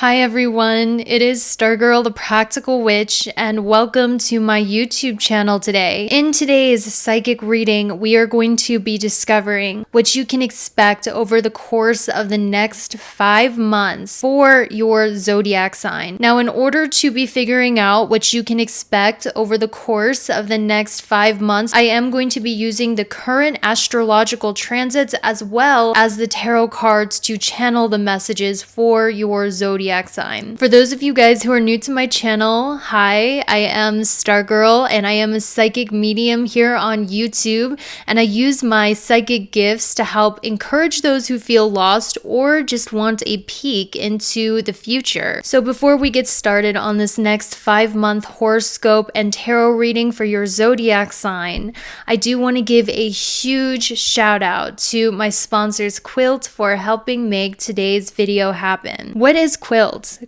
Hi everyone, it is Stargirl the Practical Witch and welcome to my YouTube channel today. In today's psychic reading, we are going to be discovering what you can expect over the course of the next 5 months for your zodiac sign. Now, in order to be figuring out what you can expect over the course of the next 5 months, I am going to be using the current astrological transits as well as the tarot cards to channel the messages for your zodiac sign. For those of you guys who are new to my channel, hi, I am Stargirl and I am a psychic medium here on YouTube, and I use my psychic gifts to help encourage those who feel lost or just want a peek into the future. So before we get started on this next 5-month horoscope and tarot reading for your zodiac sign, I do want to give a huge shout out to my sponsors Quilt for helping make today's video happen. What is Quilt?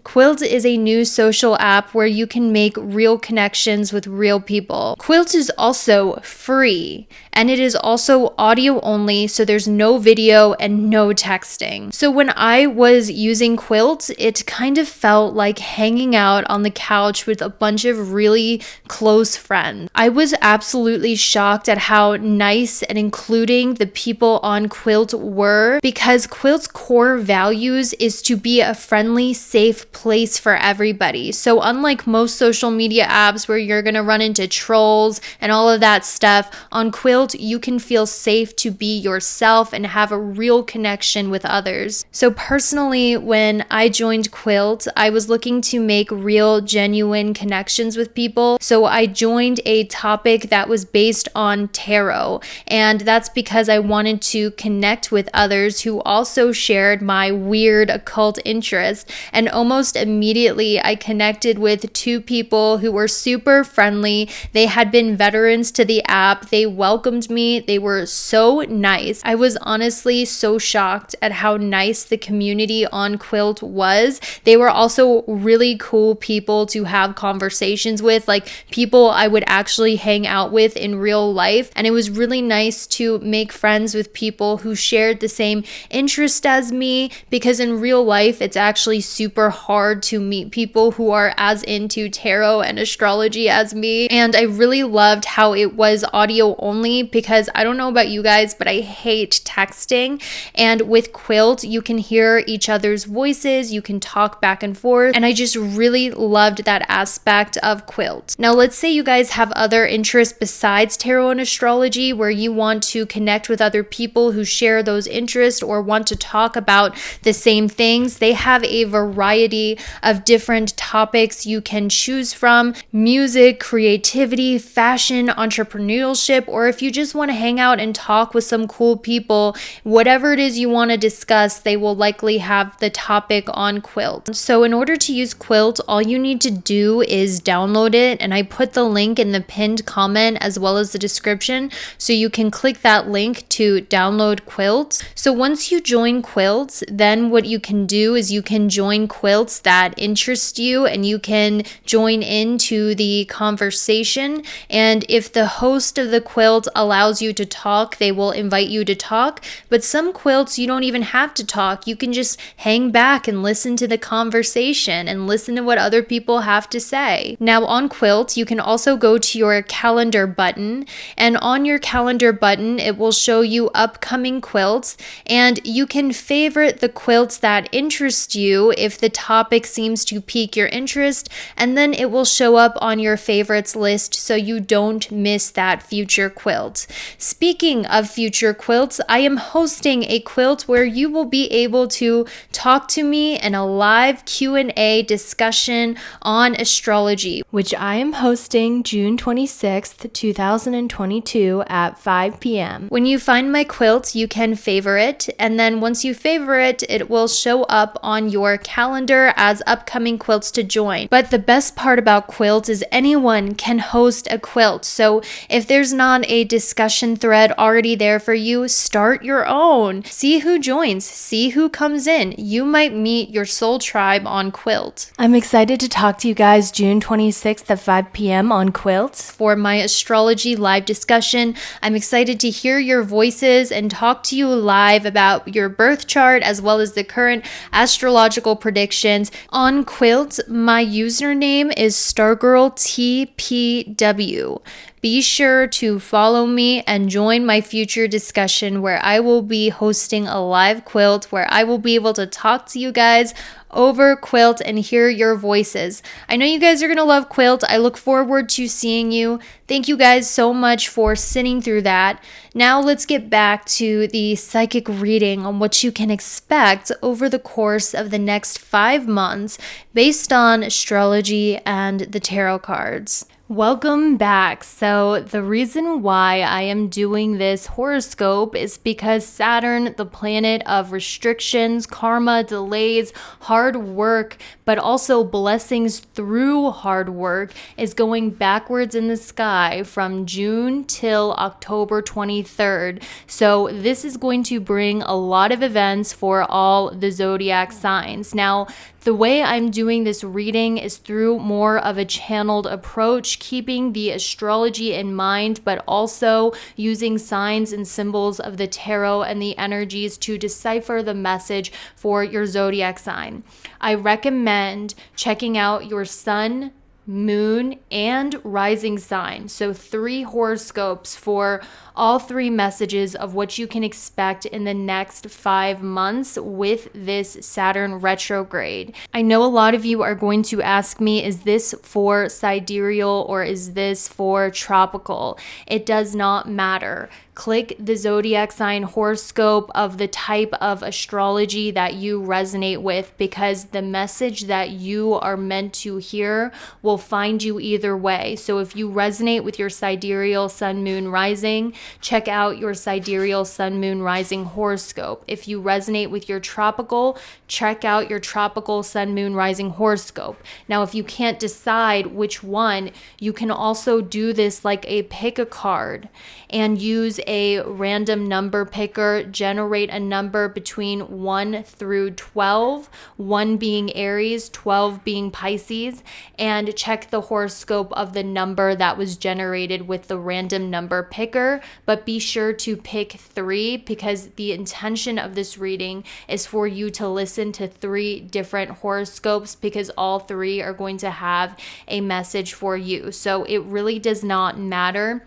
Quilt is a new social app where you can make real connections with real people. Quilt is also free and it is also audio only, so there's no video and no texting. So when I was using Quilt, it kind of felt like hanging out on the couch with a bunch of really close friends. I was absolutely shocked at how nice and including the people on Quilt were, because Quilt's core values is to be a friendly, safe place for everybody. So unlike most social media apps where you're gonna run into trolls and all of that stuff, on Quilt you can feel safe to be yourself and have a real connection with others. So personally, when I joined Quilt, I was looking to make real, genuine connections with people. So I joined a topic that was based on tarot, and that's because I wanted to connect with others who also shared my weird occult interest. And almost immediately I connected with 2 people who were super friendly. They had been veterans to the app. They welcomed me. They were so nice. I was honestly so shocked at how nice the community on Quilt was. They were also really cool people to have conversations with, like people I would actually hang out with in real life. And it was really nice to make friends with people who shared the same interest as me, because in real life it's actually super hard to meet people who are as into tarot and astrology as me. And I really loved how it was audio only, because I don't know about you guys, but I hate texting. And with Quilt, you can hear each other's voices, you can talk back and forth, and I just really loved that aspect of Quilt. Now, let's say you guys have other interests besides tarot and astrology, where you want to connect with other people who share those interests or want to talk about the same things. They have a variety of different topics you can choose from: music, creativity, fashion, entrepreneurship, or if you just want to hang out and talk with some cool people, whatever it is you want to discuss, they will likely have the topic on Quilt. So in order to use Quilt, all you need to do is download it, and I put the link in the pinned comment as well as the description, so you can click that link to download Quilt. So once you join Quilt, then what you can do is you can join quilts that interest you, and you can join into the conversation. And if the host of the quilt allows you to talk, they will invite you to talk. But some quilts you don't even have to talk. You can just hang back and listen to the conversation and listen to what other people have to say. Now on Quilt, you can also go to your calendar button, and on your calendar button it will show you upcoming quilts, and you can favorite the quilts that interest you if the topic seems to pique your interest, and then it will show up on your favorites list so you don't miss that future quilt. Speaking of future quilts, I am hosting a quilt where you will be able to talk to me in a live Q&A discussion on astrology, which I am hosting June 26th, 2022 at 5 p.m. When you find my quilt, you can favorite, and then once you favorite, it will show up on your calendar as upcoming quilts to join. But the best part about Quilt is anyone can host a quilt. So if there's not a discussion thread already there for you, start your own. See who joins, see who comes in. You might meet your soul tribe on Quilt. I'm excited to talk to you guys June 26th at 5 p.m. on Quilt for my astrology live discussion. I'm excited to hear your voices and talk to you live about your birth chart as well as the current astrological predictions. On Quilt, my username is stargirltpw. Be sure to follow me and join my future discussion where I will be hosting a live quilt where I will be able to talk to you guys over quilt and hear your voices. I know you guys are going to love quilt. I look forward to seeing you. Thank you guys so much for sitting through that. Now let's get back to the psychic reading on what you can expect over the course of the next 5 months based on astrology and the tarot cards. Welcome back. So the reason why I am doing this horoscope is because Saturn, the planet of restrictions, karma, delays, hard work, but also blessings through hard work, is going backwards in the sky from June till October 23rd. So this is going to bring a lot of events for all the zodiac signs. Now, the way I'm doing this reading is through more of a channeled approach, keeping the astrology in mind, but also using signs and symbols of the tarot and the energies to decipher the message for your zodiac sign. I recommend checking out your sun, moon, and rising sign. So 3 horoscopes for all 3 messages of what you can expect in the next 5 months with this Saturn retrograde. I know a lot of you are going to ask me, is this for sidereal or is this for tropical? It does not matter. Click the zodiac sign horoscope of the type of astrology that you resonate with, because the message that you are meant to hear will find you either way. So if you resonate with your sidereal sun, moon, rising, check out your sidereal sun, moon, rising horoscope. If you resonate with your tropical, check out your tropical sun, moon, rising horoscope. Now, if you can't decide which one, you can also do this like a pick a card and use a random number picker, generate a number between 1 through 12, 1 being Aries, 12 being Pisces, and check the horoscope of the number that was generated with the random number picker. But be sure to pick 3, because the intention of this reading is for you to listen to 3 different horoscopes, because all 3 are going to have a message for you. So it really does not matter.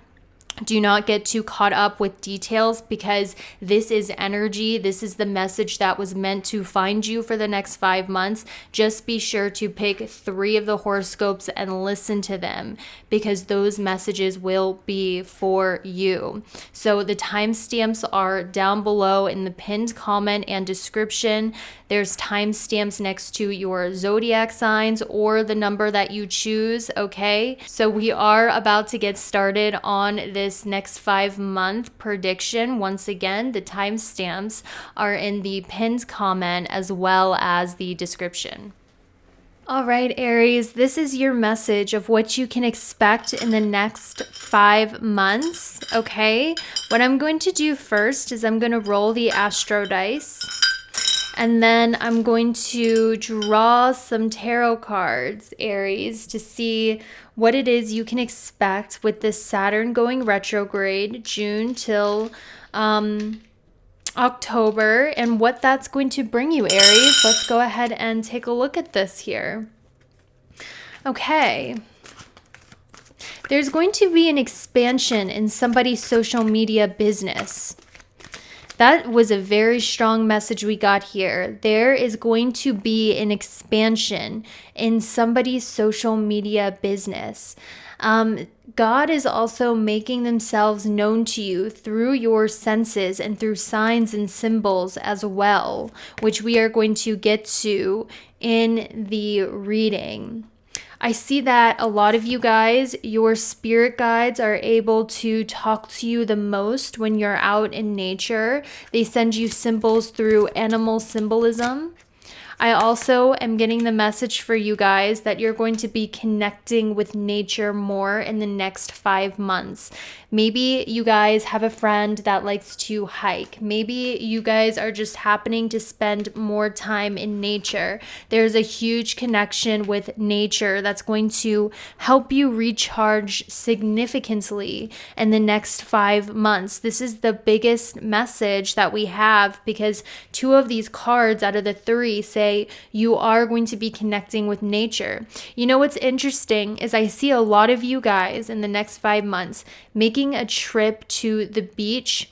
Do not get too caught up with details, because this is energy. This is the message that was meant to find you for the next 5 months. Just be sure to pick 3 of the horoscopes and listen to them, because those messages will be for you. So the timestamps are down below in the pinned comment and description. There's timestamps next to your zodiac signs or the number that you choose, okay? So we are about to get started on this next 5-month prediction. Once again, the timestamps are in the pinned comment as well as the description. All right, Aries, this is your message of what you can expect in the next 5 months, okay? What I'm going to do first is I'm going to roll the Astro dice. And then I'm going to draw some tarot cards, Aries, to see what it is you can expect with this Saturn going retrograde, June till October, and what that's going to bring you, Aries. Let's go ahead and take a look at this here. Okay. There's going to be an expansion in somebody's social media business. That was a very strong message we got here. There is going to be an expansion in somebody's social media business. God is also making themselves known to you through your senses and through signs and symbols as well, which we are going to get to in the reading. I see that a lot of you guys, your spirit guides are able to talk to you the most when you're out in nature. They send you symbols through animal symbolism. I also am getting the message for you guys that you're going to be connecting with nature more in the next 5 months. Maybe you guys have a friend that likes to hike. Maybe you guys are just happening to spend more time in nature. There's a huge connection with nature that's going to help you recharge significantly in the next 5 months. This is the biggest message that we have, because 2 of these cards out of the 3 say day, you are going to be connecting with nature. You know what's interesting is I see a lot of you guys in the next 5 months making a trip to the beach,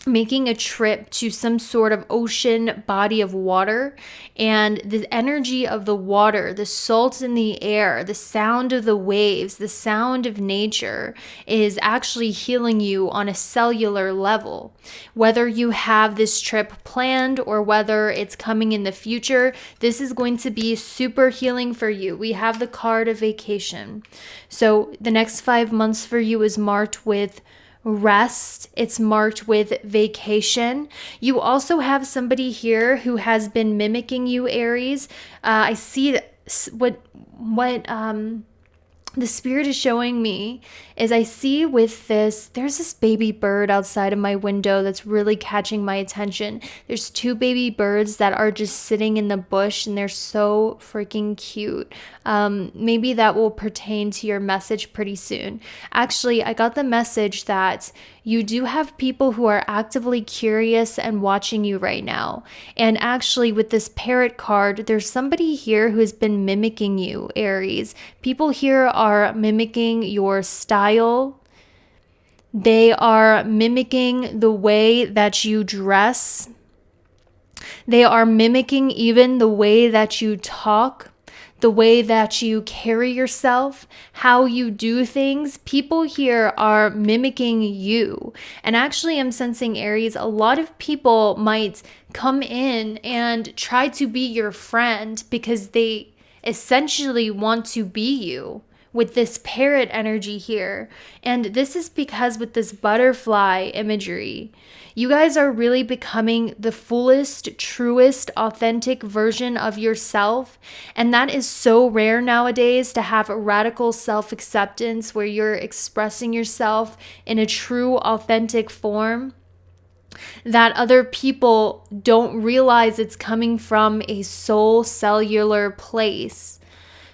making a trip to some sort of ocean body of water, and the energy of the water, the salt in the air, the sound of the waves, the sound of nature is actually healing you on a cellular level. Whether you have this trip planned or whether it's coming in the future, this is going to be super healing for you. We have the card of vacation. So the next 5 months for you is marked with rest. It's marked with vacation. You also have somebody here who has been mimicking you, Aries. I see what the spirit is showing me is I see with this, there's this baby bird outside of my window that's really catching my attention. There's 2 baby birds that are just sitting in the bush and they're so freaking cute. Maybe that will pertain to your message pretty soon. Actually, I got the message that you do have people who are actively curious and watching you right now. And actually, with this parrot card, there's somebody here who has been mimicking you, Aries. People here are mimicking your style. They are mimicking the way that you dress. They are mimicking even the way that you talk, the way that you carry yourself, how you do things. People here are mimicking you. And actually, I'm sensing, Aries, a lot of people might come in and try to be your friend because they essentially want to be you with this parrot energy here. And this is because with this butterfly imagery, you guys are really becoming the fullest, truest, authentic version of yourself. And that is so rare nowadays, to have a radical self-acceptance where you're expressing yourself in a true, authentic form, that other people don't realize it's coming from a soul cellular place.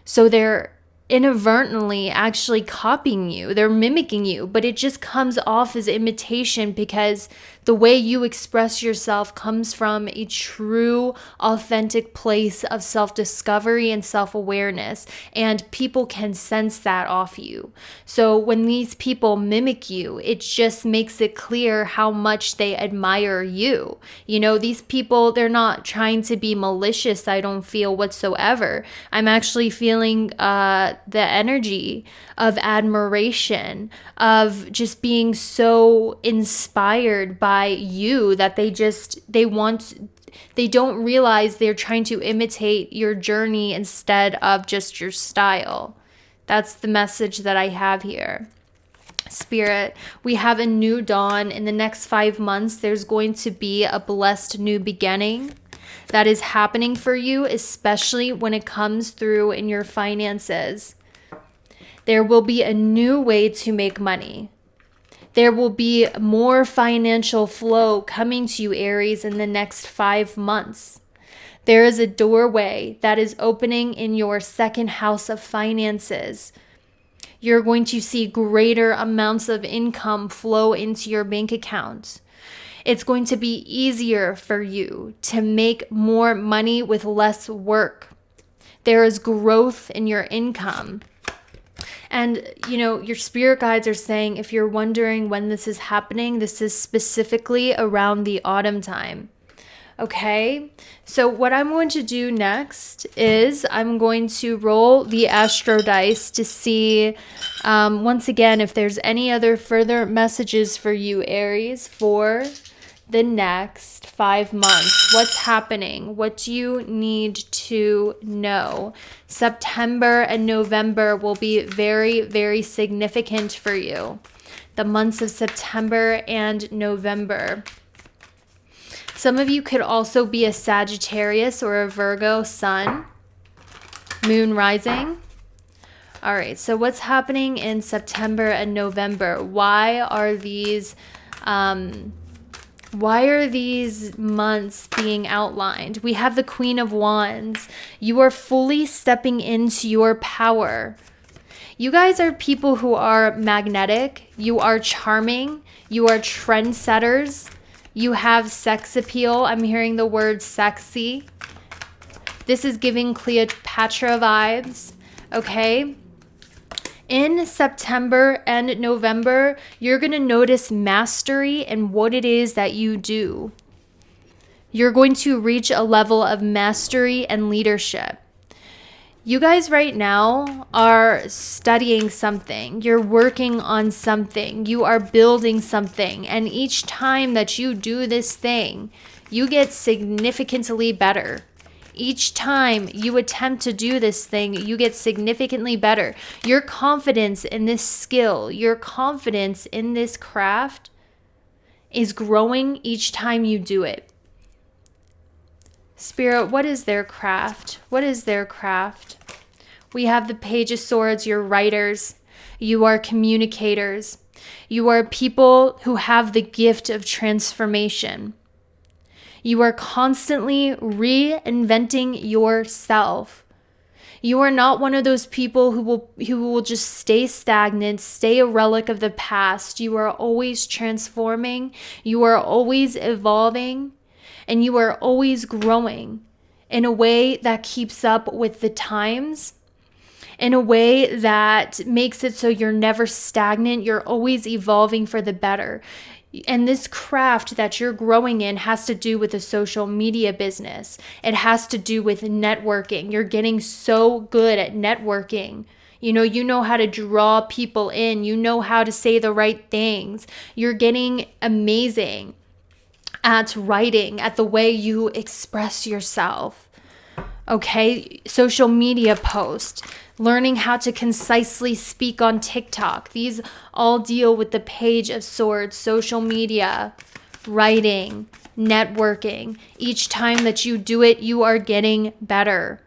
So they're inadvertently actually copying you. They're mimicking you, but it just comes off as imitation because the way you express yourself comes from a true, authentic place of self-discovery and self-awareness, and people can sense that off you. So when these people mimic you, it just makes it clear how much they admire you. You know, these people, they're not trying to be malicious, I don't feel whatsoever. I'm actually feeling the energy of admiration, of just being so inspired by you that they don't realize they're trying to imitate your journey instead of just your style. That's the message that I have here. Spirit, we have a new dawn. In the next 5 months, there's going to be a blessed new beginning that is happening for you, especially when it comes through in your finances. There will be a new way to make money. There will be more financial flow coming to you, Aries, in the next 5 months. There is a doorway that is opening in your second house of finances. You're going to see greater amounts of income flow into your bank account. It's going to be easier for you to make more money with less work. There is growth in your income. And, you know, your spirit guides are saying, if you're wondering when this is happening, this is specifically around the autumn time. Okay, so what I'm going to do next is I'm going to roll the astro dice to see, once again, if there's any other further messages for you, Aries, for the next 5 months. What's happening? What do you need to know? September and November will be very, very significant for you. The months of September and November. Some of you could also be a Sagittarius or a Virgo sun, moon rising. All right, so what's happening in September and November? Why are these months being outlined? We have the Queen of Wands. You are fully stepping into your power. You guys are people who are magnetic. You are charming. You are trendsetters. You have sex appeal. I'm hearing the word sexy. This is giving Cleopatra vibes, okay? In September and November, you're going to notice mastery in what it is that you do. You're going to reach a level of mastery and leadership. You guys right now are studying something. You're working on something. You are building something. And each time that you do this thing, you get significantly better. Each time you attempt to do this thing, you get significantly better. Your confidence in this skill, your confidence in this craft is growing each time you do it. Spirit, what is their craft? What is their craft? We have the Page of Swords. You're writers. You are communicators. You are people who have the gift of transformation. You are constantly reinventing yourself. You are not one of those people who will just stay stagnant, stay a relic of the past. You are always transforming. You are always evolving. And you are always growing in a way that keeps up with the times, in a way that makes it so you're never stagnant. You're always evolving for the better. And this craft that you're growing in has to do with the social media business. It has to do with networking. You're getting so good at networking. You know how to draw people in. You know how to say the right things. You're getting amazing at writing, at the way you express yourself. Okay, social media posts, learning how to concisely speak on TikTok. These all deal with the Page of Swords, social media, writing, networking. Each time that you do it, you are getting better.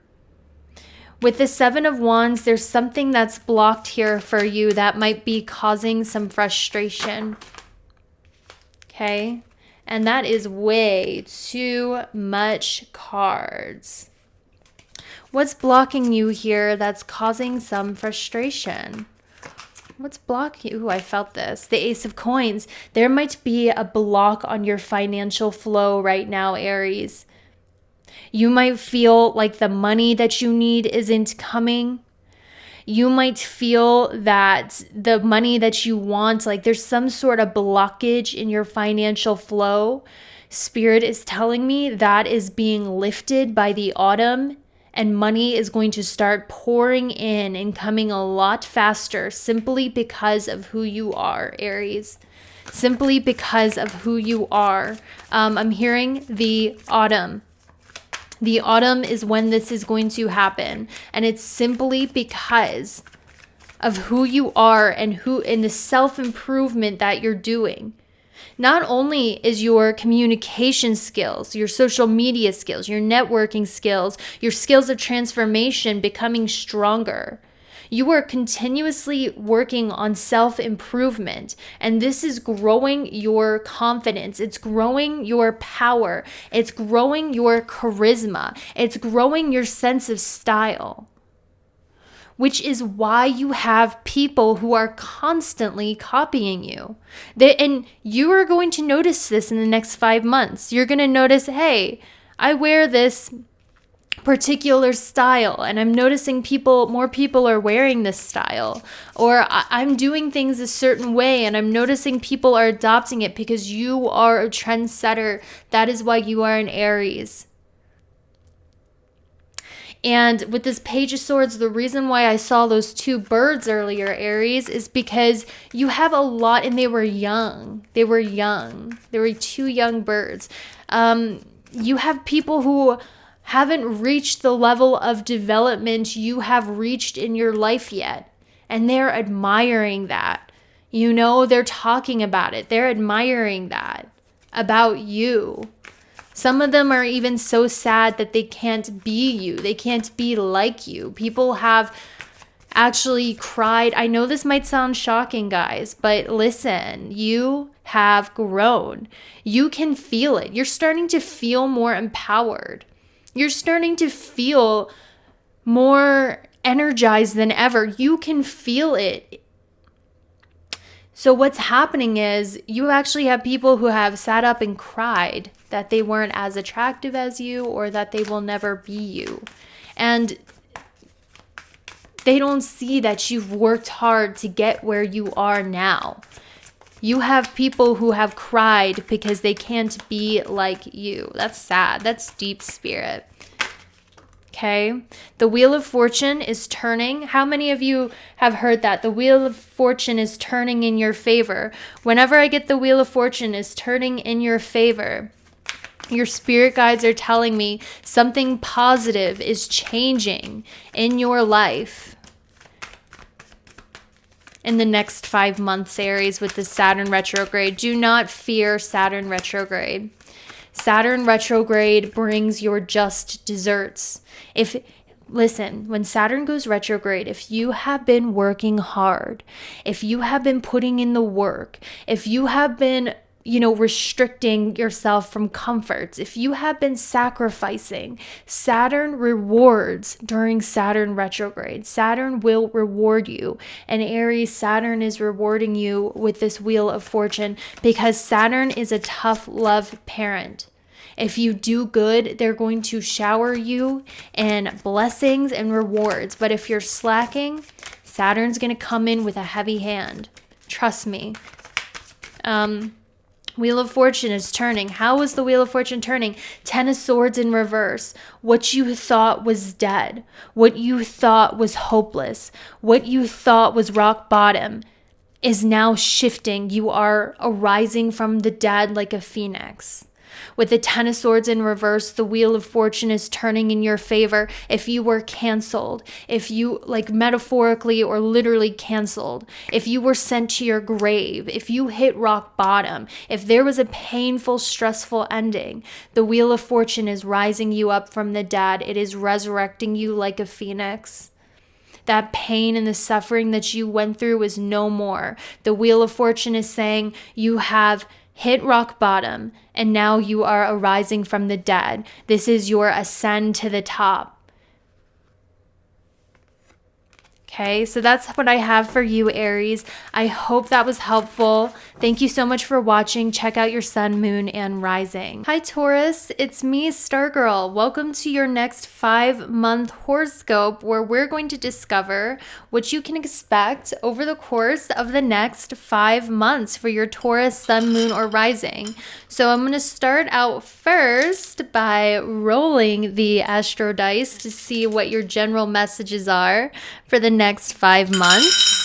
With the Seven of Wands, there's something that's blocked here for you that might be causing some frustration. Okay, and that is way too much cards. What's blocking you here that's causing some frustration? What's blocking you? Ooh, I felt this. The Ace of Coins. There might be a block on your financial flow right now, Aries. You might feel like the money that you need isn't coming. You might feel that the money that you want, like there's some sort of blockage in your financial flow. Spirit is telling me that is being lifted by the autumn. And money is going to start pouring in and coming a lot faster simply because of who you are, Aries. Simply because of who you are. I'm hearing the autumn. The autumn is when this is going to happen. And it's simply because of who you are and the self-improvement that you're doing. Not only is your communication skills, your social media skills, your networking skills, your skills of transformation becoming stronger. You are continuously working on self-improvement, and this is growing your confidence. It's growing your power. It's growing your charisma. It's growing your sense of style. Which is why you have people who are constantly copying you. And you are going to notice this in the next 5 months. You're going to notice, hey, I wear this particular style and I'm noticing more people are wearing this style. Or I'm doing things a certain way and I'm noticing people are adopting it because you are a trendsetter. That is why you are an Aries. And with this Page of Swords, the reason why I saw those two birds earlier, Aries, is because you have a lot, and they were young. They were two young birds. You have people who haven't reached the level of development you have reached in your life yet. And they're admiring that. They're talking about it. They're admiring that about you. Some of them are even so sad that they can't be you. They can't be like you. People have actually cried. I know this might sound shocking, guys, but listen, you have grown. You can feel it. You're starting to feel more empowered. You're starting to feel more energized than ever. You can feel it. So what's happening is you actually have people who have sat up and cried that they weren't as attractive as you, or that they will never be you. And they don't see that you've worked hard to get where you are now. You have people who have cried because they can't be like you. That's sad. That's deep, spirit. Okay. The Wheel of Fortune is turning. How many of you have heard that? The Wheel of Fortune is turning in your favor. Whenever I get the Wheel of Fortune is turning in your favor, your spirit guides are telling me something positive is changing in your life in the next 5 months, Aries, with the Saturn retrograde. Do not fear Saturn retrograde. Saturn retrograde brings your just desserts. Listen, when Saturn goes retrograde, if you have been working hard, if you have been putting in the work, if you have been restricting yourself from comforts, if you have been sacrificing, Saturn rewards during Saturn retrograde. Saturn will reward you. And Aries, Saturn is rewarding you with this Wheel of Fortune because Saturn is a tough love parent. If you do good, they're going to shower you in blessings and rewards. But if you're slacking, Saturn's going to come in with a heavy hand. Trust me. Wheel of Fortune is turning. How is the Wheel of Fortune turning? 10 of Swords in reverse. What you thought was dead, what you thought was hopeless, what you thought was rock bottom is now shifting. You are arising from the dead like a phoenix. With the 10 of Swords in reverse, the Wheel of Fortune is turning in your favor. If you were canceled, if you metaphorically or literally canceled, if you were sent to your grave, if you hit rock bottom, if there was a painful, stressful ending, the Wheel of Fortune is rising you up from the dead. It is resurrecting you like a phoenix. That pain and the suffering that you went through is no more. The Wheel of Fortune is saying you have hit rock bottom, and now you are arising from the dead. This is your ascend to the top. Okay, so that's what I have for you, Aries. I hope that was helpful. Thank you so much for watching. Check out your sun, moon, and rising. Hi, Taurus. It's me, Stargirl. Welcome to your next 5-month horoscope, where we're going to discover what you can expect over the course of the next 5 months for your Taurus, sun, moon, or rising. So I'm going to start out first by rolling the astro dice to see what your general messages are for the next 5 months.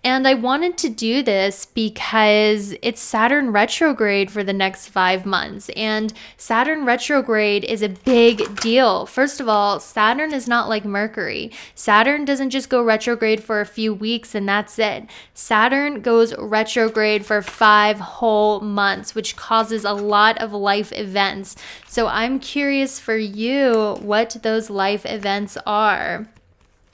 And I wanted to do this because it's Saturn retrograde for the next 5 months. And Saturn retrograde is a big deal. First of all, Saturn is not like Mercury. Saturn doesn't just go retrograde for a few weeks and that's it. Saturn goes retrograde for 5 whole months, which causes a lot of life events. So I'm curious for you what those life events are.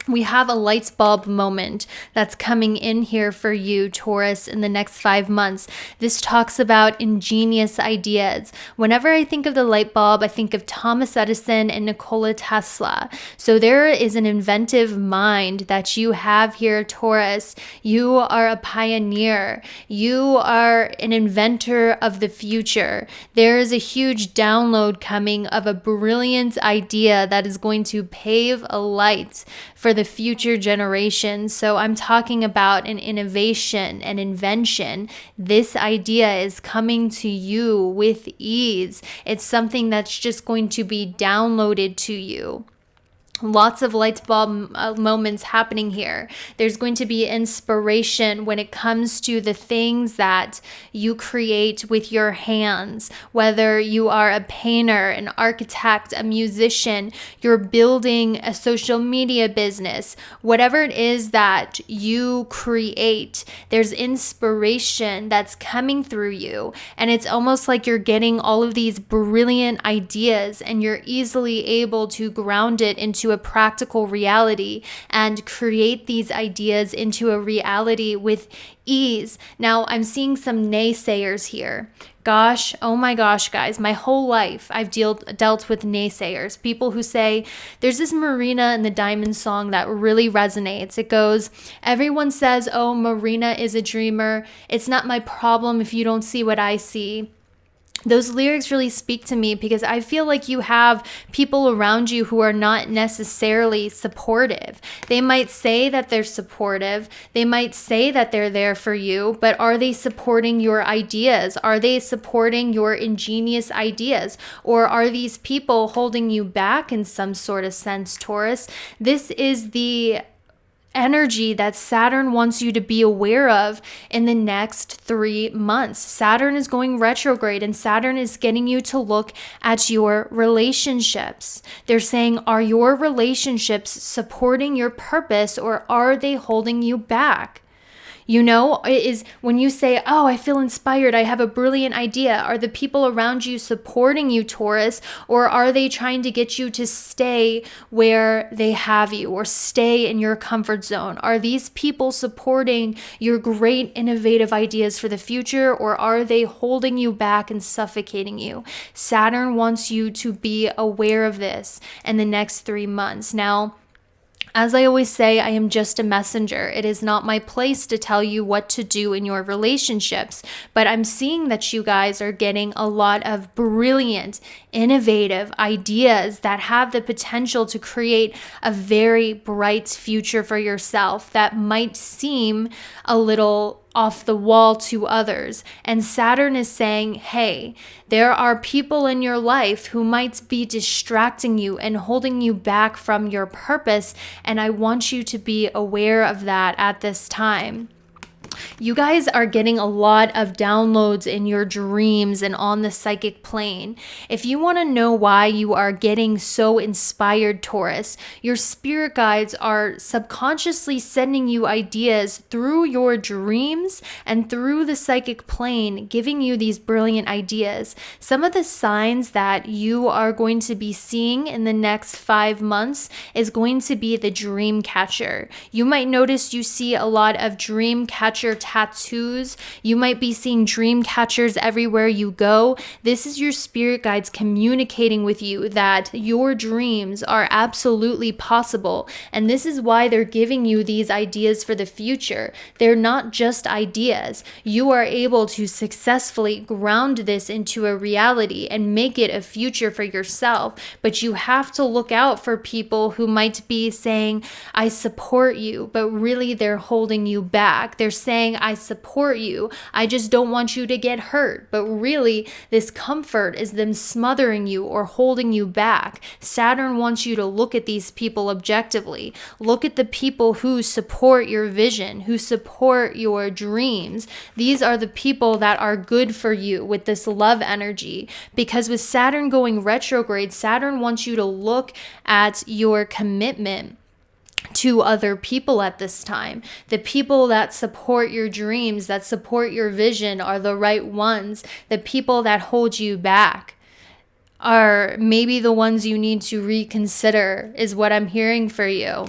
We have a light bulb moment that's coming in here for you, Taurus, in the next 5 months. This talks about ingenious ideas. Whenever I think of the light bulb, I think of Thomas Edison and Nikola Tesla. So there is an inventive mind that you have here, Taurus. You are a pioneer. You are an inventor of the future. There is a huge download coming of a brilliant idea that is going to pave a light for the future generations. So I'm talking about an innovation, an invention. This idea is coming to you with ease. It's something that's just going to be downloaded to you. Lots of light bulb moments happening here. There's going to be inspiration when it comes to the things that you create with your hands. Whether you are a painter, an architect, a musician, you're building a social media business, whatever it is that you create, there's inspiration that's coming through you. And it's almost like you're getting all of these brilliant ideas and you're easily able to ground it into a practical reality and create these ideas into a reality with ease. Now, I'm seeing some naysayers here. Gosh, oh my gosh, guys, my whole life I've dealt with naysayers. People who say, there's this Marina in the Diamond song that really resonates. It goes, everyone says, oh, Marina is a dreamer. It's not my problem if you don't see what I see. those lyrics really speak to me because I feel like you have people around you who are not necessarily supportive. They might say that they're supportive. They might say that they're there for you, but are they supporting your ideas? Are they supporting your ingenious ideas? Or are these people holding you back in some sort of sense, Taurus? This is the energy that Saturn wants you to be aware of in the next 3 months. Saturn is going retrograde, and Saturn is getting you to look at your relationships. They're saying, are your relationships supporting your purpose, or are they holding you back? You know, it is when you say, oh, I feel inspired, I have a brilliant idea. Are the people around you supporting you, Taurus, or are they trying to get you to stay where they have you or stay in your comfort zone? Are these people supporting your great innovative ideas for the future, or are they holding you back and suffocating you? Saturn wants you to be aware of this in the next 3 months. Now, as I always say, I am just a messenger. It is not my place to tell you what to do in your relationships, but I'm seeing that you guys are getting a lot of brilliant, innovative ideas that have the potential to create a very bright future for yourself that might seem a little off the wall to others. And Saturn is saying, hey, there are people in your life who might be distracting you and holding you back from your purpose. And I want you to be aware of that at this time. You guys are getting a lot of downloads in your dreams and on the psychic plane. If you want to know why you are getting so inspired, Taurus, your spirit guides are subconsciously sending you ideas through your dreams and through the psychic plane, giving you these brilliant ideas. Some of the signs that you are going to be seeing in the next 5 months is going to be the dream catcher. You might notice you see a lot of dream catcher tattoos. You might be seeing dream catchers everywhere you go. This is your spirit guides communicating with you that your dreams are absolutely possible. And this is why they're giving you these ideas for the future. They're not just ideas. You are able to successfully ground this into a reality and make it a future for yourself. But you have to look out for people who might be saying, I support you, but really they're holding you back. They're saying, I support you. I just don't want you to get hurt. But really, this comfort is them smothering you or holding you back. Saturn wants you to look at these people objectively. Look at the people who support your vision, who support your dreams. These are the people that are good for you with this love energy. Because with Saturn going retrograde, Saturn wants you to look at your commitment to other people at this time. The people that support your dreams, that support your vision are the right ones. The people that hold you back are maybe the ones you need to reconsider, is what I'm hearing for you.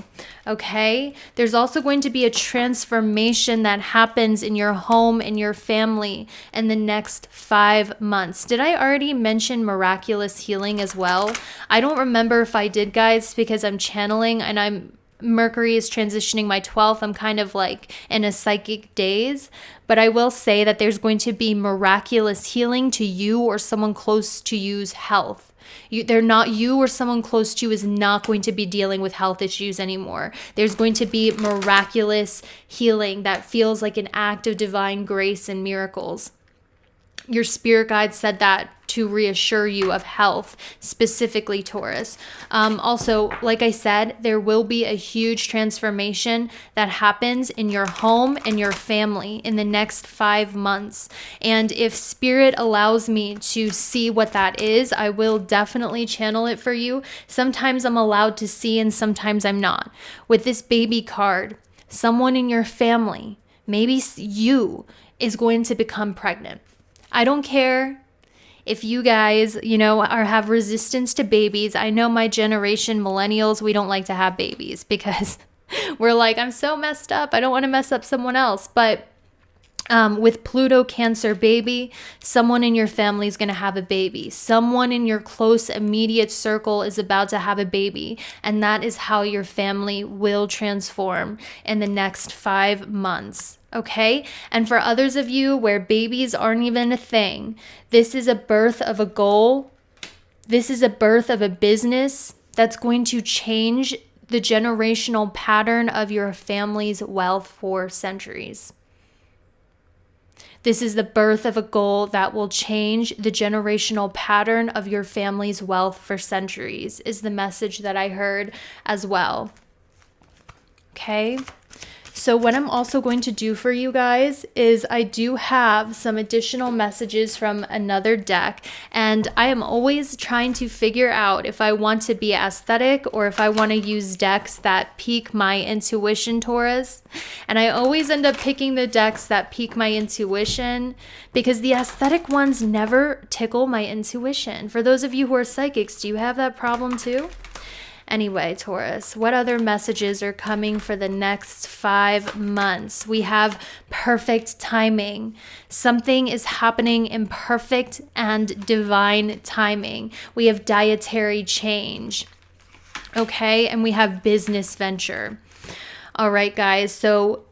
Okay? There's also going to be a transformation that happens in your home and your family in the next 5 months. Did I already mention miraculous healing as well? I don't remember if I did, guys, because I'm channeling and Mercury is transitioning my 12th. I'm kind of like in a psychic daze, but I will say that there's going to be miraculous healing to you or someone close to you's health. You or someone close to you is not going to be dealing with health issues anymore. There's going to be miraculous healing that feels like an act of divine grace and miracles. Your spirit guide said that to reassure you of health, specifically Taurus. Also, like I said, there will be a huge transformation that happens in your home and your family in the next 5 months. And if spirit allows me to see what that is, I will definitely channel it for you. Sometimes I'm allowed to see and sometimes I'm not. With this baby card, someone in your family, maybe you, is going to become pregnant. I don't care if you guys, have resistance to babies. I know my generation, millennials, we don't like to have babies because we're like, I'm so messed up. I don't want to mess up someone else. But with Pluto Cancer baby, someone in your family is going to have a baby. Someone in your close, immediate circle is about to have a baby. And that is how your family will transform in the next 5 months. Okay? And for others of you where babies aren't even a thing, this is a birth of a goal. This is a birth of a business that's going to change the generational pattern of your family's wealth for centuries. This is the birth of a goal that will change the generational pattern of your family's wealth for centuries, is the message that I heard as well. Okay? So what I'm also going to do for you guys is I do have some additional messages from another deck, and I am always trying to figure out if I want to be aesthetic or if I want to use decks that pique my intuition, Taurus. And I always end up picking the decks that pique my intuition because the aesthetic ones never tickle my intuition. For those of you who are psychics, do you have that problem too? Anyway, Taurus, what other messages are coming for the next 5 months? We have perfect timing. Something is happening in perfect and divine timing. We have dietary change. Okay, and we have business venture. All right, guys, so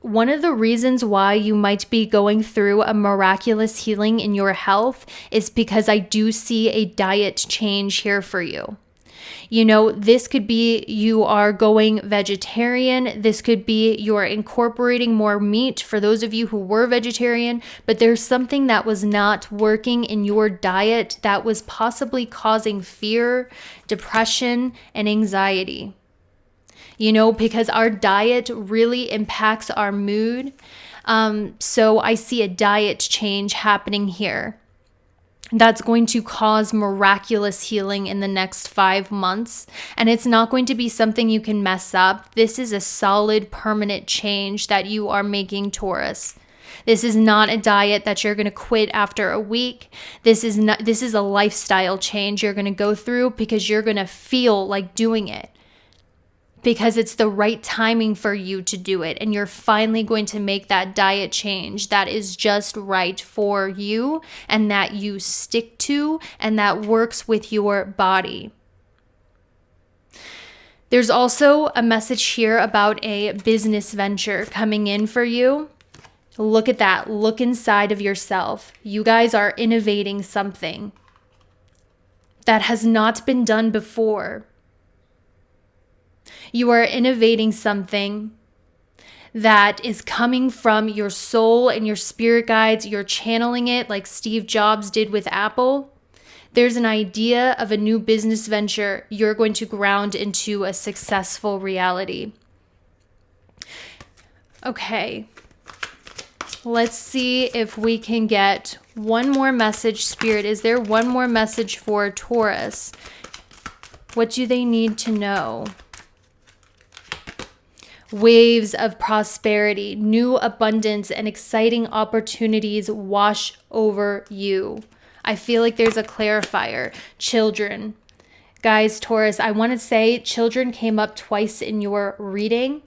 one of the reasons why you might be going through a miraculous healing in your health is because I do see a diet change here for you. You know, this could be you are going vegetarian. This could be you're incorporating more meat for those of you who were vegetarian, but there's something that was not working in your diet that was possibly causing fear, depression, and anxiety. You know, because our diet really impacts our mood. So I see a diet change happening here. That's going to cause miraculous healing in the next 5 months. And it's not going to be something you can mess up. This is a solid, permanent change that you are making, Taurus. This is not a diet that you're going to quit after a week. This is a lifestyle change you're going to go through because you're going to feel like doing it. Because it's the right timing for you to do it. And you're finally going to make that diet change that is just right for you and that you stick to and that works with your body. There's also a message here about a business venture coming in for you. Look at that. Look inside of yourself. You guys are innovating something that has not been done before. You are innovating something that is coming from your soul and your spirit guides. You're channeling it like Steve Jobs did with Apple. There's an idea of a new business venture you're going to ground into a successful reality. Okay, let's see if we can get one more message. Spirit, is there one more message for Taurus? What do they need to know? Waves of prosperity, new abundance, and exciting opportunities wash over you. I feel like there's a clarifier. Children. Guys, Taurus, I want to say children came up twice in your reading.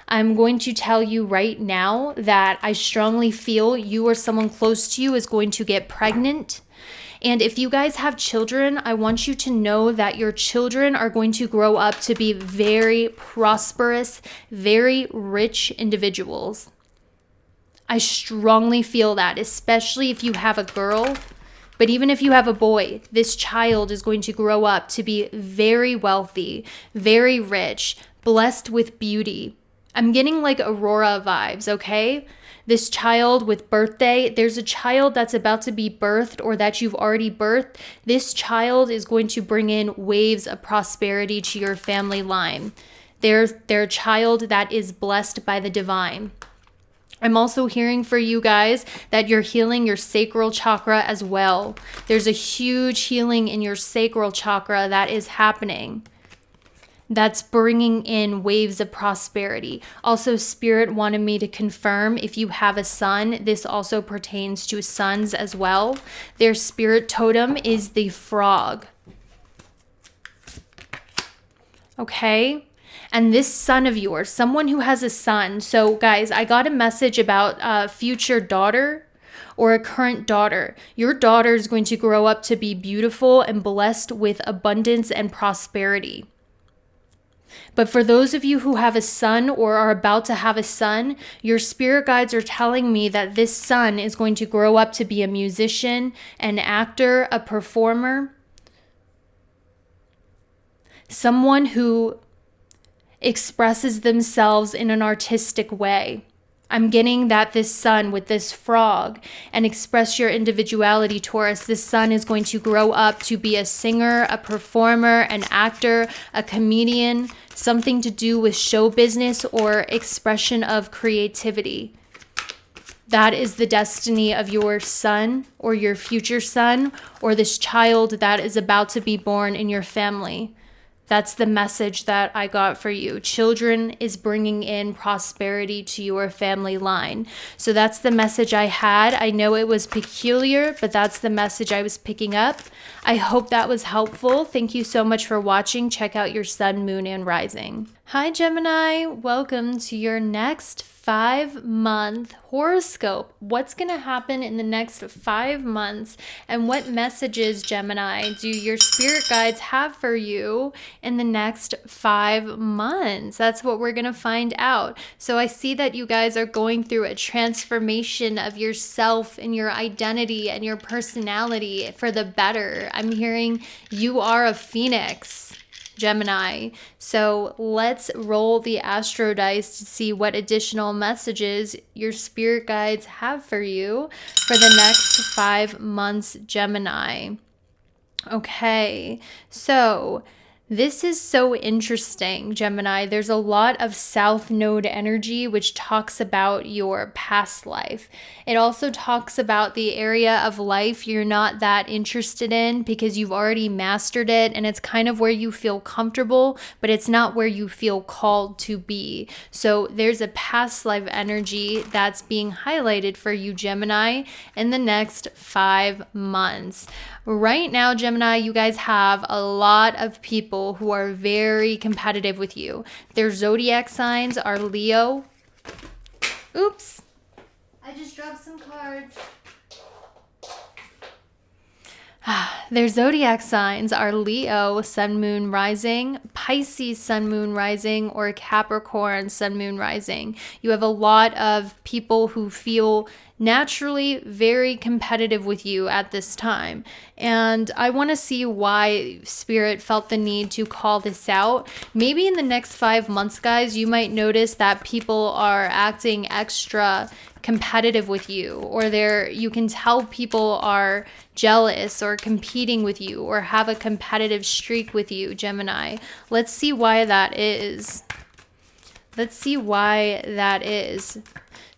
I'm going to tell you right now that I strongly feel you or someone close to you is going to get pregnant. And if you guys have children, I want you to know that your children are going to grow up to be very prosperous, very rich individuals. I strongly feel that, especially if you have a girl. But even if you have a boy, this child is going to grow up to be very wealthy, very rich, blessed with beauty. I'm getting like Aurora vibes, okay? This child with birthday, there's a child that's about to be birthed or that you've already birthed. This child is going to bring in waves of prosperity to your family line. They're a child that is blessed by the divine. I'm also hearing for you guys that you're healing your sacral chakra as well. There's a huge healing in your sacral chakra that is happening. That's bringing in waves of prosperity. Also, Spirit wanted me to confirm if you have a son, this also pertains to sons as well. Their spirit totem is the frog. Okay? And this son of yours, someone who has a son. So guys, I got a message about a future daughter or a current daughter. Your daughter is going to grow up to be beautiful and blessed with abundance and prosperity. But for those of you who have a son or are about to have a son, your spirit guides are telling me that this son is going to grow up to be a musician, an actor, a performer, someone who expresses themselves in an artistic way. I'm getting that this son with this frog, and express your individuality, Taurus. This son is going to grow up to be a singer, a performer, an actor, a comedian, something to do with show business or expression of creativity. That is the destiny of your son or your future son or this child that is about to be born in your family. That's the message that I got for you. Children is bringing in prosperity to your family line. So that's the message I had. I know it was peculiar, but that's the message I was picking up. I hope that was helpful. Thank you so much for watching. Check out your sun, moon, and rising. Hi, Gemini. Welcome to your next 5-month horoscope. What's going to happen in the next 5 months, and what messages, Gemini, do your spirit guides have for you in the next 5 months? That's what we're going to find out. So I see that you guys are going through a transformation of yourself and your identity and your personality for the better. I'm hearing you are a phoenix, Gemini. So let's roll the astro dice to see what additional messages your spirit guides have for you for the next 5 months, Gemini. Okay, so this is so interesting, Gemini. There's a lot of South Node energy, which talks about your past life. It also talks about the area of life you're not that interested in because you've already mastered it, and it's kind of where you feel comfortable, but it's not where you feel called to be. So there's a past life energy that's being highlighted for you, Gemini, in the next 5 months. Right now, Gemini, you guys have a lot of people who are very competitive with you. Their zodiac signs are Leo. Oops. I just dropped some cards. Their zodiac signs are Leo, sun, moon, rising, Pisces, sun, moon, rising, or Capricorn, sun, moon, rising. You have a lot of people who feel naturally very competitive with you at this time. And I want to see why Spirit felt the need to call this out. Maybe in the next 5 months, guys, you might notice that people are acting extra competitive with you, or you can tell people are jealous or competing with you or have a competitive streak with you, Gemini. Let's see why that is. Let's see why that is.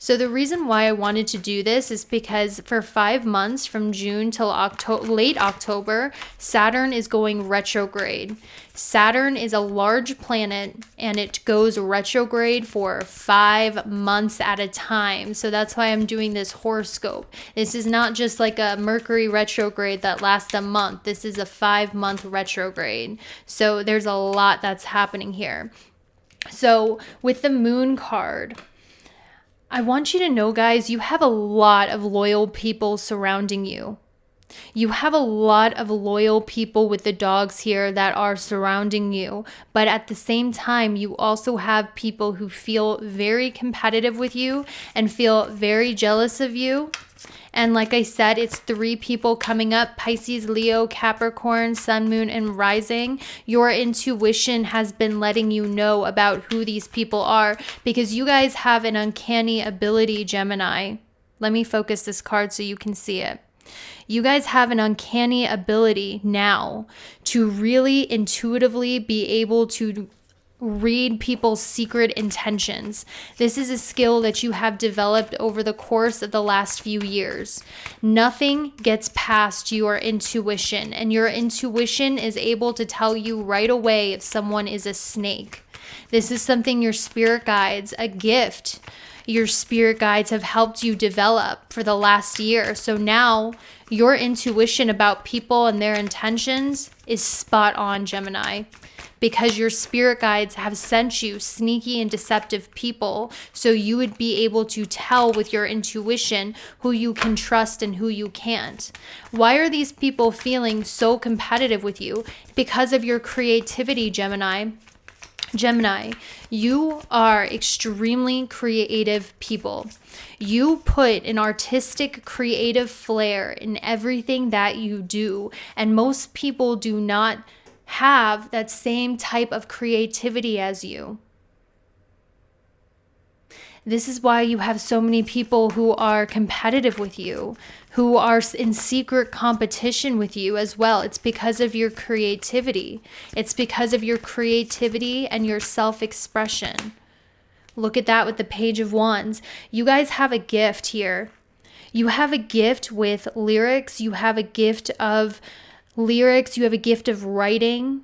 So the reason why I wanted to do this is because for 5 months, from June till late October, Saturn is going retrograde. Saturn is a large planet, and it goes retrograde for 5 months at a time. So that's why I'm doing this horoscope. This is not just like a Mercury retrograde that lasts a month. This is a 5-month retrograde. So there's a lot that's happening here. So with the moon card, I want you to know, guys, you have a lot of loyal people surrounding you. You have a lot of loyal people with the dogs here that are surrounding you. But at the same time, you also have people who feel very competitive with you and feel very jealous of you. And like I said, it's 3 people coming up: Pisces, Leo, Capricorn, sun, moon, and rising. Your intuition has been letting you know about who these people are because you guys have an uncanny ability, Gemini. Let me focus this card so you can see it. You guys have an uncanny ability now to really intuitively be able to read people's secret intentions. This is a skill that you have developed over the course of the last few years. Nothing gets past your intuition, and your intuition is able to tell you right away if someone is a snake. This is something your spirit guides, a gift your spirit guides have helped you develop for the last year. So now your intuition about people and their intentions is spot on, Gemini, because your spirit guides have sent you sneaky and deceptive people, so you would be able to tell with your intuition who you can trust and who you can't. Why are these people feeling so competitive with you? Because of your creativity, Gemini. Gemini, you are extremely creative people. You put an artistic, creative flair in everything that you do, and most people do not have that same type of creativity as you. This is why you have so many people who are competitive with you, who are in secret competition with you as well. It's because of your creativity. It's because of your creativity and your self-expression. Look at that with the Page of Wands. You guys have a gift here. You have a gift with lyrics. You have a gift of lyrics. You have a gift of writing.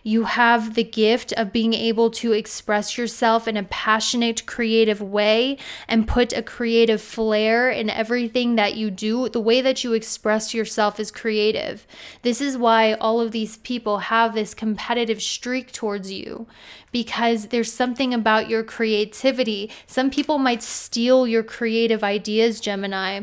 You have the gift of being able to express yourself in a passionate, creative way and put a creative flair in everything that you do. The way that you express yourself is creative. This is why all of these people have this competitive streak towards you, because there's something about your creativity. Some people might steal your creative ideas, Gemini.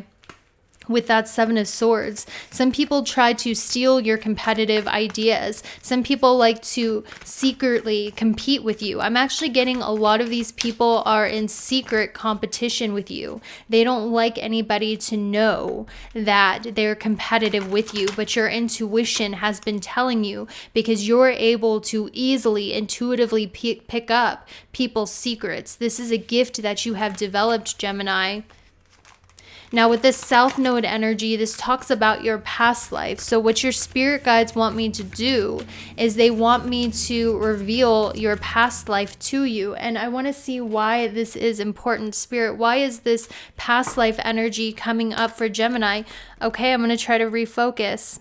With that Seven of Swords, some people try to steal your competitive ideas. Some people like to secretly compete with you. I'm actually getting a lot of these people are in secret competition with you. They don't like anybody to know that they're competitive with you, but your intuition has been telling you, because you're able to easily, intuitively pick up people's secrets. This is a gift that you have developed, Gemini. Now with this South Node energy, this talks about your past life. So what your spirit guides want me to do is they want me to reveal your past life to you. And I want to see why this is important, Spirit. Why is this past life energy coming up for Gemini? Okay, I'm going to try to refocus.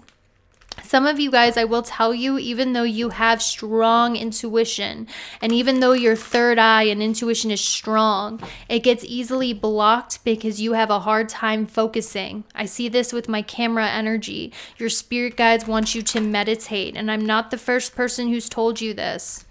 Some of you guys, I will tell you, even though you have strong intuition, and even though your third eye and intuition is strong, it gets easily blocked because you have a hard time focusing. I see this with my camera energy. Your spirit guides want you to meditate, and I'm not the first person who's told you this.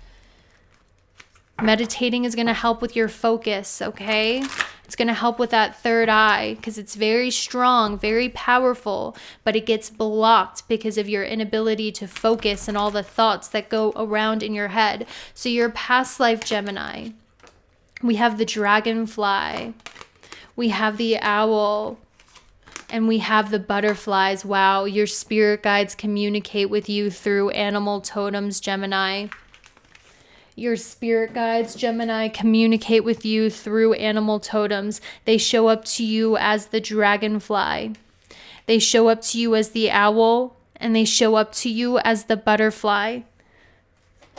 Meditating is going to help with your focus, okay? It's going to help with that third eye because it's very strong, very powerful, but it gets blocked because of your inability to focus and all the thoughts that go around in your head. So your past life, Gemini, we have the dragonfly, we have the owl, and we have the butterflies. Wow, your spirit guides communicate with you through animal totems, Gemini. Your spirit guides, Gemini, communicate with you through animal totems. They show up to you as the dragonfly. They show up to you as the owl, and they show up to you as the butterfly.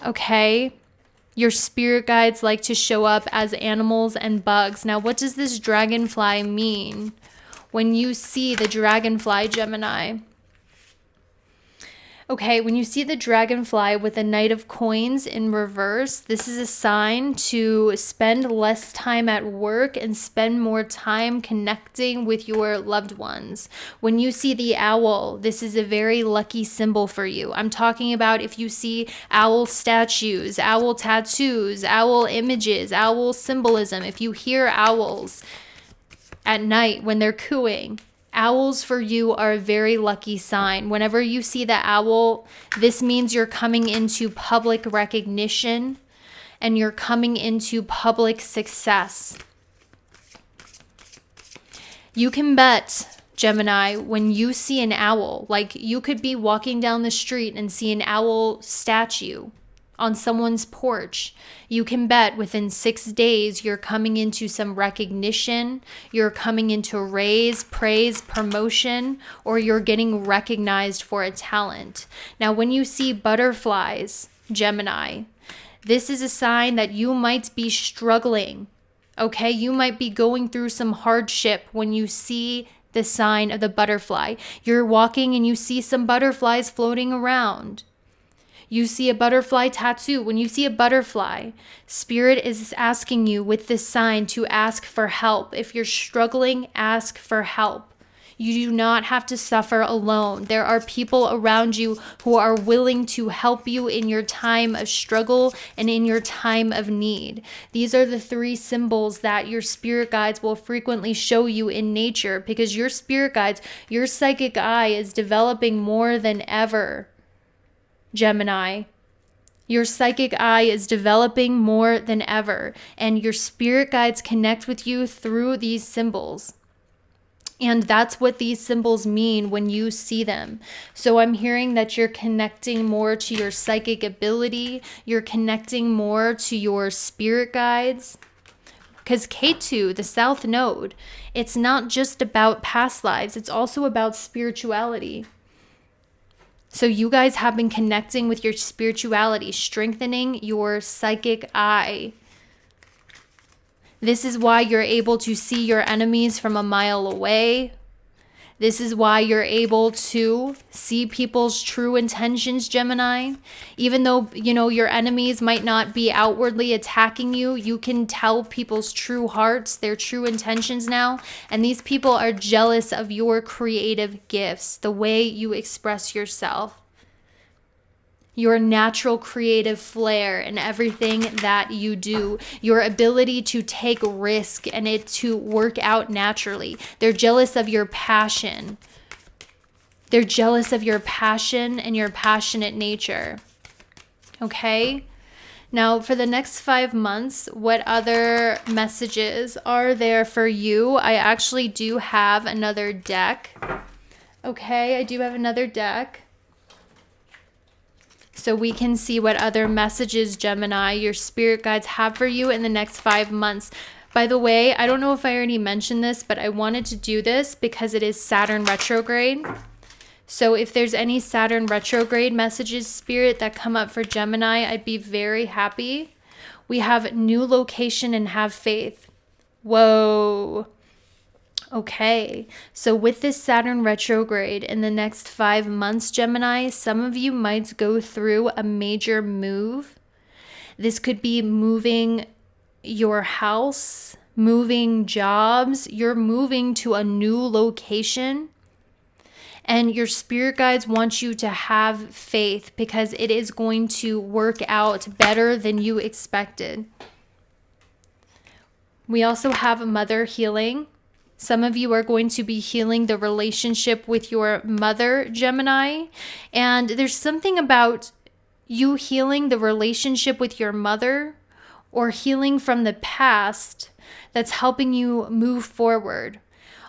Okay? Your spirit guides like to show up as animals and bugs. Now, what does this dragonfly mean? When you see the dragonfly, Gemini, okay, when you see the dragonfly with the Knight of Coins in reverse, this is a sign to spend less time at work and spend more time connecting with your loved ones. When you see the owl, this is a very lucky symbol for you. I'm talking about if you see owl statues, owl tattoos, owl images, owl symbolism. If you hear owls at night when they're cooing, owls for you are a very lucky sign. Whenever you see the owl, this means you're coming into public recognition and you're coming into public success. You can bet, Gemini, when you see an owl, like you could be walking down the street and see an owl statue on someone's porch, you can bet within 6 days you're coming into some recognition, you're coming into raise, praise, promotion, or you're getting recognized for a talent. Now, when you see butterflies, Gemini, this is a sign that you might be struggling, okay? You might be going through some hardship when you see the sign of the butterfly. You're walking and you see some butterflies floating around. You see a butterfly tattoo. When you see a butterfly, Spirit is asking you with this sign to ask for help. If you're struggling, ask for help. You do not have to suffer alone. There are people around you who are willing to help you in your time of struggle and in your time of need. These are the 3 symbols that your spirit guides will frequently show you in nature, because your spirit guides, your psychic eye is developing more than ever, Gemini. Your psychic eye is developing more than ever, and your spirit guides connect with you through these symbols. And that's what these symbols mean when you see them. So I'm hearing that you're connecting more to your psychic ability. You're connecting more to your spirit guides. Because K2, the South Node, it's not just about past lives. It's also about spirituality. So you guys have been connecting with your spirituality, strengthening your psychic eye. This is why you're able to see your enemies from a mile away. This is why you're able to see people's true intentions, Gemini. Even though, your enemies might not be outwardly attacking you, you can tell people's true hearts, their true intentions now. And these people are jealous of your creative gifts, the way you express yourself, your natural creative flair and everything that you do, your ability to take risk and it to work out naturally. They're jealous of your passion. They're jealous of your passion and your passionate nature. Okay? Now, for the next 5 months, what other messages are there for you? I actually do have another deck. Okay, I do have another deck. So we can see what other messages, Gemini, your spirit guides have for you in the next 5 months. By the way, I don't know if I already mentioned this, but I wanted to do this because it is Saturn retrograde. So if there's any Saturn retrograde messages, spirit, that come up for Gemini, I'd be very happy. We have new location and have faith. Whoa. Okay, so with this Saturn retrograde in the next 5 months, Gemini, some of you might go through a major move. This could be moving your house, moving jobs. You're moving to a new location. And your spirit guides want you to have faith because it is going to work out better than you expected. We also have mother healing. Some of you are going to be healing the relationship with your mother, Gemini. And there's something about you healing the relationship with your mother or healing from the past that's helping you move forward.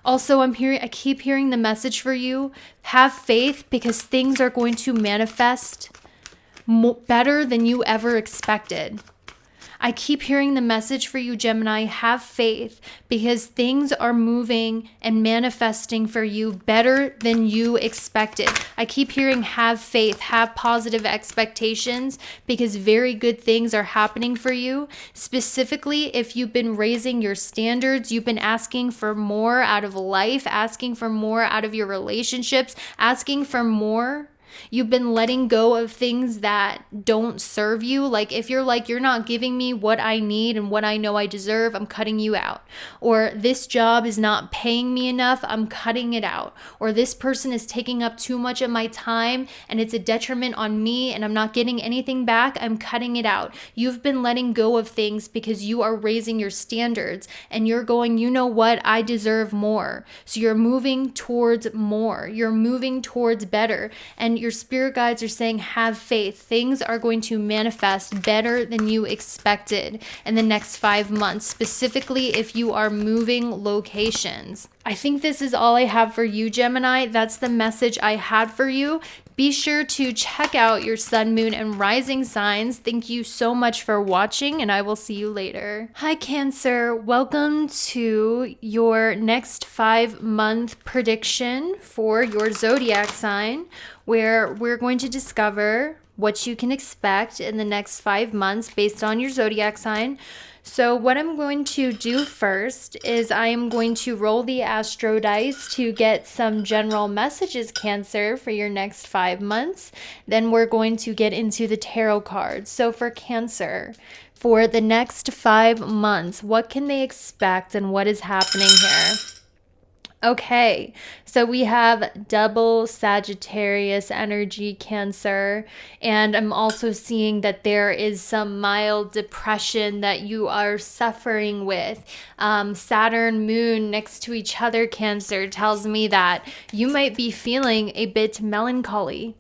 Also, I keep hearing the message for you. Have faith because things are going to manifest better than you ever expected. I keep hearing the message for you, Gemini. Have faith because things are moving and manifesting for you better than you expected. I keep hearing have faith, have positive expectations because very good things are happening for you. Specifically, if you've been raising your standards, you've been asking for more out of life, asking for more out of your relationships, asking for more. You've been letting go of things that don't serve you. Like if you're like, you're not giving me what I need and what I know I deserve, I'm cutting you out. Or this job is not paying me enough, I'm cutting it out. Or this person is taking up too much of my time and it's a detriment on me and I'm not getting anything back, I'm cutting it out. You've been letting go of things because you are raising your standards and you're going, you know what, I deserve more. So you're moving towards more. You're moving towards better. And your spirit guides are saying, have faith. Things are going to manifest better than you expected in the next 5 months, specifically if you are moving locations. I think this is all I have for you, Gemini. That's the message I had for you. Be sure to check out your sun, moon, and rising signs. Thank you so much for watching, and I will see you later. Hi, Cancer. Welcome to your next 5-month prediction for your zodiac sign, where we're going to discover what you can expect in the next 5 months based on your zodiac sign. So what I'm going to do first is I am going to roll the astro dice to get some general messages, Cancer, for your next 5 months. Then we're going to get into the tarot cards. So for Cancer, for the next 5 months, what can they expect and what is happening here? Okay, so we have double Sagittarius energy, Cancer, and I'm also seeing that there is some mild depression that you are suffering with. Saturn, Moon next to each other, Cancer, tells me that you might be feeling a bit melancholy.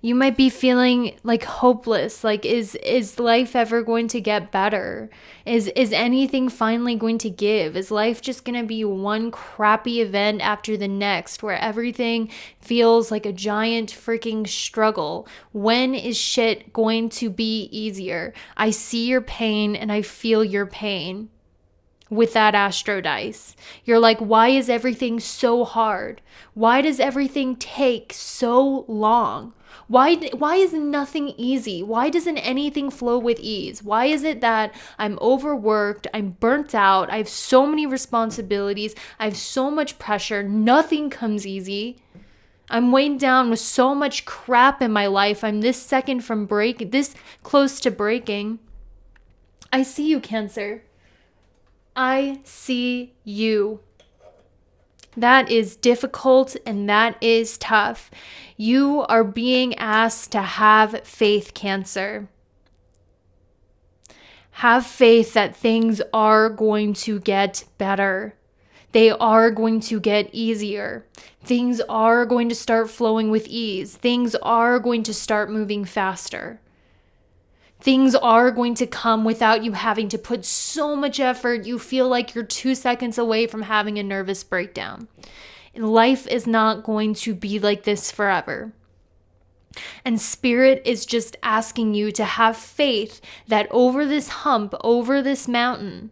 You might be feeling like hopeless. Like, is life ever going to get better? Is anything finally going to give? Is life just going to be one crappy event after the next where everything feels like a giant freaking struggle? When is shit going to be easier? I see your pain and I feel your pain. With that astro dice, you're like, why is everything so hard? Why does everything take so long? Why is nothing easy? Why doesn't anything flow with ease? Why is it that I'm overworked, I'm burnt out, I have so many responsibilities, I have so much pressure, nothing comes easy. I'm weighed down with so much crap in my life. I'm this close to breaking. I see you, Cancer. I see you. That is difficult and that is tough. You are being asked to have faith, Cancer. Have faith that things are going to get better. They are going to get easier. Things are going to start flowing with ease. Things are going to start moving faster. Things are going to come without you having to put so much effort. You feel like you're 2 seconds away from having a nervous breakdown. Life is not going to be like this forever. And Spirit is just asking you to have faith that over this hump, over this mountain,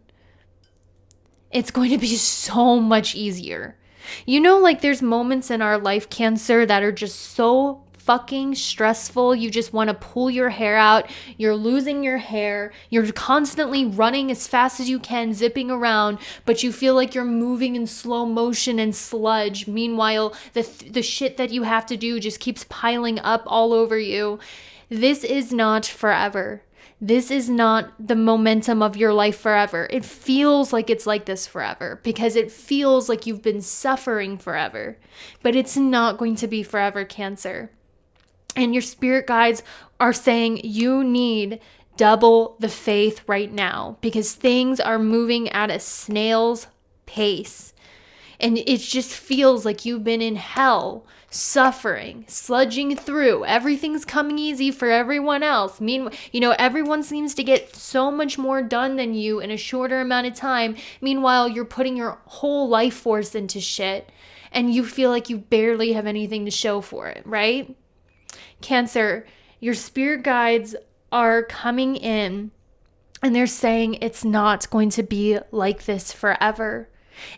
it's going to be so much easier. You know, like there's moments in our life, Cancer, that are just so fucking stressful. You just want to pull your hair out. You're losing your hair. You're constantly running as fast as you can, zipping around, but you feel like you're moving in slow motion and sludge. Meanwhile, the shit that you have to do just keeps piling up all over you. This is not forever. This is not the momentum of your life forever. It feels like it's like this forever because it feels like you've been suffering forever, but it's not going to be forever, Cancer. And your spirit guides are saying you need double the faith right now because things are moving at a snail's pace. And it just feels like you've been in hell, suffering, sludging through. Everything's coming easy for everyone else. Meanwhile, everyone seems to get so much more done than you in a shorter amount of time. Meanwhile, you're putting your whole life force into shit and you feel like you barely have anything to show for it, right? Cancer, your spirit guides are coming in and they're saying it's not going to be like this forever.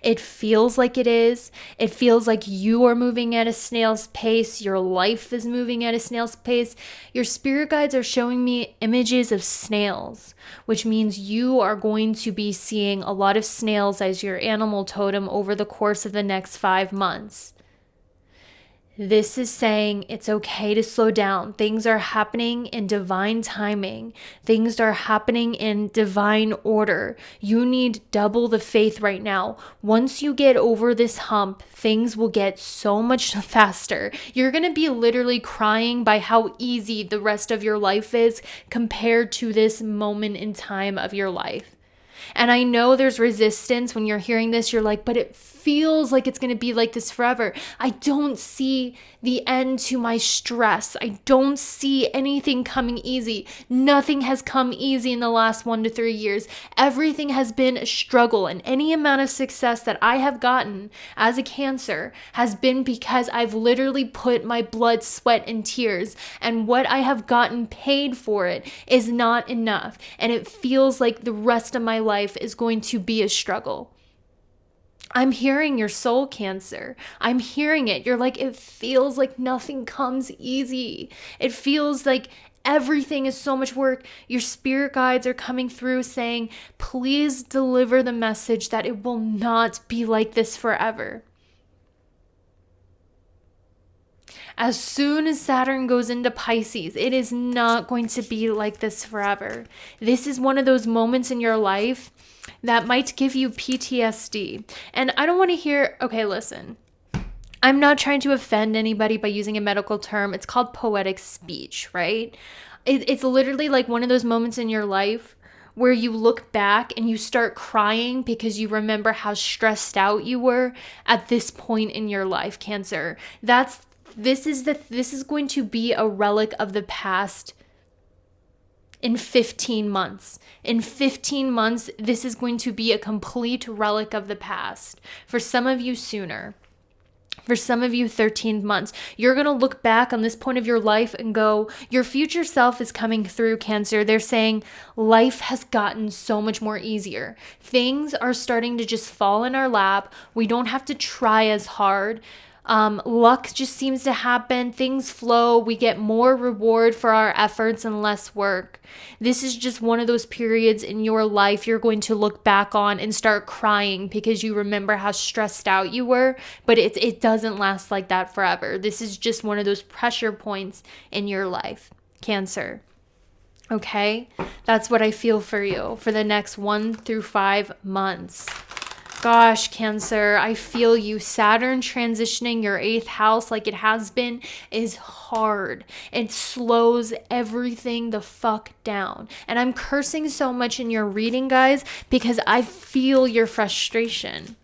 It feels like it is. It feels like you are moving at a snail's pace. Your life is moving at a snail's pace. Your spirit guides are showing me images of snails, which means you are going to be seeing a lot of snails as your animal totem over the course of the next 5 months. This is saying it's okay to slow down. Things are happening in divine timing. Things are happening in divine order. You need double the faith right now. Once you get over this hump, things will get so much faster. You're going to be literally crying by how easy the rest of your life is compared to this moment in time of your life. And I know there's resistance when you're hearing this. You're like, but it feels like it's going to be like this forever. I don't see the end to my stress. I don't see anything coming easy. Nothing has come easy in the last 1 to 3 years. Everything has been a struggle. And any amount of success that I have gotten as a Cancer has been because I've literally put my blood, sweat, and tears. And what I have gotten paid for it is not enough. And it feels like the rest of my life is going to be a struggle. I'm hearing your soul, Cancer. I'm hearing it. You're like, it feels like nothing comes easy. It feels like everything is so much work. Your spirit guides are coming through saying, please deliver the message that it will not be like this forever. As soon as Saturn goes into Pisces, it is not going to be like this forever. This is one of those moments in your life that might give you PTSD. And I don't want to hear, okay, listen, I'm not trying to offend anybody by using a medical term. It's called poetic speech, right? It's literally like one of those moments in your life where you look back and you start crying because you remember how stressed out you were at this point in your life, Cancer. That's this is going to be a relic of the past in 15 months. In 15 months, this is going to be a complete relic of the past. For some of you, sooner. For some of you, 13 months. You're going to look back on this point of your life and go, your future self is coming through, Cancer. They're saying life has gotten so much more easier. Things are starting to just fall in our lap. We don't have to try as hard. Luck just seems to happen. Things flow. We get more reward for our efforts and less work. This is just one of those periods in your life you're going to look back on and start crying because you remember how stressed out you were, but it doesn't last like that forever. This is just one of those pressure points in your life, Cancer. Okay? That's what I feel for you for the next 1 through 5 months. Gosh, Cancer, I feel you. Saturn transitioning your 8th house like it has been is hard. It slows everything the fuck down. And I'm cursing so much in your reading, guys, because I feel your frustration.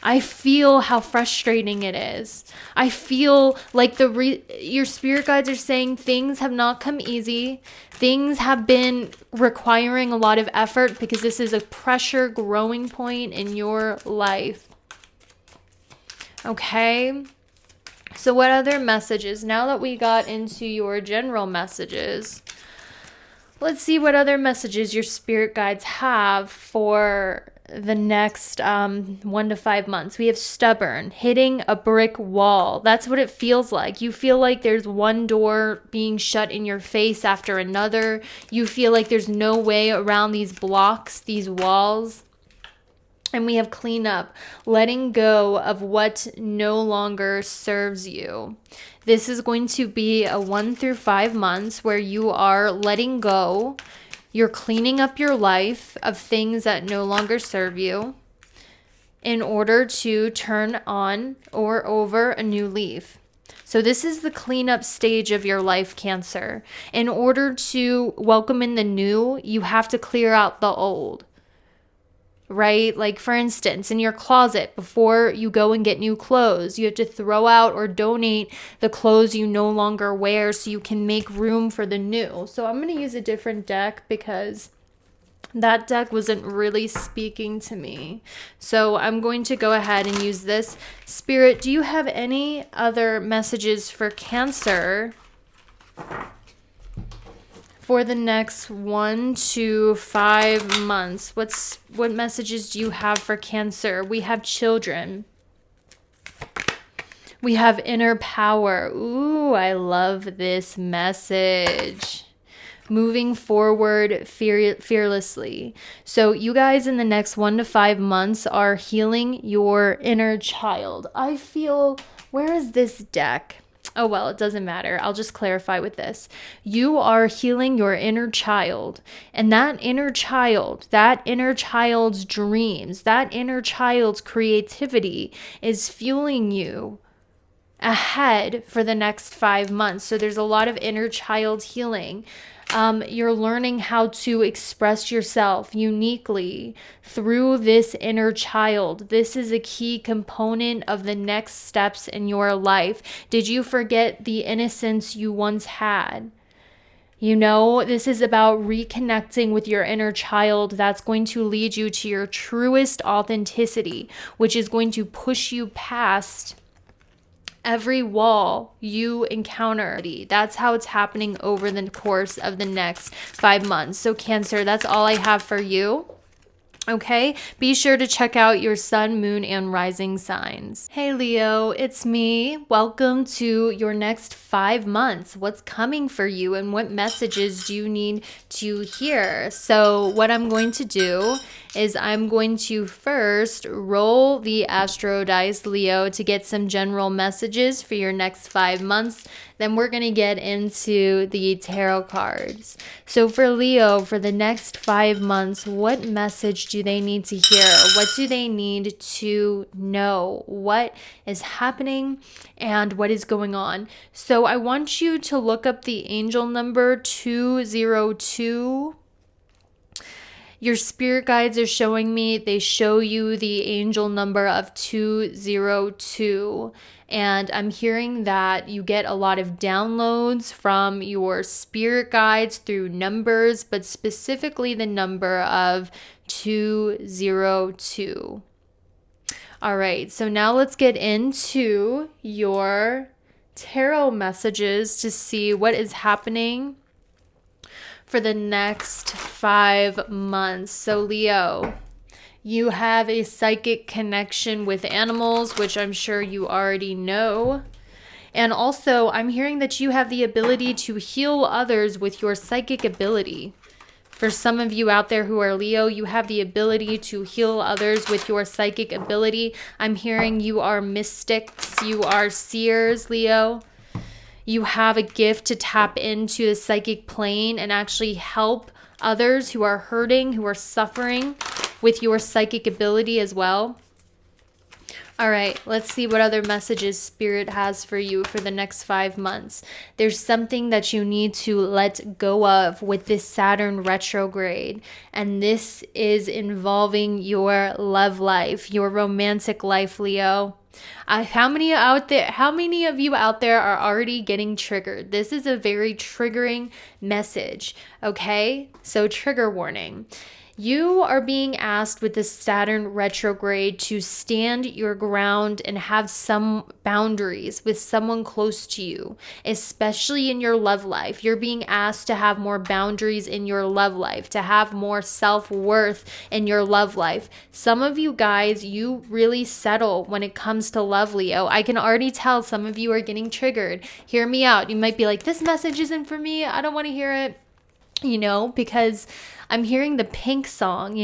I feel how frustrating it is. I feel like your spirit guides are saying things have not come easy. Things have been requiring a lot of effort because this is a pressure growing point in your life. Okay? So what other messages? Now that we got into your general messages, let's see what other messages your spirit guides have for the next 1 to 5 months. We have stubborn, hitting a brick wall. That's what it feels like. You feel like there's one door being shut in your face after another. You feel like there's no way around these blocks, these walls. And we have cleanup, letting go of what no longer serves you. This is going to be a 1 through 5 months where you are letting go. You're cleaning up your life of things that no longer serve you in order to turn on or over a new leaf. So this is the cleanup stage of your life, Cancer. In order to welcome in the new, you have to clear out the old. Right? Like, for instance, in your closet, before you go and get new clothes, you have to throw out or donate the clothes you no longer wear so you can make room for the new. So I'm going to use a different deck because that deck wasn't really speaking to me. So I'm going to go ahead and use this. Spirit, do you have any other messages for Cancer for the next 1 to 5 months? What messages do you have for Cancer? We have children. We have inner power. Ooh, I love this message. Moving forward fearlessly. So you guys in the next 1 to 5 months are healing your inner child. I feel, where is this deck? Oh, well, it doesn't matter. I'll just clarify with this. You are healing your inner child. And that inner child's dreams, that inner child's creativity is fueling you ahead for the next 5 months. So there's a lot of inner child healing. You're learning how to express yourself uniquely through this inner child. This is a key component of the next steps in your life. Did you forget the innocence you once had? You know, this is about reconnecting with your inner child. That's going to lead you to your truest authenticity, which is going to push you past every wall you encounter. That's how it's happening over the course of the next 5 months. So Cancer, that's all I have for you. Okay, be sure to check out your sun, moon, and rising signs. Hey Leo, it's me. Welcome to your next 5 months. What's coming for you and what messages do you need to hear? So what I'm going to do is I'm going to first roll the Astro Dice, Leo, to get some general messages for your next 5 months. Then we're going to get into the tarot cards. So for Leo, for the next 5 months, what message do they need to hear? What do they need to know? What is happening and what is going on? So I want you to look up the angel number 202. Your spirit guides are showing me, they show you the angel number of 202. And I'm hearing that you get a lot of downloads from your spirit guides through numbers, but specifically the number of 202. All right, so now let's get into your tarot messages to see what is happening for the next 5 months. So Leo, you have a psychic connection with animals, which I'm sure you already know. And also, I'm hearing that you have the ability to heal others with your psychic ability. For some of you out there who are Leo, you have the ability to heal others with your psychic ability. I'm hearing you are mystics, you are seers, Leo. You have a gift to tap into the psychic plane and actually help others who are hurting, who are suffering with your psychic ability as well. All right, let's see what other messages Spirit has for you for the next 5 months. There's something that you need to let go of with this Saturn retrograde, and this is involving your love life, your romantic life, Leo. How many of you out there are already getting triggered? This is a very triggering message, okay? So trigger warning. You are being asked with the Saturn retrograde to stand your ground and have some boundaries with someone close to you, especially in your love life. You're being asked to have more boundaries in your love life, to have more self-worth in your love life. Some of you guys, you really settle when it comes to love, Leo. I can already tell some of you are getting triggered. Hear me out. You might be like, this message isn't for me. I don't want to hear it. Because I'm hearing the Pink song,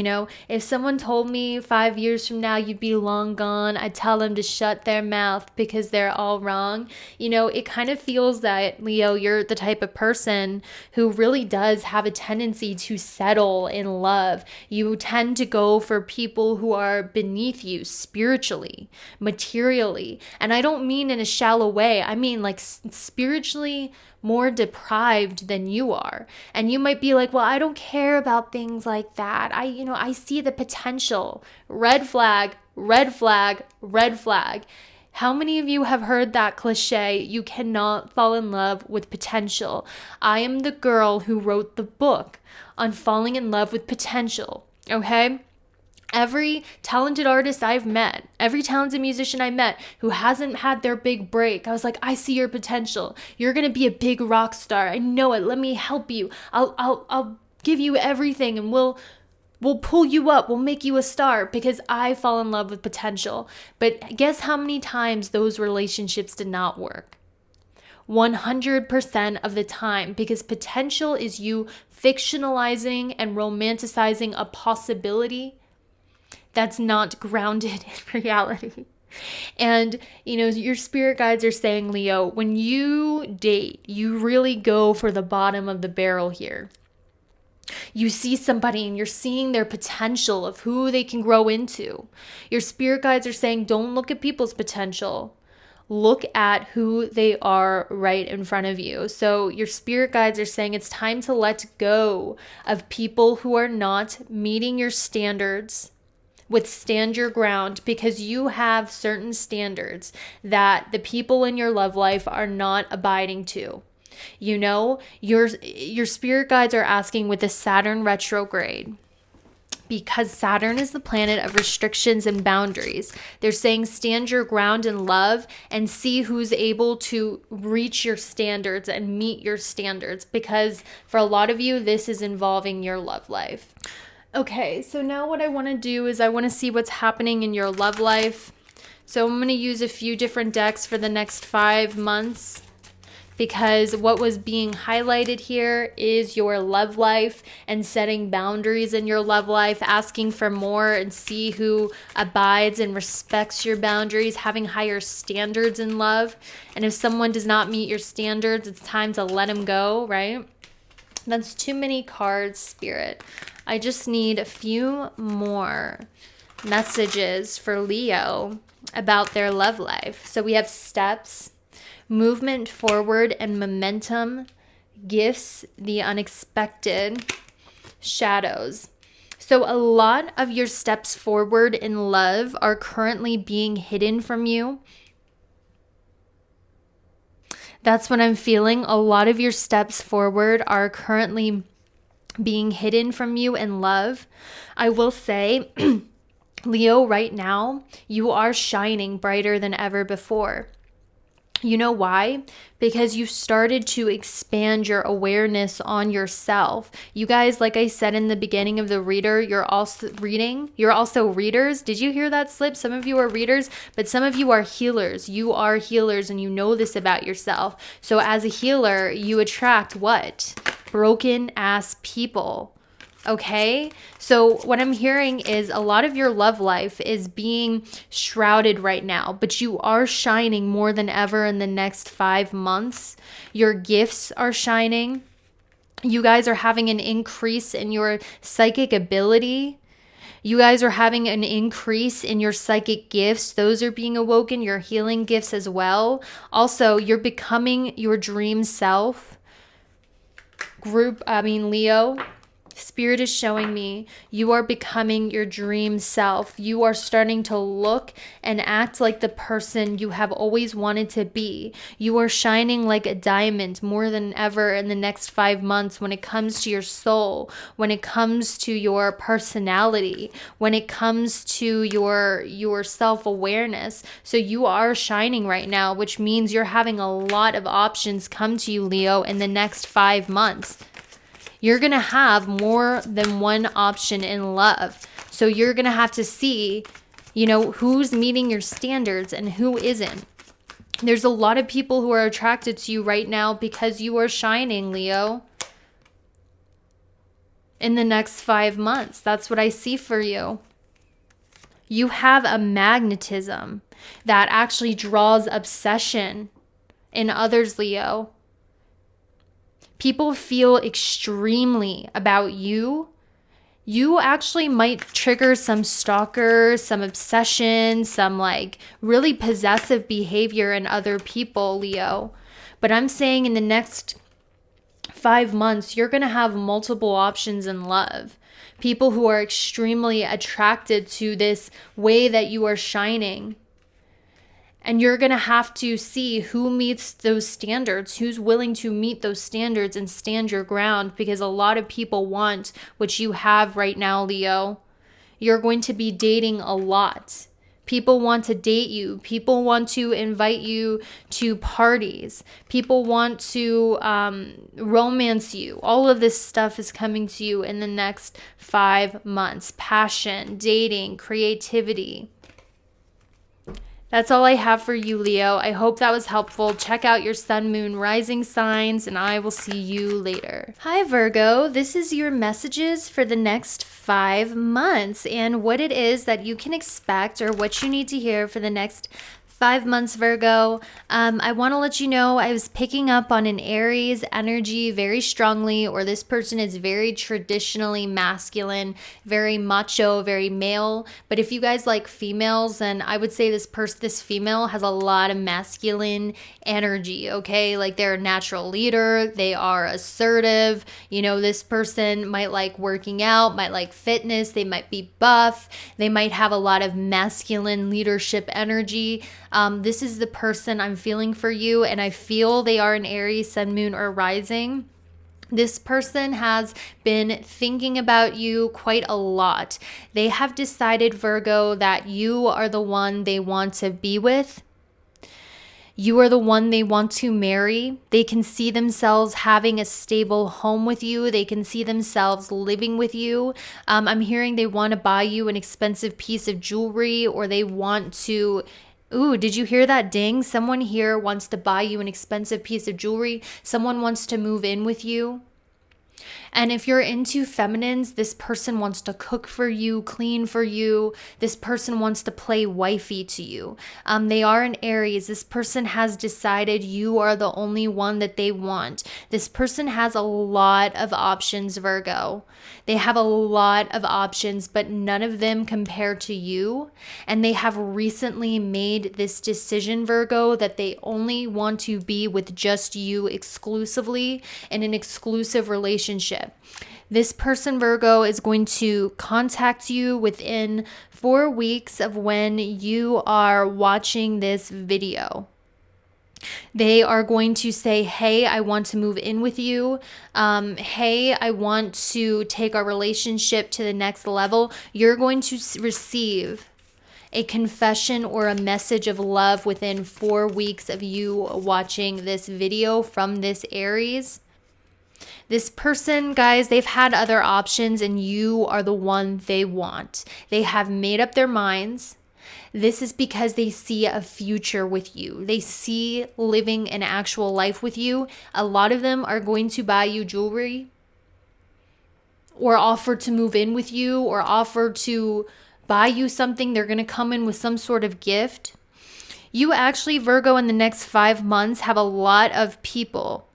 if someone told me 5 years from now you'd be long gone, I'd tell them to shut their mouth because they're all wrong. It kind of feels that, Leo, you're the type of person who really does have a tendency to settle in love. You tend to go for people who are beneath you spiritually, materially. And I don't mean in a shallow way. I mean like spiritually more deprived than you are. And you might be like, well, I don't care about things like that. I see the potential. Red flag, red flag, red flag. How many of you have heard that cliche, you cannot fall in love with potential? I am the girl who wrote the book on falling in love with potential, okay? Every talented artist I've met, every talented musician I met who hasn't had their big break, I was like, I see your potential. You're going to be a big rock star. I know it. Let me help you. I'll give you everything and we'll pull you up. We'll make you a star because I fall in love with potential. But guess how many times those relationships did not work? 100% of the time, because potential is you fictionalizing and romanticizing a possibility that's not grounded in reality. And, your spirit guides are saying, Leo, when you date, you really go for the bottom of the barrel here. You see somebody and you're seeing their potential of who they can grow into. Your spirit guides are saying, don't look at people's potential. Look at who they are right in front of you. So your spirit guides are saying it's time to let go of people who are not meeting your standards. Withstand your ground, because you have certain standards that the people in your love life are not abiding to. Your spirit guides are asking with the Saturn retrograde, because Saturn is the planet of restrictions and boundaries. They're saying stand your ground in love and see who's able to reach your standards and meet your standards, because for a lot of you, this is involving your love life. Okay, so now what I want to do is I want to see what's happening in your love life. So I'm going to use a few different decks for the next 5 months, because what was being highlighted here is your love life and setting boundaries in your love life, asking for more and see who abides and respects your boundaries, having higher standards in love. And if someone does not meet your standards, it's time to let them go, right? That's too many cards, Spirit. I just need a few more messages for Leo about their love life. So we have steps, movement forward and momentum, gifts, the unexpected, shadows. So a lot of your steps forward in love are currently being hidden from you. That's what I'm feeling. A lot of your steps forward are currently being hidden from you in love. I will say, Leo, right now, you are shining brighter than ever before. You know why? Because you started to expand your awareness on yourself. You guys, like I said in the beginning of the reader, you're also readers. Did you hear that slip? Some of you are readers, but some of you are healers. You are healers and you know this about yourself. So as a healer, you attract what? Broken ass people. Okay, so what I'm hearing is a lot of your love life is being shrouded right now, but you are shining more than ever in the next 5 months. Your gifts are shining. You guys are having an increase in your psychic ability. You guys are having an increase in your psychic gifts. Those are being awoken, your healing gifts as well. Also, you're becoming your dream self. Leo. Spirit is showing me you are becoming your dream self. You are starting to look and act like the person you have always wanted to be. You are shining like a diamond more than ever in the next 5 months when it comes to your soul, when it comes to your personality, when it comes to your self-awareness. So you are shining right now, which means you're having a lot of options come to you, Leo, in the next 5 months. You're going to have more than one option in love. So you're going to have to see, who's meeting your standards and who isn't. There's a lot of people who are attracted to you right now because you are shining, Leo. In the next 5 months, that's what I see for you. You have a magnetism that actually draws obsession in others, Leo. People feel extremely about you. You actually might trigger some stalker, some obsession, some really possessive behavior in other people, Leo. But I'm saying in the next 5 months, you're going to have multiple options in love. People who are extremely attracted to this way that you are shining. And you're going to have to see who meets those standards, who's willing to meet those standards and stand your ground, because a lot of people want what you have right now, Leo. You're going to be dating a lot. People want to date you. People want to invite you to parties. People want to romance you. All of this stuff is coming to you in the next 5 months. Passion, dating, creativity. That's all I have for you, Leo. I hope that was helpful. Check out your sun, moon, rising signs, and I will see you later. Hi, Virgo. This is your messages for the next 5 months and what it is that you can expect or what you need to hear for the next 5 months, Virgo. I want to let you know I was picking up on an Aries energy very strongly, or this person is very traditionally masculine, very macho, very male. But if you guys like females, then I would say this female has a lot of masculine energy, okay? Like they're a natural leader, they are assertive. This person might like working out, might like fitness, they might be buff, they might have a lot of masculine leadership energy. This is the person I'm feeling for you, and I feel they are an Aries, sun, moon, or rising. This person has been thinking about you quite a lot. They have decided, Virgo, that you are the one they want to be with. You are the one they want to marry. They can see themselves having a stable home with you. They can see themselves living with you. I'm hearing they want to buy you an expensive piece of jewelry, or they want to... Ooh, did you hear that ding? Someone here wants to buy you an expensive piece of jewelry. Someone wants to move in with you. And if you're into feminines, this person wants to cook for you, clean for you. This person wants to play wifey to you. They are an Aries. This person has decided you are the only one that they want. This person has a lot of options, Virgo. They have a lot of options, but none of them compare to you. And they have recently made this decision, Virgo, that they only want to be with just you exclusively in an exclusive relationship relationship. This person, Virgo, is going to contact you within 4 weeks of when you are watching this video. They are going to say, hey, I want to move in with you. Hey, I want to take our relationship to the next level. You're going to receive a confession or a message of love within 4 weeks of you watching this video from this Aries. This person, guys, they've had other options and you are the one they want. They have made up their minds. This is because they see a future with you. They see living an actual life with you. A lot of them are going to buy you jewelry or offer to move in with you or offer to buy you something. They're going to come in with some sort of gift. You actually, Virgo, in the next 5 months have a lot of people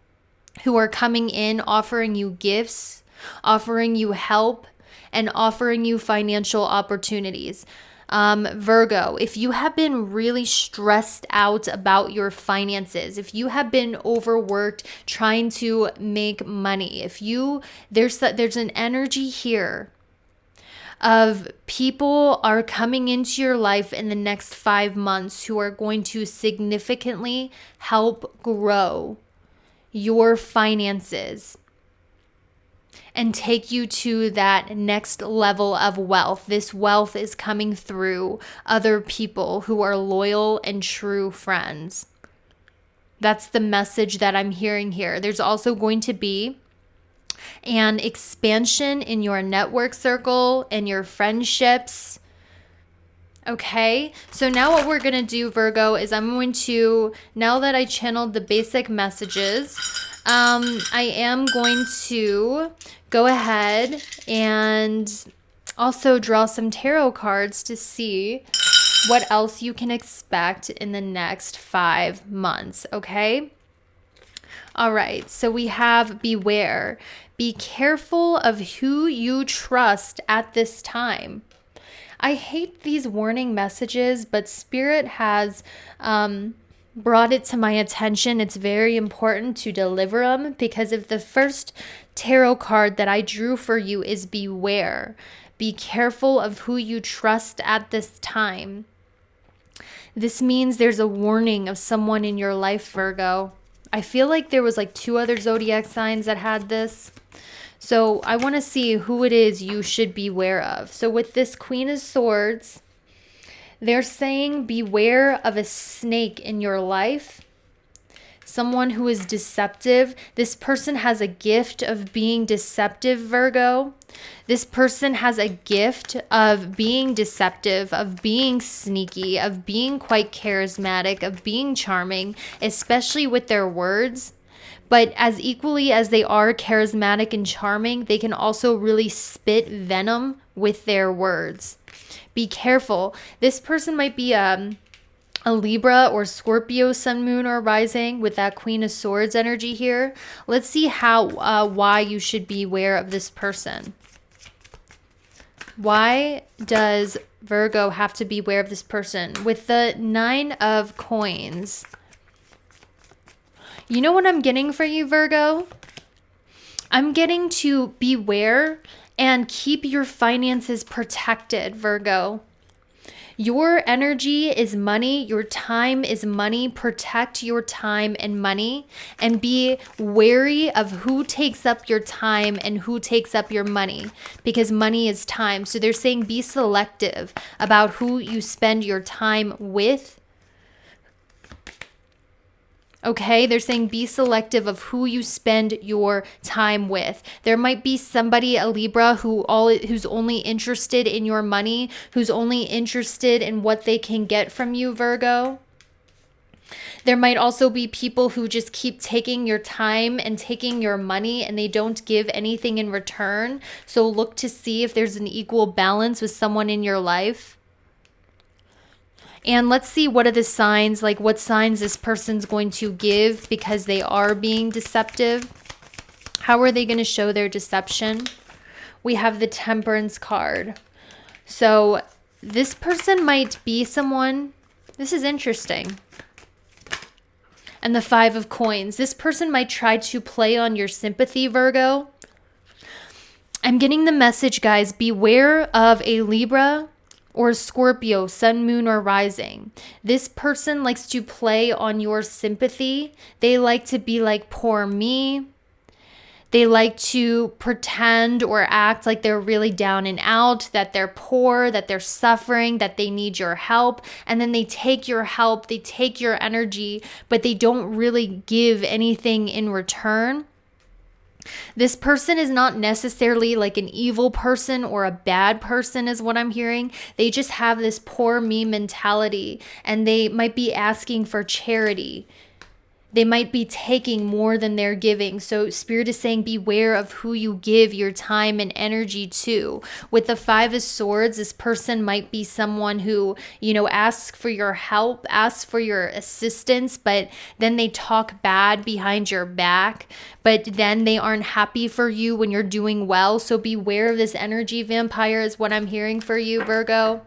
who are coming in offering you gifts, offering you help, and offering you financial opportunities. Virgo, if you have been really stressed out about your finances, if you have been overworked trying to make money, there's an energy here of people are coming into your life in the next 5 months who are going to significantly help grow your finances and take you to that next level of wealth. This wealth is coming through other people who are loyal and true friends. That's the message that I'm hearing here. There's also going to be an expansion in your network circle and your friendships. Okay, so now what we're going to do, Virgo, is I'm going to, now that I channeled the basic messages, I am going to go ahead and also draw some tarot cards to see what else you can expect in the next 5 months, okay? All right, so we have beware. Be careful of who you trust at this time. I hate these warning messages, but Spirit has brought it to my attention. It's very important to deliver them because if the first tarot card that I drew for you is beware, be careful of who you trust at this time. This means there's a warning of someone in your life, Virgo. I feel like there was like 2 other zodiac signs that had this. So I want to see who it is you should beware of. So with this Queen of Swords, they're saying beware of a snake in your life. Someone who is deceptive. This person has a gift of being deceptive, Virgo. This person has a gift of being deceptive, of being sneaky, of being quite charismatic, of being charming, especially with their words. But as equally as they are charismatic and charming, they can also really spit venom with their words. Be careful. This person might be a Libra or Scorpio sun, moon, or rising with that Queen of Swords energy here. Let's see why you should be aware of this person. Why does Virgo have to be aware of this person? With the 9 of Coins, you know what I'm getting for you, Virgo? I'm getting to beware and keep your finances protected, Virgo. Your energy is money. Your time is money. Protect your time and money and be wary of who takes up your time and who takes up your money because money is time. So they're saying be selective about who you spend your time with. Okay, they're saying be selective of who you spend your time with. There might be somebody, a Libra, who's only interested in your money, who's only interested in what they can get from you, Virgo. There might also be people who just keep taking your time and taking your money and they don't give anything in return. So look to see if there's an equal balance with someone in your life. And let's see what are the signs, like what signs this person's going to give because they are being deceptive. How are they going to show their deception? We have the Temperance card. So this person might be someone, this is interesting. And the 5 of Coins. This person might try to play on your sympathy, Virgo. I'm getting the message, guys, beware of a Libra or Scorpio, sun, moon, or rising. This person likes to play on your sympathy. They like to be like, poor me. They like to pretend or act like they're really down and out, that they're poor, that they're suffering, that they need your help. And then they take your help, they take your energy, but they don't really give anything in return. This person is not necessarily like an evil person or a bad person is what I'm hearing. They just have this poor me mentality, and they might be asking for charity. They might be taking more than they're giving. So Spirit is saying beware of who you give your time and energy to. With the Five of Swords, this person might be someone who, asks for your help, asks for your assistance, but then they talk bad behind your back. But then they aren't happy for you when you're doing well. So beware of this energy vampire is what I'm hearing for you, Virgo.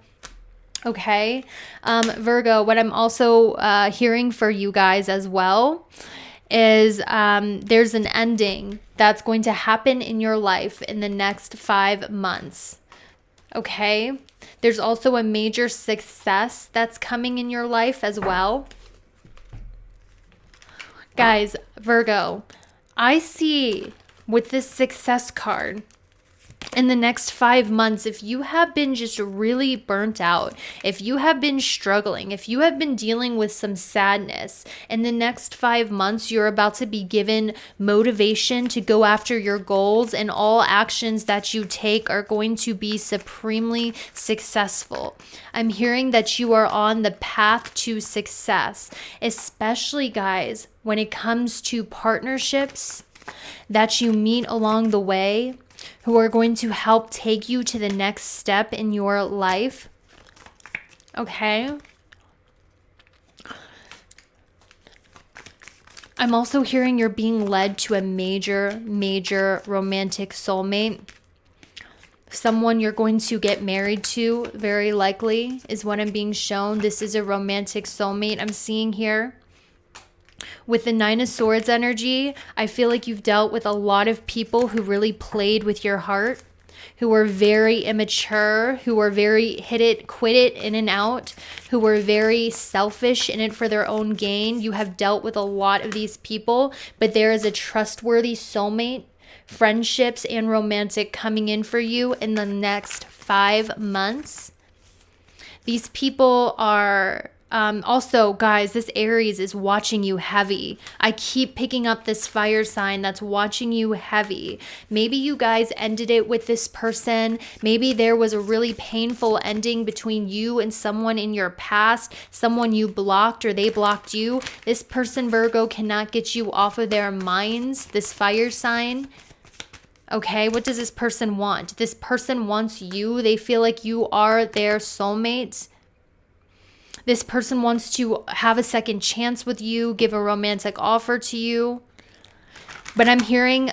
Okay, Virgo, what I'm also hearing for you guys as well is there's an ending that's going to happen in your life in the next 5 months. Okay, there's also a major success that's coming in your life as well. Guys, Virgo, I see with this success card, in the next 5 months, if you have been just really burnt out, if you have been struggling, if you have been dealing with some sadness, in the next 5 months, you're about to be given motivation to go after your goals, and all actions that you take are going to be supremely successful. I'm hearing that you are on the path to success, especially, guys, when it comes to partnerships that you meet along the way, who are going to help take you to the next step in your life. Okay. I'm also hearing you're being led to a major, major romantic soulmate. Someone you're going to get married to, very likely, is what I'm being shown. This is a romantic soulmate I'm seeing here. With the Nine of Swords energy, I feel like you've dealt with a lot of people who really played with your heart, who were very immature, who were very hit it, quit it, in and out, who were very selfish, in it for their own gain. You have dealt with a lot of these people, but there is a trustworthy soulmate, friendships, and romantic coming in for you in the next 5 months. These people are... also, guys, this Aries is watching you heavy. I keep picking up this fire sign that's watching you heavy. Maybe you guys ended it with this person. Maybe there was a really painful ending between you and someone in your past, someone you blocked or they blocked you. This person, Virgo, cannot get you off of their minds, this fire sign. Okay, what does this person want? This person wants you. They feel like you are their soulmate. This person wants to have a second chance with you, give a romantic offer to you. But I'm hearing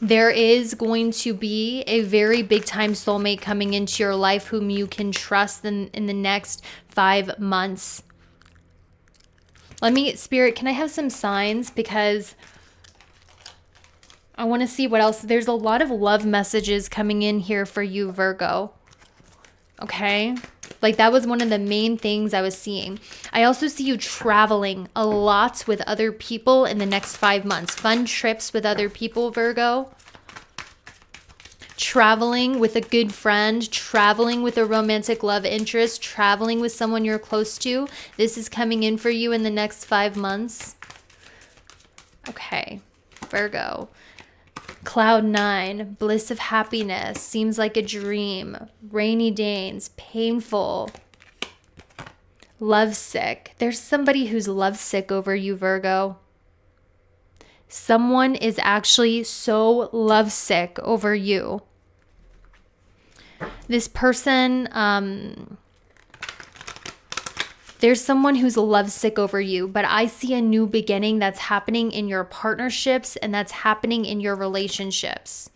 there is going to be a very big time soulmate coming into your life whom you can trust in the next 5 months. Spirit, can I have some signs? Because I want to see what else. There's a lot of love messages coming in here for you, Virgo. Okay. Like that was one of the main things I was seeing. I also see you traveling a lot with other people in the next 5 months. Fun trips with other people, Virgo. Traveling with a good friend, traveling with a romantic love interest, traveling with someone you're close to. This is coming in for you in the next 5 months. Okay, Virgo. Cloud 9, bliss of happiness, seems like a dream, rainy days, painful, lovesick. There's somebody who's lovesick over you, Virgo. Someone is actually so lovesick over you. This person, there's someone who's lovesick over you, but I see a new beginning that's happening in your partnerships and that's happening in your relationships.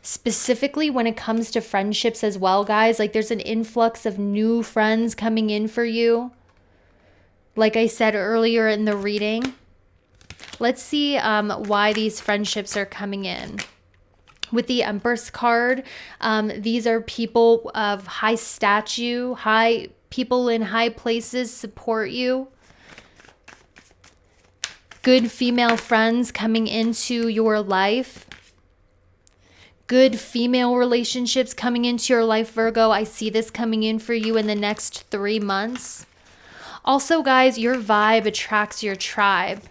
Specifically when it comes to friendships as well, guys, like there's an influx of new friends coming in for you. Like I said earlier in the reading, let's see why these friendships are coming in. With the Empress card, these are people of high stature, people in high places support you. Good female friends coming into your life. Good female relationships coming into your life, Virgo. I see this coming in for you in the next 3 months. Also, guys, your vibe attracts your tribe.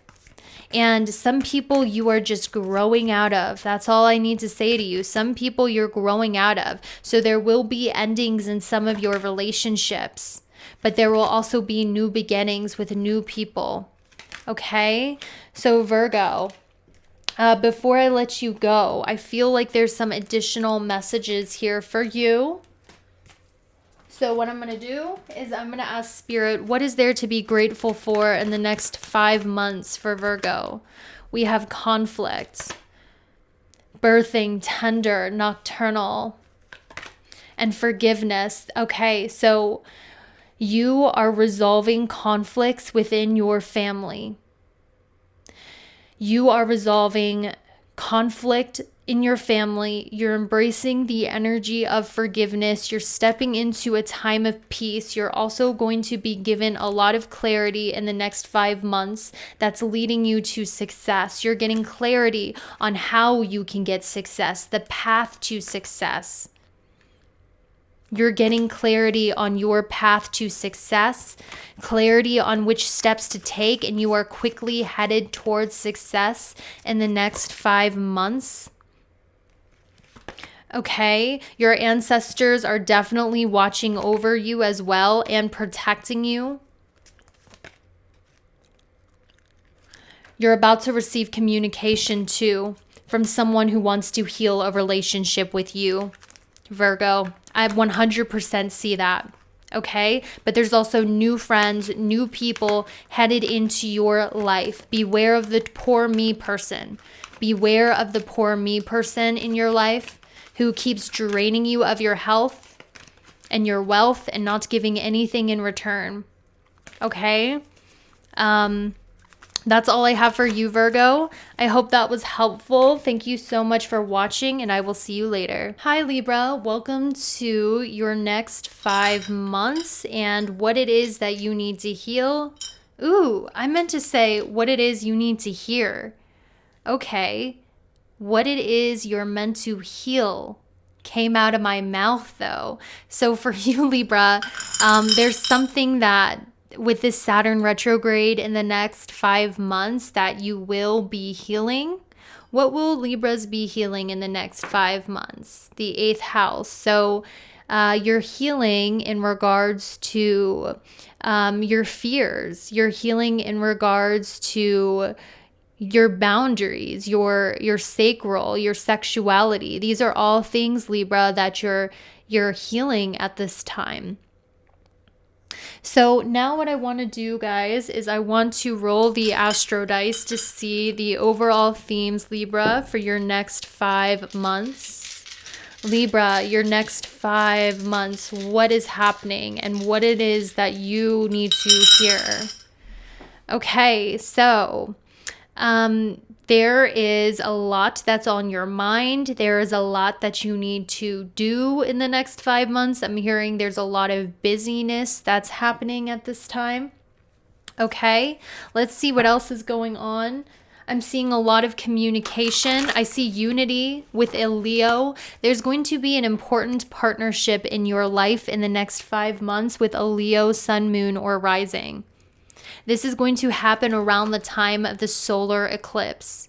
And some people you are just growing out of. That's all I need to say to you. Some people you're growing out of. So there will be endings in some of your relationships. But there will also be new beginnings with new people. Okay? So Virgo, before I let you go, I feel like there's some additional messages here for you. So what I'm going to do is I'm going to ask Spirit, what is there to be grateful for in the next 5 months for Virgo? We have conflict, birthing, tender, nocturnal, and forgiveness. Okay, so you are resolving conflicts within your family. You are resolving conflict in your family. You're embracing the energy of forgiveness. You're stepping into a time of peace. You're also going to be given a lot of clarity in the next 5 months that's leading you to success. You're getting clarity on how you can get success, the path to success. You're getting clarity on your path to success, clarity on which steps to take, and you are quickly headed towards success in the next 5 months. Okay, your ancestors are definitely watching over you as well and protecting you. You're about to receive communication too from someone who wants to heal a relationship with you, Virgo. I 100% see that. Okay, but there's also new friends, new people headed into your life. Beware of the poor me person. Beware of the poor me person in your life who keeps draining you of your health and your wealth and not giving anything in return. Okay? That's all I have for you, Virgo. I hope that was helpful. Thank you so much for watching, and I will see you later. Hi, Libra. Welcome to your next 5 months and what it is that you need to heal. Ooh, I meant to say what it is you need to hear. Okay. What it is you're meant to heal came out of my mouth, though. So for you, Libra, there's something that with this Saturn retrograde in the next 5 months that you will be healing. What will Libras be healing in the next 5 months? The 8th house. So you're healing in regards to your fears. You're healing in regards to your boundaries, your sacral, your sexuality. These are all things, Libra, that you're healing at this time. So now what I want to do, guys, is I want to roll the Astro Dice to see the overall themes, Libra, for your next 5 months. Libra, your next 5 months, what is happening and what it is that you need to hear. Okay, so there is a lot that's on your mind. There is a lot that you need to do in the next 5 months. I'm hearing there's a lot of busyness that's happening at this time. Okay, let's see what else is going on. I'm seeing a lot of communication. I see unity with a Leo. There's going to be an important partnership in your life in the next 5 months with a Leo, sun, moon, or rising. This is going to happen around the time of the solar eclipse.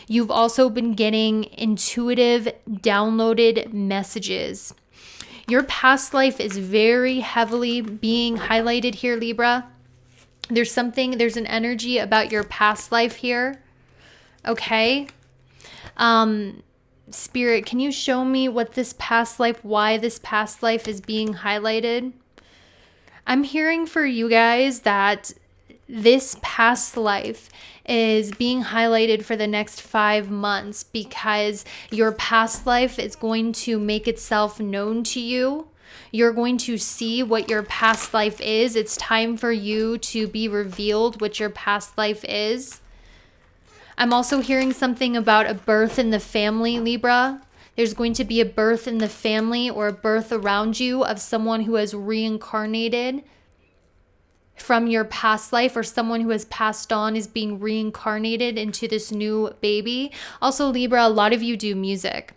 You've also been getting intuitive, downloaded messages. Your past life is very heavily being highlighted here, Libra. There's an energy about your past life here. Okay. Spirit, can you show me what this past life, why this past life is being highlighted? I'm hearing for you guys that this past life is being highlighted for the next 5 months because your past life is going to make itself known to you. You're going to see what your past life is. It's time for you to be revealed what your past life is. I'm also hearing something about a birth in the family, Libra. There's going to be a birth in the family or a birth around you of someone who has reincarnated from your past life, or someone who has passed on is being reincarnated into this new baby. Also, Libra, a lot of you do music.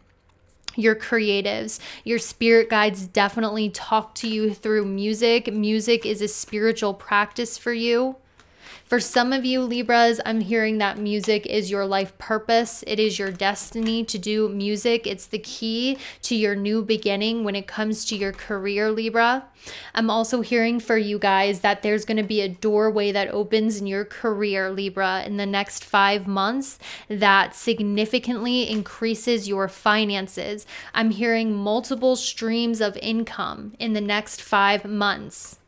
You're creatives. Your spirit guides definitely talk to you through music. Music is a spiritual practice for you. For some of you Libras, I'm hearing that music is your life purpose. It is your destiny to do music. It's the key to your new beginning when it comes to your career, Libra. I'm also hearing for you guys that there's going to be a doorway that opens in your career, Libra, in the next 5 months that significantly increases your finances. I'm hearing multiple streams of income in the next 5 months.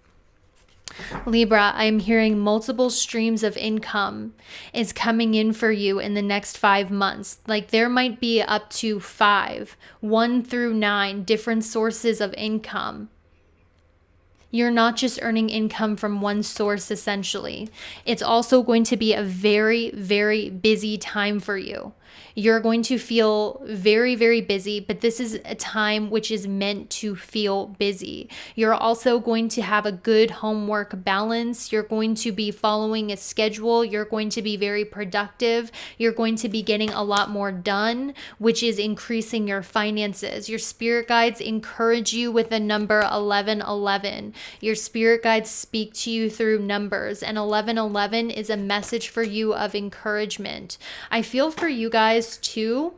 Libra, I'm hearing multiple streams of income is coming in for you in the next 5 months. Like there might be up to 5, 1 through 9 different sources of income. You're not just earning income from one source, essentially. It's also going to be a very, very busy time for you. You're going to feel very, very busy, but this is a time which is meant to feel busy. You're also going to have a good homework balance. You're going to be following a schedule. You're going to be very productive. You're going to be getting a lot more done, which is increasing your finances. Your spirit guides encourage you with the number 1111. Your spirit guides speak to you through numbers, and 1111 is a message for you of encouragement. I feel for you guys too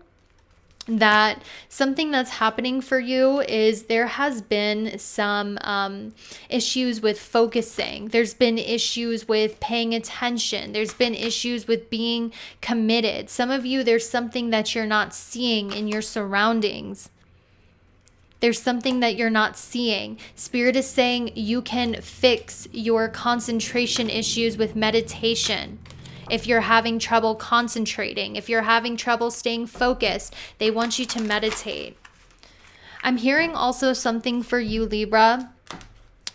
that something that's happening for you is there has been some issues with focusing. There's been issues with paying attention. There's been issues with being committed. Some of you, there's something that you're not seeing in your surroundings. There's something that you're not seeing. Spirit is saying you can fix your concentration issues with meditation. If you're having trouble concentrating, if you're having trouble staying focused, they want you to meditate. I'm hearing also something for you, Libra.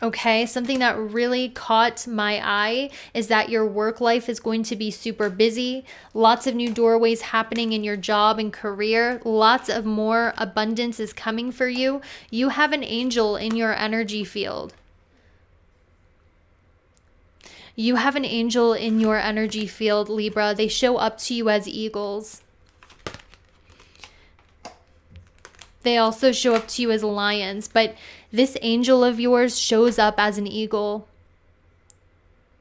Okay, something that really caught my eye is that your work life is going to be super busy. Lots of new doorways happening in your job and career. Lots of more abundance is coming for you. You have an angel in your energy field. You have an angel in your energy field, Libra. They show up to you as eagles. They also show up to you as lions, but this angel of yours shows up as an eagle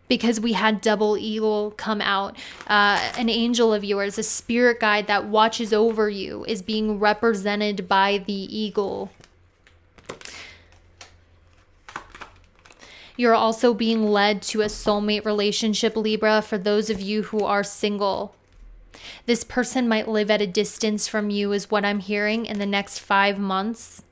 because we had double eagle come out. An angel of yours, a spirit guide that watches over you, is being represented by the eagle. You're also being led to a soulmate relationship, Libra, for those of you who are single. This person might live at a distance from you is what I'm hearing in the next 5 months.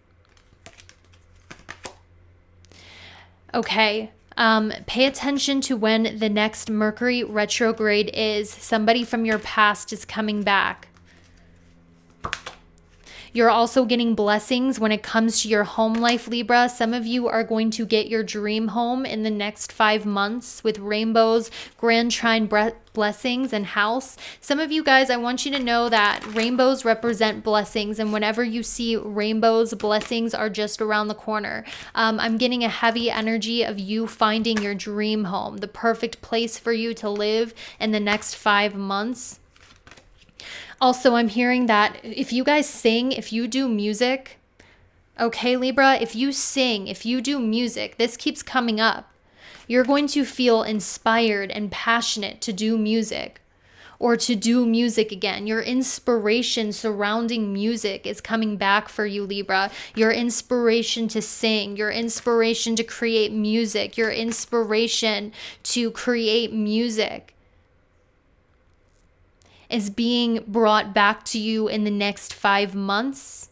Okay, pay attention to when the next Mercury retrograde is. Somebody from your past is coming back. You're also getting blessings when it comes to your home life, Libra. Some of you are going to get your dream home in the next 5 months with rainbows, grand trine blessings, and house. Some of you guys, I want you to know that rainbows represent blessings, and whenever you see rainbows, blessings are just around the corner. I'm getting a heavy energy of you finding your dream home, the perfect place for you to live in the next 5 months. Also, I'm hearing that if you guys sing, if you do music, okay, Libra, if you sing, if you do music, this keeps coming up. You're going to feel inspired and passionate to do music or to do music again. Your inspiration surrounding music is coming back for you, Libra. Your inspiration to sing, your inspiration to create music, your inspiration to create music is being brought back to you in the next 5 months.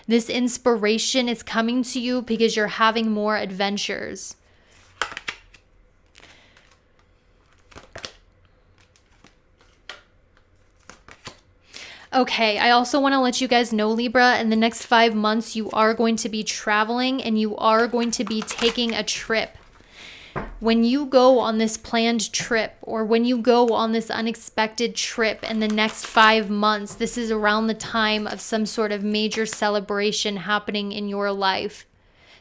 This inspiration is coming to you because you're having more adventures. Okay, I also want to let you guys know, Libra, in the next 5 months, you are going to be traveling and you are going to be taking a trip. When you go on this planned trip, or when you go on this unexpected trip in the next 5 months, this is around the time of some sort of major celebration happening in your life.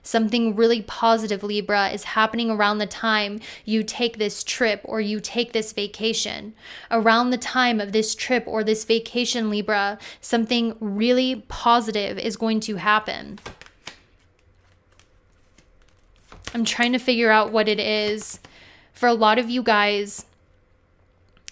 Something really positive, Libra, is happening around the time you take this trip or you take this vacation. Around the time of this trip or this vacation, Libra, something really positive is going to happen. I'm trying to figure out what it is. For a lot of you guys,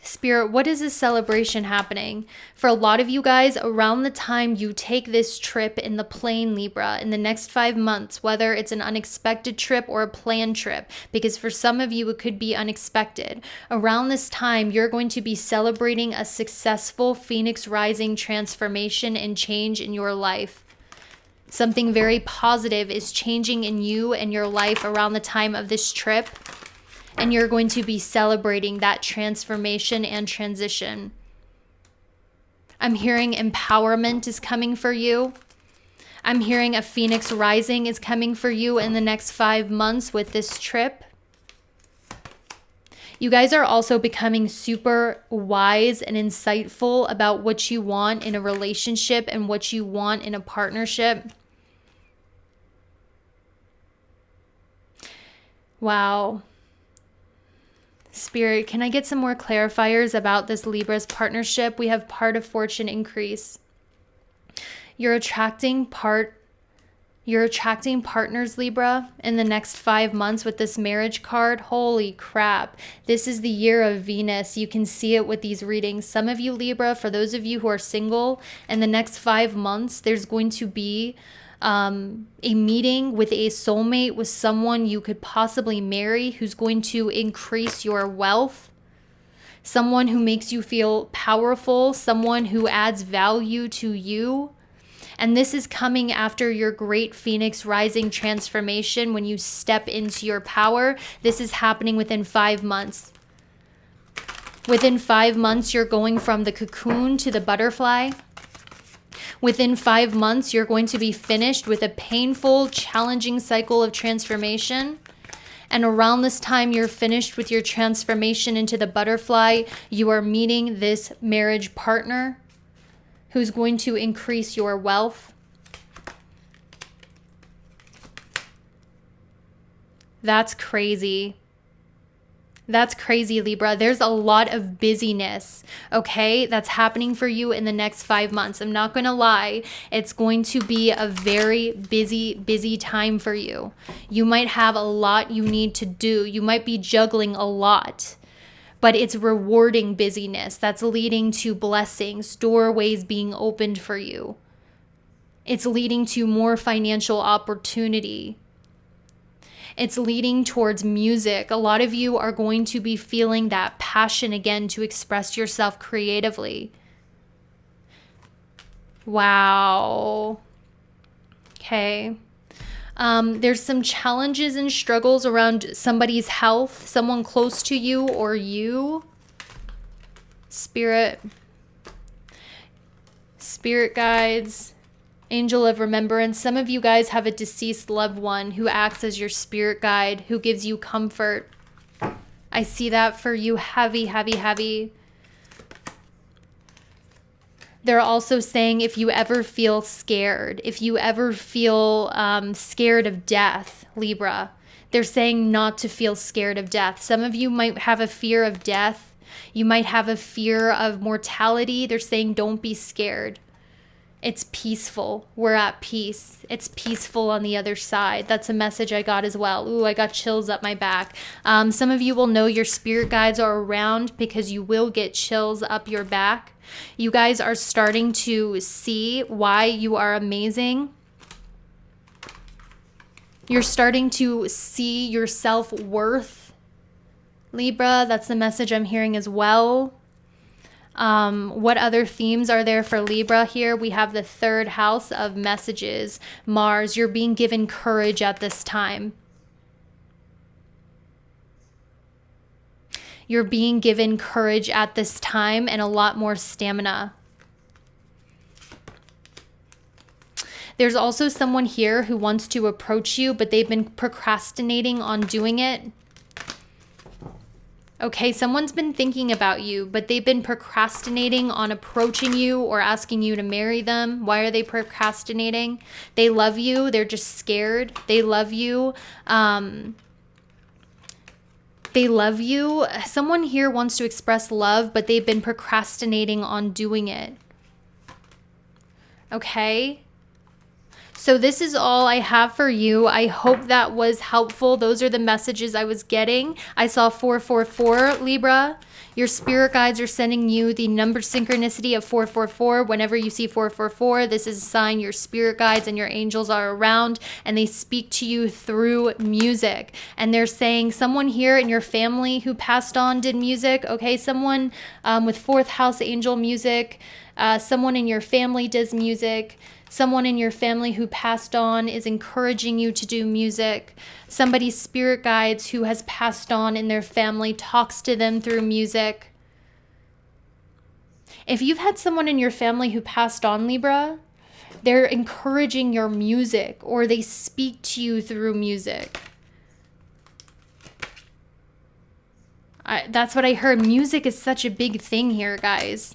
Spirit, what is this celebration happening? For a lot of you guys, around the time you take this trip in the plane, Libra, in the next 5 months, whether it's an unexpected trip or a planned trip, because for some of you, it could be unexpected. Around this time, you're going to be celebrating a successful Phoenix rising transformation and change in your life. Something very positive is changing in you and your life around the time of this trip. And you're going to be celebrating that transformation and transition. I'm hearing empowerment is coming for you. I'm hearing a Phoenix rising is coming for you in the next 5 months with this trip. You guys are also becoming super wise and insightful about what you want in a relationship and what you want in a partnership. Wow. Spirit, can I get some more clarifiers about this Libra's partnership? We have part of fortune increase. You're attracting partners, Libra, in the next 5 months with this marriage card. Holy crap. This is the year of Venus. You can see it with these readings. Some of you, Libra, for those of you who are single, in the next 5 months, there's going to be a meeting with a soulmate, with someone you could possibly marry who's going to increase your wealth, someone who makes you feel powerful, someone who adds value to you. And this is coming after your great Phoenix rising transformation. When you step into your power, this is happening within 5 months. Within 5 months, you're going from the cocoon to the butterfly. Within 5 months, you're going to be finished with a painful, challenging cycle of transformation. And around this time you're finished with your transformation into the butterfly, you are meeting this marriage partner who's going to increase your wealth. That's crazy. That's crazy, Libra. There's a lot of busyness, okay, that's happening for you in the next 5 months. I'm not going to lie. It's going to be a very busy time for you. You might have a lot you need to do. You might be juggling a lot, but it's rewarding busyness that's leading to blessings, doorways being opened for you. It's leading to more financial opportunity. It's leading towards music. A lot of you are going to be feeling that passion again to express yourself creatively. Wow. Okay. There's some challenges and struggles around somebody's health, someone close to you or you. Spirit guides. Angel of remembrance. Some of you guys have a deceased loved one who acts as your spirit guide, who gives you comfort. I see that for you heavy. They're also saying if you ever feel scared, if you ever feel scared of death, Libra, they're saying not to feel scared of death. Some of you might have a fear of death. You might have a fear of mortality. They're saying don't be scared. It's peaceful. We're at peace. It's peaceful on the other side. That's a message I got as well. Ooh, I got chills up my back. Some of you will know your spirit guides are around because you will get chills up your back. You guys are starting to see why you are amazing. You're starting to see your self-worth, Libra. That's the message I'm hearing as well. What other themes are there for Libra here? We have the third house of messages. Mars, you're being given courage at this time. You're being given courage at this time and a lot more stamina. There's also someone here who wants to approach you, but they've been procrastinating on doing it. Okay, someone's been thinking about you, but they've been procrastinating on approaching you or asking you to marry them. Why are they procrastinating? They love you. They're just scared. They love you. They love you. Someone here wants to express love, but they've been procrastinating on doing it. Okay? So this is all I have for you. I hope that was helpful. Those are the messages I was getting. I saw 444, Libra. Your spirit guides are sending you the number synchronicity of 444. Whenever you see 444, this is a sign your spirit guides and your angels are around, and they speak to you through music. And they're saying someone here in your family who passed on did music. Okay, someone with fourth house angel music. Someone in your family does music. Someone in your family who passed on is encouraging you to do music. Somebody's spirit guides who has passed on in their family talks to them through music. If you've had someone in your family who passed on, Libra, they're encouraging your music or they speak to you through music. That's what I heard. Music is such a big thing here, guys.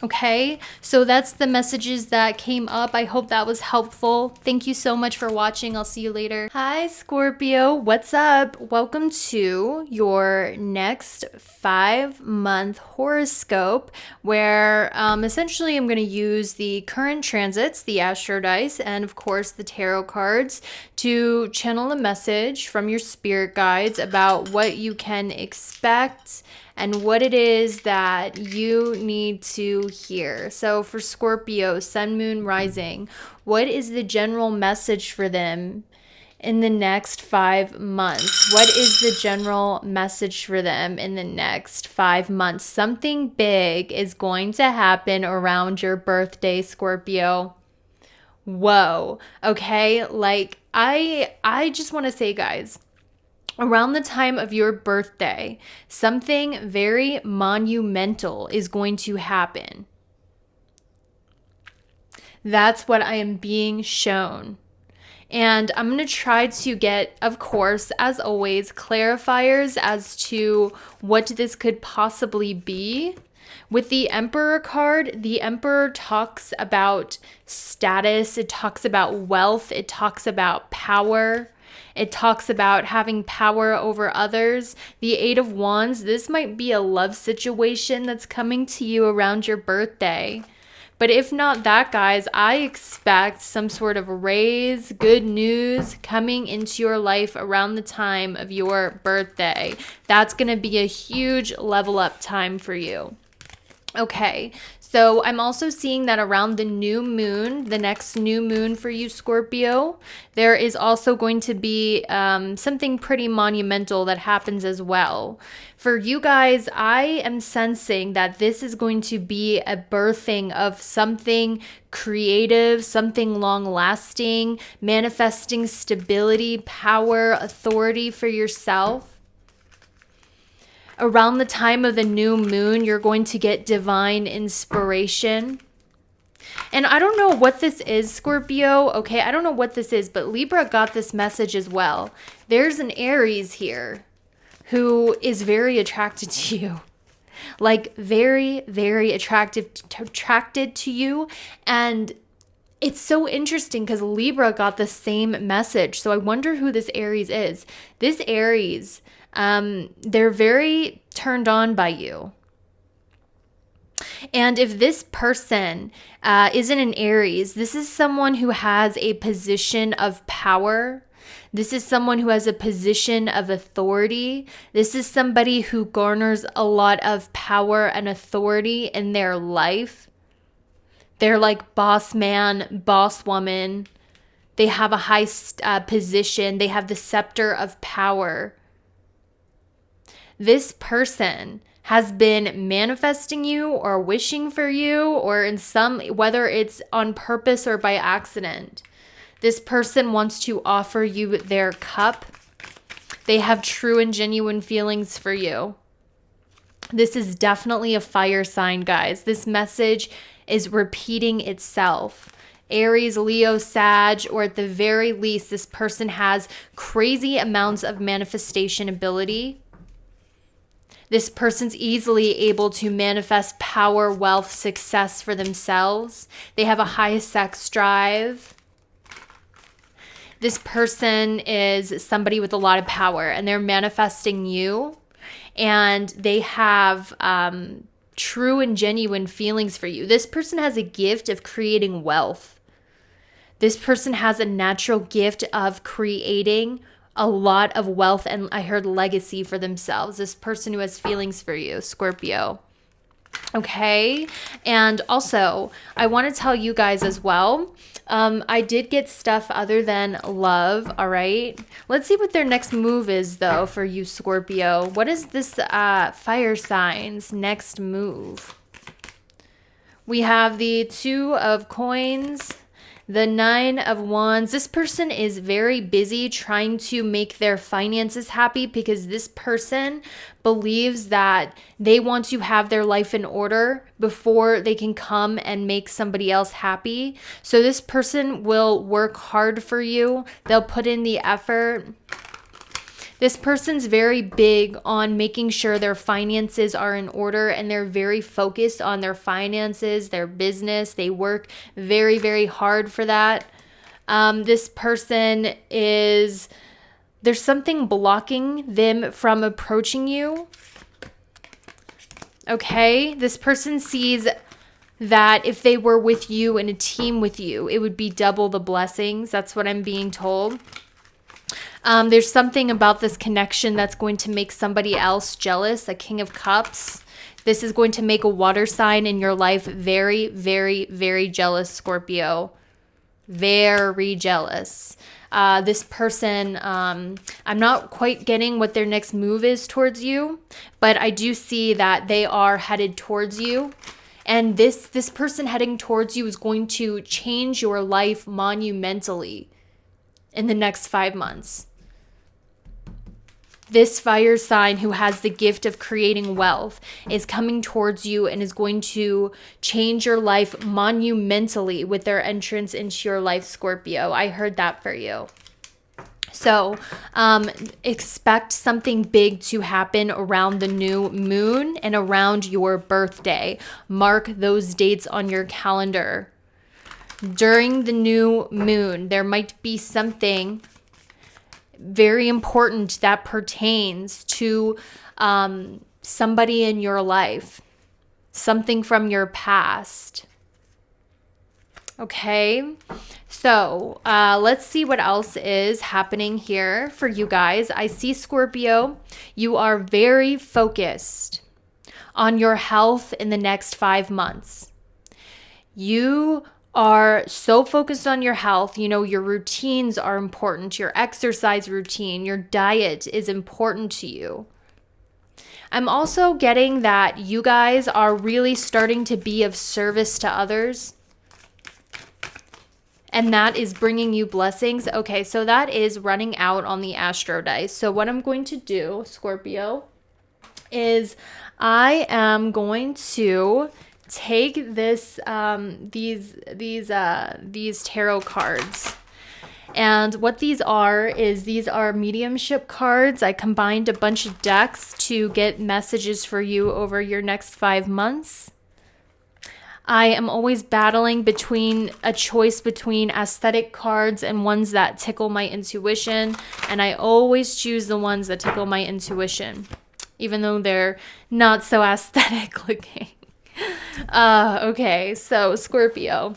Okay, so that's the messages that came up. I hope that was helpful. Thank you so much for watching. I'll see you later. Hi, Scorpio. What's up? Welcome to your next 5-month horoscope, where essentially I'm going to use the current transits, the astro dice, and of course the tarot cards to channel a message from your spirit guides about what you can expect and what it is that you need to hear. So for Scorpio, Sun, Moon, Rising, what is the general message for them in the next 5 months? What is the general message for them in the next 5 months? Something big is going to happen around your birthday, Scorpio. Whoa. Okay, like I just want to say, guys, around the time of your birthday, something very monumental is going to happen. That's what I am being shown. And I'm going to try to get, of course, as always, clarifiers as to what this could possibly be. With the Emperor card, the Emperor talks about status, it talks about wealth, it talks about power. It talks about having power over others. The Eight of Wands, this might be a love situation that's coming to you around your birthday. But if not that, guys, I expect some sort of raise, good news coming into your life around the time of your birthday. That's going to be a huge level up time for you. Okay, so I'm also seeing that around the new moon, the next new moon for you, Scorpio, there is also going to be something pretty monumental that happens as well. For you guys, I am sensing that this is going to be a birthing of something creative, something long-lasting, manifesting stability, power, authority for yourself. Around the time of the new moon, you're going to get divine inspiration. And I don't know what this is, Scorpio. Okay, I don't know what this is, but Libra got this message as well. There's an Aries here who is very attracted to you. Like very, very attracted to you. And it's so interesting because Libra got the same message. So I wonder who this Aries is. This Aries, they're very turned on by you. And if this person isn't an Aries, this is someone who has a position of power. This is someone who has a position of authority. This is somebody who garners a lot of power and authority in their life. They're like boss man, boss woman. They have a high position. They have the scepter of power. This person has been manifesting you or wishing for you, or in some, whether it's on purpose or by accident. This person wants to offer you their cup. They have true and genuine feelings for you. This is definitely a fire sign, guys. This message is repeating itself. Aries, Leo, Sag, or at the very least, this person has crazy amounts of manifestation ability. This person's easily able to manifest power, wealth, success for themselves. They have a high sex drive. This person is somebody with a lot of power, and they're manifesting you, and they have true and genuine feelings for you. This person has a gift of creating wealth. This person has a natural gift of creating a lot of wealth, and I heard legacy for themselves. This person who has feelings for you, Scorpio. Okay. And also, I want to tell you guys as well, I did get stuff other than love. All right. Let's see what their next move is, though, for you, Scorpio. What is this fire sign's next move? We have the Two of Coins, the Nine of Wands. This person is very busy trying to make their finances happy because this person believes that they want to have their life in order before they can come and make somebody else happy. So this person will work hard for you. They'll put in the effort. This person's very big on making sure their finances are in order, and they're very focused on their finances, their business. They work very, very hard for that. This person is, there's something blocking them from approaching you. Okay, this person sees that if they were with you in a team with you, it would be double the blessings. That's what I'm being told. There's something about this connection that's going to make somebody else jealous, a King of Cups. This is going to make a water sign in your life very, very, very jealous, Scorpio. Very jealous. This person, I'm not quite getting what their next move is towards you, but I do see that they are headed towards you. And this person heading towards you is going to change your life monumentally in the next 5 months. This fire sign who has the gift of creating wealth is coming towards you and is going to change your life monumentally with their entrance into your life, Scorpio. I heard that for you. So expect something big to happen around the new moon and around your birthday. Mark those dates on your calendar. During the new moon, there might be something very important that pertains to somebody in your life, something from your past. Okay, so let's see what else is happening here for you guys. I see, Scorpio, you are very focused on your health in the next 5 months. You are so focused on your health. You know, your routines are important. Your exercise routine, your diet is important to you. I'm also getting that you guys are really starting to be of service to others, and that is bringing you blessings. Okay, so that is running out on the Astro dice. So what I'm going to do, Scorpio, is I am going to take this these tarot cards, and what these are is these are mediumship cards. I combined a bunch of decks to get messages for you over your next 5 months. I am always battling between a choice between aesthetic cards and ones that tickle my intuition, and I always choose the ones that tickle my intuition, even though they're not so aesthetic looking. Okay, so Scorpio,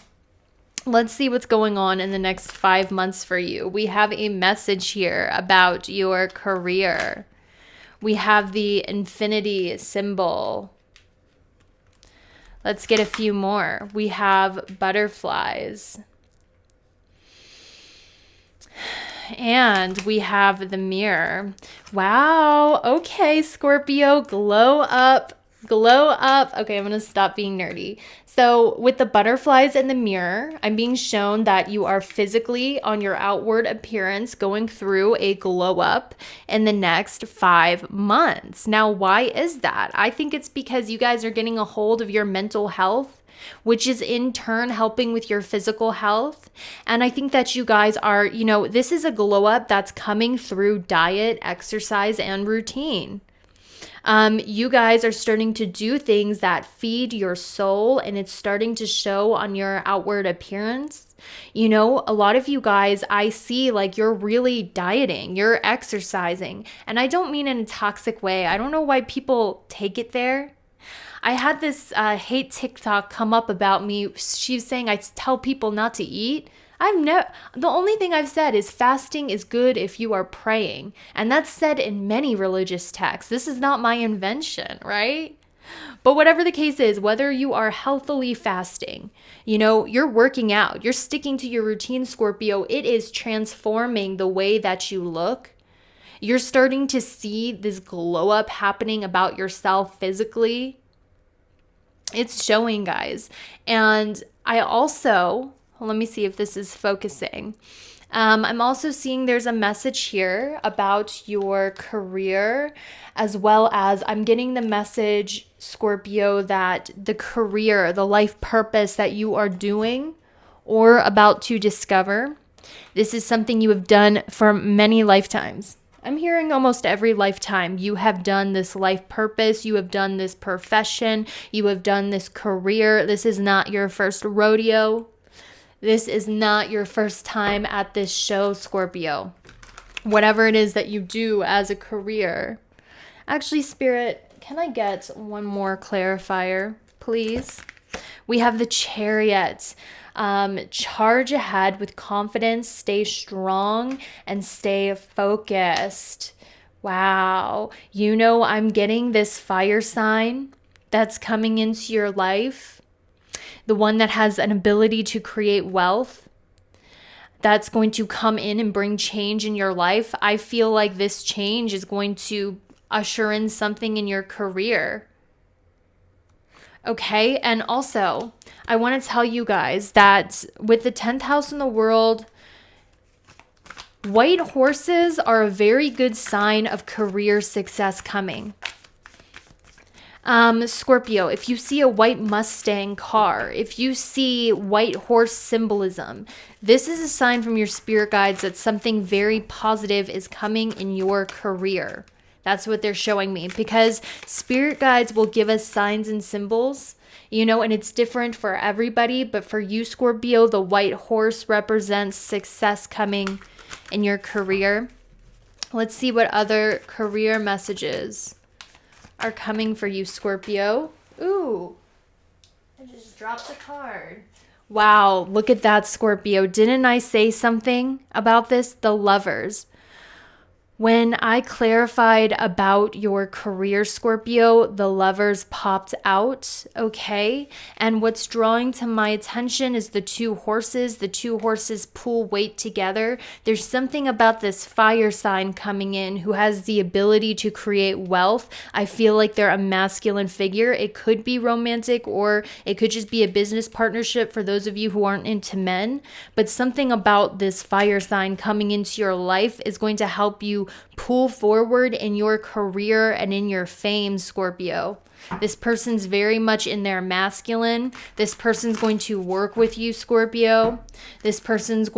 let's see what's going on in the next 5 months for you. We have a message here about your career. We have the infinity symbol. Let's get a few more. We have butterflies. And we have the mirror. Wow. Okay, Scorpio, glow up. Glow up. Okay, I'm going to stop being nerdy. So with the butterflies and the mirror, I'm being shown that you are physically on your outward appearance going through a glow up in the next 5 months. Now, why is that? I think it's because you guys are getting a hold of your mental health, which is in turn helping with your physical health. And I think that you guys are, you know, this is a glow up that's coming through diet, exercise, and routine. You guys are starting to do things that feed your soul, and it's starting to show on your outward appearance. You know, a lot of you guys, I see like you're really dieting, you're exercising, and I don't mean in a toxic way. I don't know why people take it there. I had this hate TikTok come up about me. She's saying I tell people not to eat. The only thing I've said is fasting is good if you are praying. And that's said in many religious texts. This is not my invention, right? But whatever the case is, whether you are healthily fasting, you know, you're working out, you're sticking to your routine, Scorpio, it is transforming the way that you look. You're starting to see this glow up happening about yourself physically. It's showing, guys. And I also, let me see if this is focusing. I'm also seeing there's a message here about your career, as well as I'm getting the message, Scorpio, that the career, the life purpose that you are doing or about to discover, this is something you have done for many lifetimes. I'm hearing almost every lifetime you have done this life purpose, you have done this profession, you have done this career. This is not your first rodeo. This is not your first time at this show, Scorpio. Whatever it is that you do as a career. Actually, Spirit, can I get one more clarifier, please? We have the Chariot. Charge ahead with confidence, stay strong, and stay focused. Wow. You know, I'm getting this fire sign that's coming into your life. The one that has an ability to create wealth. That's going to come in and bring change in your life. I feel like this change is going to usher in something in your career. Okay, and also, I want to tell you guys that with the 10th house in the world, white horses are a very good sign of career success coming. Scorpio, if you see a white Mustang car, if you see white horse symbolism, this is a sign from your spirit guides that something very positive is coming in your career. That's what they're showing me, because spirit guides will give us signs and symbols, you know, and it's different for everybody. But for you, Scorpio, the white horse represents success coming in your career. Let's see what other career messages are coming for you, Scorpio. Ooh, I just dropped the card. Wow, look at that, Scorpio. Didn't I say something about this? The Lovers. When I clarified about your career, Scorpio, the Lovers popped out, okay? And what's drawing to my attention is the two horses. The two horses pull weight together. There's something about this fire sign coming in who has the ability to create wealth. I feel like they're a masculine figure. It could be romantic, or it could just be a business partnership for those of you who aren't into men. But something about this fire sign coming into your life is going to help you pull forward in your career and in your fame, Scorpio. This person's very much in their masculine. This person's going to work with you, Scorpio. This person is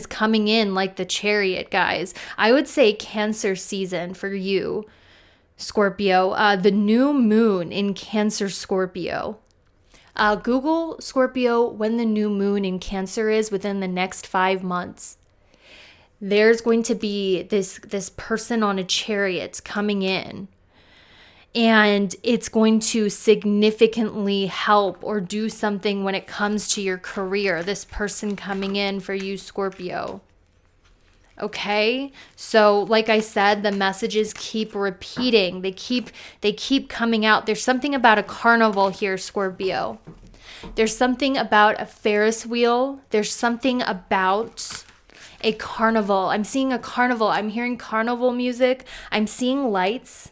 coming in like the Chariot, guys. I would say Cancer season for you, Scorpio. The new moon in Cancer, Scorpio. Google, Scorpio, when the new moon in Cancer is within the next 5 months. There's going to be this person on a chariot coming in, and it's going to significantly help or do something when it comes to your career. This person coming in for you, Scorpio. Okay, so like I said, the messages keep repeating. They keep coming out. There's something about a carnival here, Scorpio. There's something about a Ferris wheel. There's something about a carnival. I'm seeing a carnival. I'm hearing carnival music. I'm seeing lights.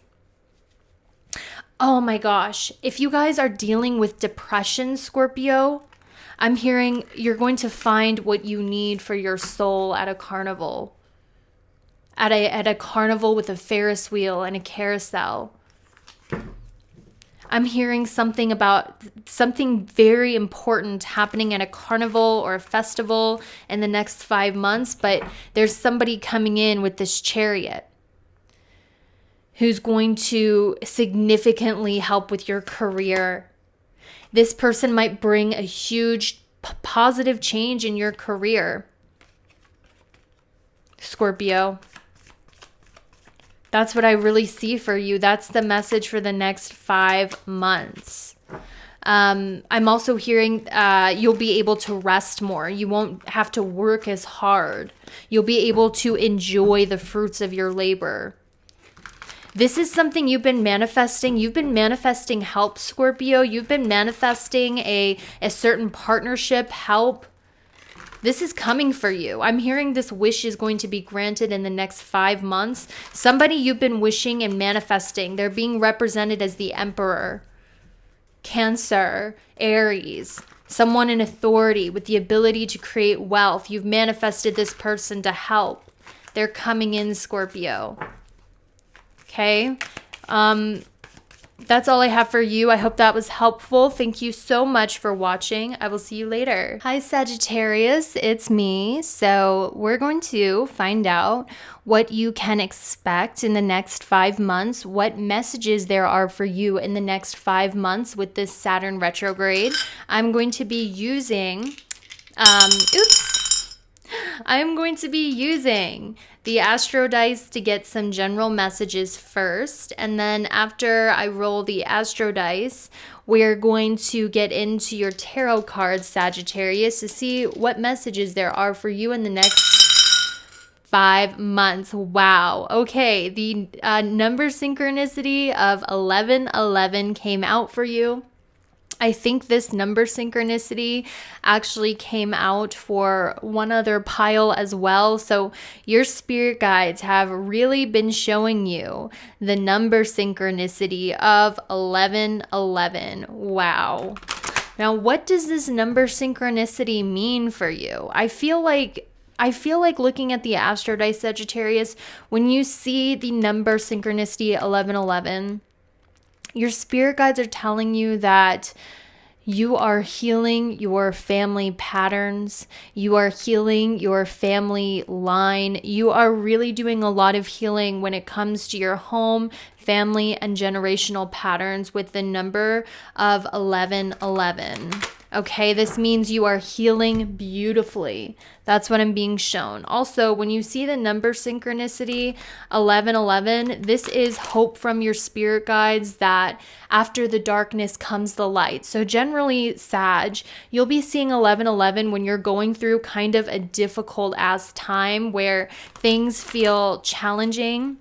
Oh my gosh. If you guys are dealing with depression, Scorpio, I'm hearing you're going to find what you need for your soul at a carnival. At a carnival with a Ferris wheel and a carousel. I'm hearing something about something very important happening at a carnival or a festival in the next 5 months, but there's somebody coming in with this chariot. who's going to significantly help with your career. This person might bring a huge positive change in your career. Scorpio. That's what I really see for you. That's the message for the next 5 months. I'm also hearing you'll be able to rest more. You won't have to work as hard. You'll be able to enjoy the fruits of your labor. This is something you've been manifesting. You've been manifesting help, Scorpio. You've been manifesting a certain partnership, help. This is coming for you. I'm hearing this wish is going to be granted in the next 5 months. Somebody you've been wishing and manifesting. They're being represented as the Emperor. Cancer, Aries, someone in authority with the ability to create wealth. You've manifested this person to help. They're coming in, Scorpio. Okay. That's all I have for you. I hope that was helpful. Thank you so much for watching. I will see you later. Hi, Sagittarius. It's me. So we're going to find out what you can expect in the next 5 months, what messages there are for you in the next 5 months with this Saturn retrograde. I'm going to be using, I'm going to be using the Astro Dice to get some general messages first. And then after I roll the Astro Dice, we're going to get into your tarot cards, Sagittarius, to see what messages there are for you in the next 5 months. Wow. Okay. The number synchronicity of 1111 came out for you. I think this number synchronicity actually came out for one other pile as well. So your spirit guides have really been showing you the number synchronicity of 1111. Wow. Now, what does this number synchronicity mean for you? I feel like looking at the Astro Dice, Sagittarius, when you see the number synchronicity 1111, your spirit guides are telling you that you are healing your family patterns. You are healing your family line. You are really doing a lot of healing when it comes to your home, family, and generational patterns with the number of 1111. Okay, this means you are healing beautifully. That's what I'm being shown. Also, when you see the number synchronicity 1111, this is hope from your spirit guides that after the darkness comes the light. So generally, Sag, you'll be seeing 1111 when you're going through kind of a difficult ass time where things feel challenging,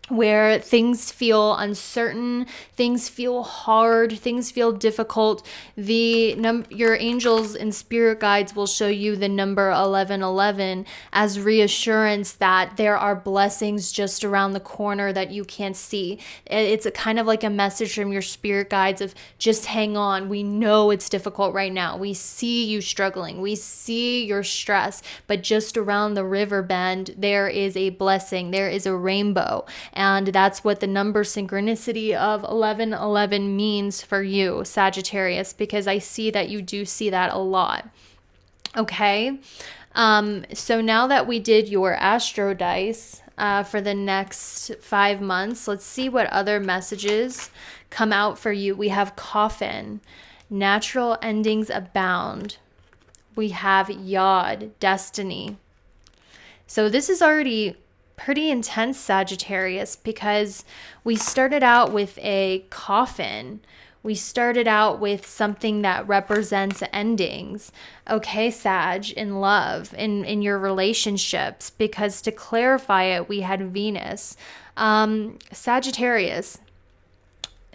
where things feel uncertain, things feel hard, things feel difficult. Your angels and spirit guides will show you the number 1111 as reassurance that there are blessings just around the corner that you can't see. It's a kind of like a message from your spirit guides of just hang on. We know it's difficult right now. We see you struggling. We see your stress, but just around the river bend, there is a blessing. There is a rainbow. And that's what the number synchronicity of 1111 means for you, Sagittarius, because I see that you do see that a lot. Okay. So now that we did your Astro Dice for the next 5 months, let's see what other messages come out for you. We have Coffin, natural endings abound. We have Yod, destiny. So this is already pretty intense, Sagittarius, because we started out with a coffin. We started out with something that represents endings. Okay, Sag, in love, in your relationships, because to clarify it, we had Venus. Sagittarius,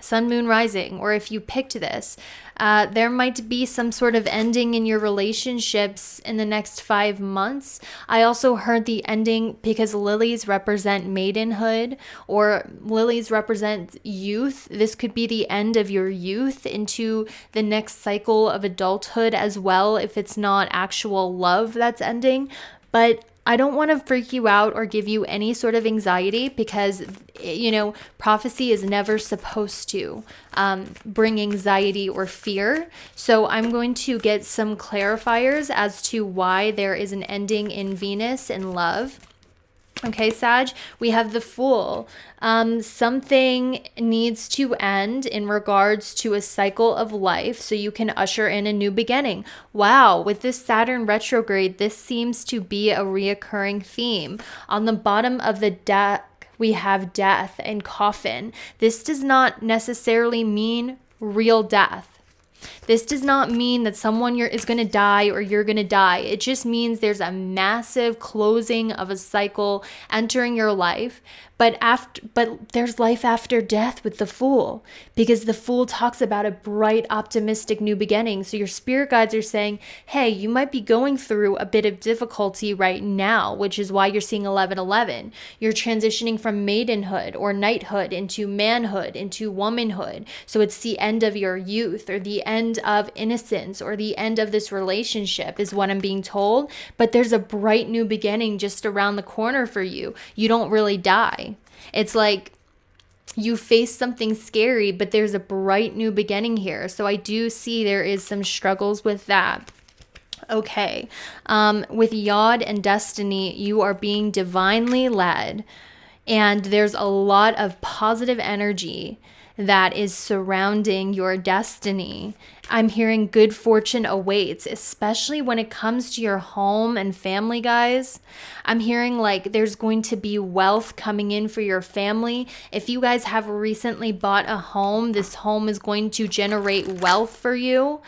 Sun, Moon, Rising, or if you picked this, there might be some sort of ending in your relationships in the next 5 months. I also heard the ending because lilies represent maidenhood or lilies represent youth. This could be the end of your youth into the next cycle of adulthood as well, if it's not actual love that's ending. But I don't want to freak you out or give you any sort of anxiety because, prophecy is never supposed to bring anxiety or fear. So I'm going to get some clarifiers as to why there is an ending in Venus in love. Okay, Sag, we have the Fool. Something needs to end in regards to a cycle of life so you can usher in a new beginning. Wow, with this Saturn retrograde, this seems to be a reoccurring theme. On the bottom of the deck, we have death and coffin. This does not necessarily mean real death. This does not mean that someone is going to die or you're going to die. It just means there's a massive closing of a cycle entering your life. But there's life after death with the Fool, because the Fool talks about a bright, optimistic new beginning. So your spirit guides are saying, hey, you might be going through a bit of difficulty right now, which is why you're seeing 1111. You're transitioning from maidenhood or knighthood into manhood, into womanhood. So it's the end of your youth or the end of innocence or the end of this relationship is what I'm being told. But there's a bright new beginning just around the corner for you. You don't really die. It's like you face something scary, but there's a bright new beginning here. So I do see there is some struggles with that. Okay. With Yod and Destiny, you are being divinely led, and there's a lot of positive energy that is surrounding your destiny. I'm hearing good fortune awaits, especially when it comes to your home and family, guys. I'm hearing like there's going to be wealth coming in for your family. If you guys have recently bought a home, this home is going to generate wealth for you.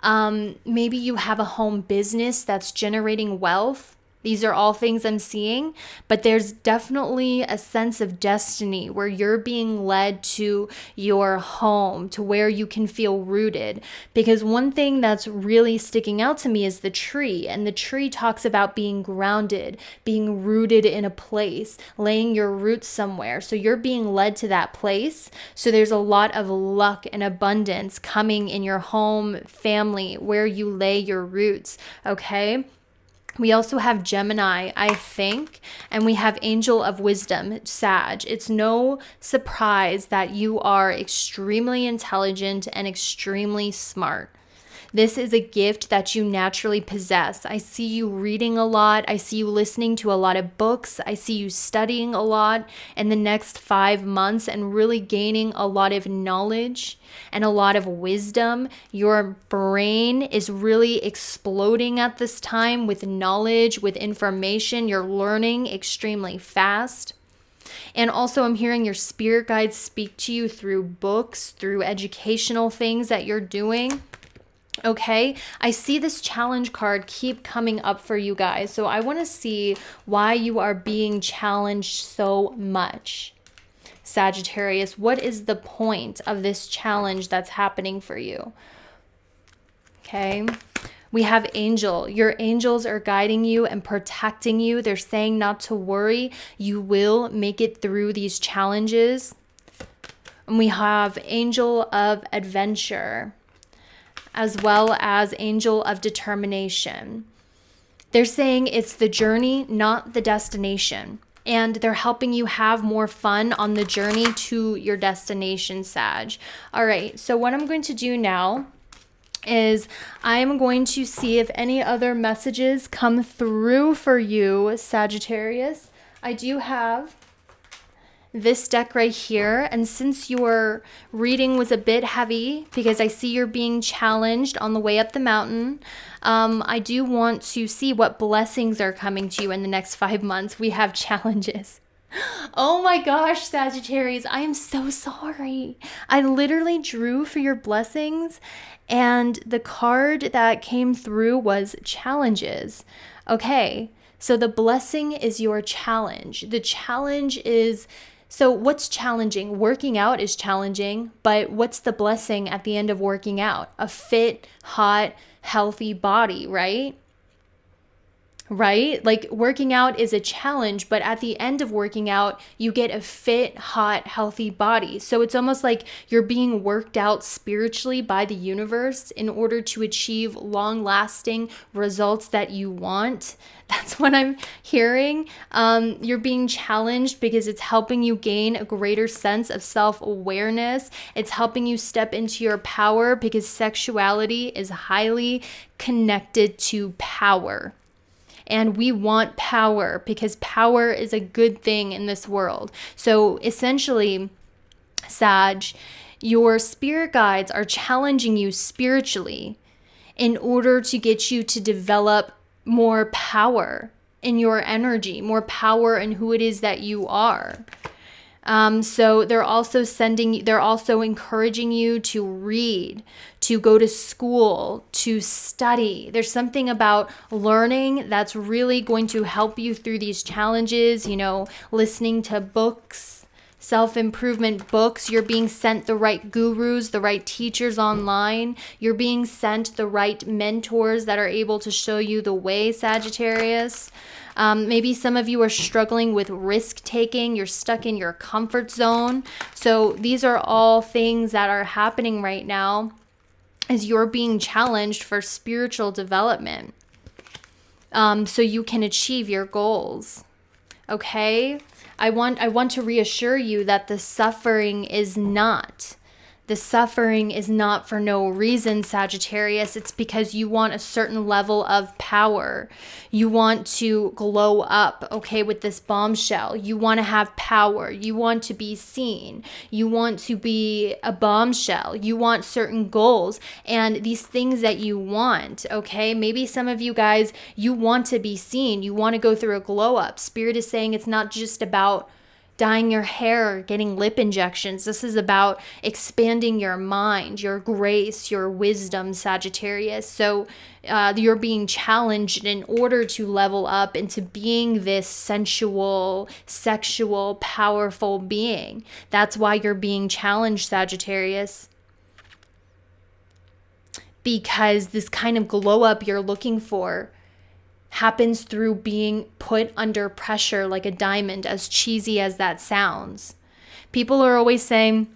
Maybe you have a home business that's generating wealth. These are all things I'm seeing, but there's definitely a sense of destiny where you're being led to your home, to where you can feel rooted. Because one thing that's really sticking out to me is the tree, and the tree talks about being grounded, being rooted in a place, laying your roots somewhere. So you're being led to that place. So there's a lot of luck and abundance coming in your home, family, where you lay your roots, okay? We also have Gemini, I think, and we have Angel of Wisdom, Sag. It's no surprise that you are extremely intelligent and extremely smart. This is a gift that you naturally possess. I see you reading a lot. I see you listening to a lot of books. I see you studying a lot in the next 5 months and really gaining a lot of knowledge and a lot of wisdom. Your brain is really exploding at this time with knowledge, with information. You're learning extremely fast. And also I'm hearing your spirit guides speak to you through books, through educational things that you're doing. Okay, I see this challenge card keep coming up for you guys. So I want to see why you are being challenged so much. Sagittarius, what is the point of this challenge that's happening for you? Okay, we have Angel. Your angels are guiding you and protecting you. They're saying not to worry. You will make it through these challenges. And we have Angel of Adventure, as well as Angel of Determination. They're saying it's the journey, not the destination. And they're helping you have more fun on the journey to your destination, Sag. All right, so what I'm going to do now is I'm going to see if any other messages come through for you, Sagittarius. I do have this deck right here, and since your reading was a bit heavy because I see you're being challenged on the way up the mountain, I do want to see what blessings are coming to you in the next 5 months. We have challenges. Oh my gosh, Sagittarius, I am so sorry. I literally drew for your blessings, and the card that came through was challenges. Okay, so the blessing is your challenge. The challenge is, so what's challenging? Working out is challenging, but what's the blessing at the end of working out? A fit, hot, healthy body, right? Right? Like working out is a challenge, but at the end of working out, you get a fit, hot, healthy body. So it's almost like you're being worked out spiritually by the universe in order to achieve long-lasting results that you want. That's what I'm hearing. You're being challenged because it's helping you gain a greater sense of self-awareness. It's helping you step into your power because sexuality is highly connected to power. And we want power because power is a good thing in this world. So essentially, Sag, your spirit guides are challenging you spiritually in order to get you to develop more power in your energy, more power in who it is that you are. So they're also encouraging you to read, to go to school, to study. There's something about learning that's really going to help you through these challenges, listening to books, self-improvement books. You're being sent the right gurus, the right teachers online. You're being sent the right mentors that are able to show you the way, Sagittarius. Maybe some of you are struggling with risk taking. You're stuck in your comfort zone. So these are all things that are happening right now as you're being challenged for spiritual development, so you can achieve your goals. Okay? I want to reassure you that the suffering is not for no reason, Sagittarius. It's because you want a certain level of power. You want to glow up, okay, with this bombshell. You want to have power. You want to be seen. You want to be a bombshell. You want certain goals and these things that you want, okay? Maybe some of you guys, you want to be seen. You want to go through a glow up. Spirit is saying it's not just about dyeing your hair, getting lip injections. This is about expanding your mind, your grace, your wisdom, Sagittarius. So you're being challenged in order to level up into being this sensual, sexual, powerful being. That's why you're being challenged, Sagittarius. Because this kind of glow up you're looking for happens through being put under pressure like a diamond, as cheesy as that sounds. People are always saying,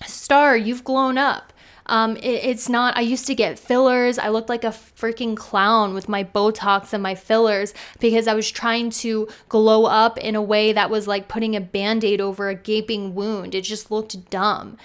Star, you've glown up. It's not, I used to get fillers. I looked like a freaking clown with my Botox and my fillers because I was trying to glow up in a way that was like putting a Band-Aid over a gaping wound. It just looked dumb.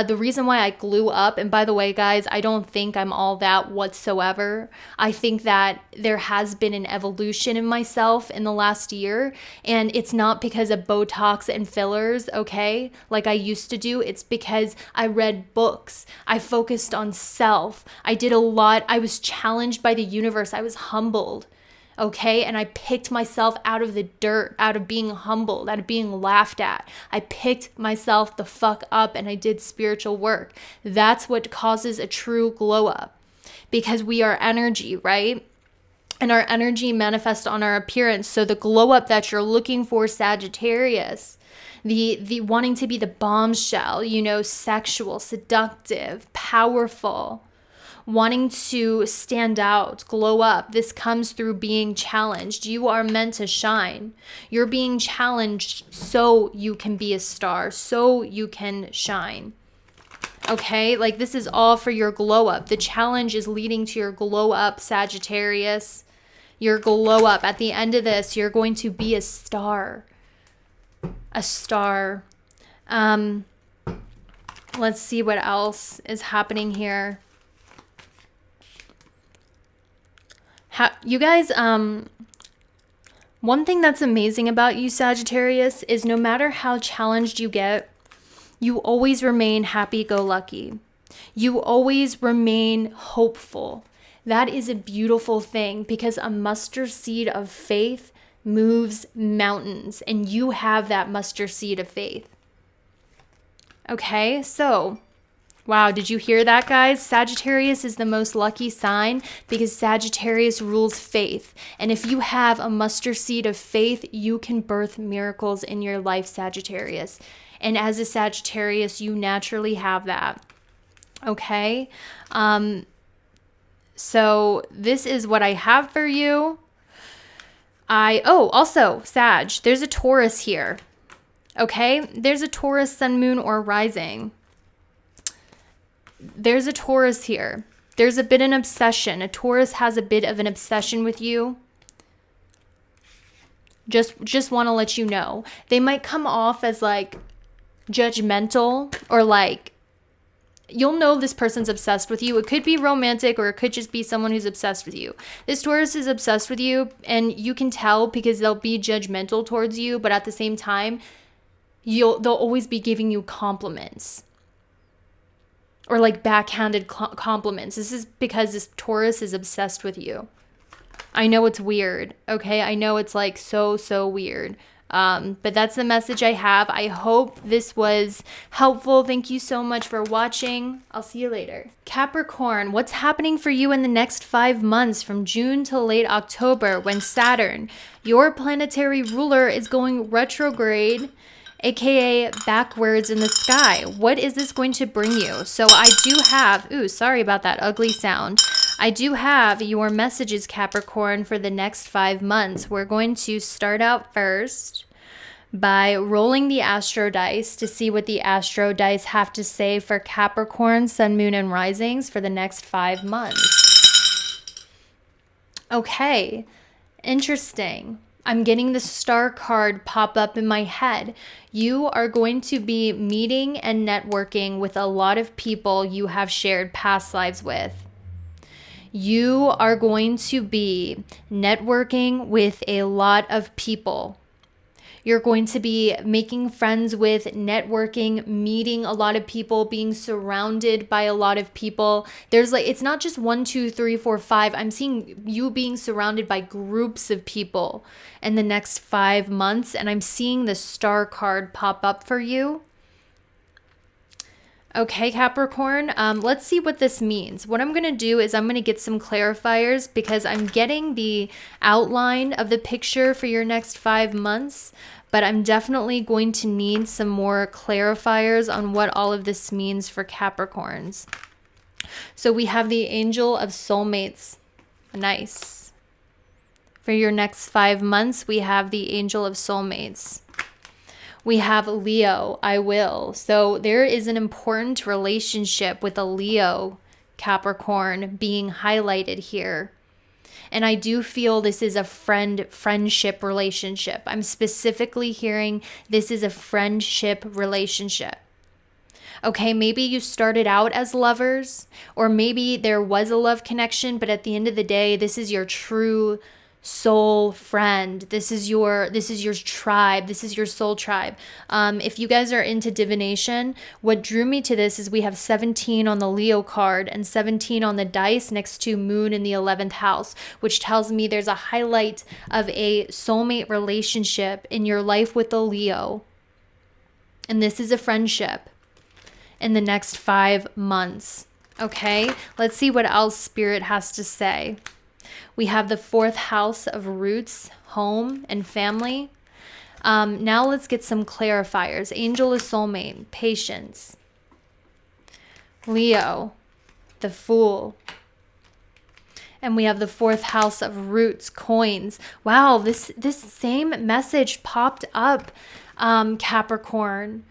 The reason why I glue up, and by the way, guys, I don't think I'm all that whatsoever. I think that there has been an evolution in myself in the last year, and it's not because of Botox and fillers, okay, like I used to do. It's because I read books. I focused on self. I did a lot. I was challenged by the universe. I was humbled. Okay. And I picked myself out of the dirt, out of being humbled, out of being laughed at. I picked myself the fuck up and I did spiritual work. That's what causes a true glow up, because we are energy, right? And our energy manifests on our appearance. So the glow up that you're looking for, Sagittarius, the wanting to be the bombshell, sexual, seductive, powerful, wanting to stand out, glow up. This comes through being challenged. You are meant to shine. You're being challenged so you can be a star, so you can shine. Okay, like this is all for your glow up. The challenge is leading to your glow up, Sagittarius. Your glow up. At the end of this, you're going to be a star. A star. Let's see what else is happening here. You guys, one thing that's amazing about you, Sagittarius, is no matter how challenged you get, you always remain happy-go-lucky. You always remain hopeful. That is a beautiful thing, because a mustard seed of faith moves mountains, and you have that mustard seed of faith. Okay, so wow, did you hear that, guys? Sagittarius is the most lucky sign because Sagittarius rules faith. And if you have a mustard seed of faith, you can birth miracles in your life, Sagittarius. And as a Sagittarius, you naturally have that. Okay, so this is what I have for you. Also, Sag, there's a Taurus here. Okay, there's a Taurus sun, moon, or rising. There's a Taurus here. There's a bit of an obsession. A Taurus has a bit of an obsession with you. Just want to let you know. They might come off as like judgmental or like you'll know this person's obsessed with you. It could be romantic, or it could just be someone who's obsessed with you. This Taurus is obsessed with you, and you can tell because they'll be judgmental towards you, but at the same time, they'll always be giving you compliments, or like backhanded compliments. This is because this Taurus is obsessed with you. I know it's weird, okay? I know it's like so weird. But that's the message I have. I hope this was helpful. Thank you so much for watching. I'll see you later. Capricorn, what's happening for you in the next 5 months from June to late October when Saturn, your planetary ruler, is going retrograde, aka backwards in the sky? What is this going to bring you? So I do have, sorry about that ugly sound. I do have your messages, Capricorn, for the next 5 months. We're going to start out first by rolling the Astro Dice to see what the Astro Dice have to say for Capricorn, Sun, Moon, and Risings for the next 5 months. Okay, interesting. I'm getting the Star card pop up in my head. You are going to be meeting and networking with a lot of people you have shared past lives with. You are going to be networking with a lot of people. You're going to be making friends with, networking, meeting a lot of people, being surrounded by a lot of people. There's like, it's not just 1, 2, 3, 4, 5. I'm seeing you being surrounded by groups of people in the next 5 months. And I'm seeing the Star card pop up for you. Okay, Capricorn, let's see what this means. What I'm going to do is I'm going to get some clarifiers because I'm getting the outline of the picture for your next 5 months, but I'm definitely going to need some more clarifiers on what all of this means for Capricorns. So we have the Angel of Soulmates. Nice. For your next 5 months, we have the Angel of Soulmates. We have Leo, I will. So there is an important relationship with a Leo, Capricorn, being highlighted here. And I do feel this is a friendship relationship. I'm specifically hearing this is a friendship relationship. Okay, maybe you started out as lovers, or maybe there was a love connection, but at the end of the day, this is your true soul friend. This is your tribe. This is your soul tribe. If you guys are into divination, what drew me to this is we have 17 on the Leo card and 17 on the dice next to Moon in the 11th house, which tells me there's a highlight of a soulmate relationship in your life with a Leo. And this is a friendship in the next 5 months. Okay, let's see what else Spirit has to say. We have the 4th house of roots, home, and family. Now let's get some clarifiers. Angel is soulmate, patience. Leo, the Fool. And we have the 4th house of roots, coins. Wow, this same message popped up, Capricorn.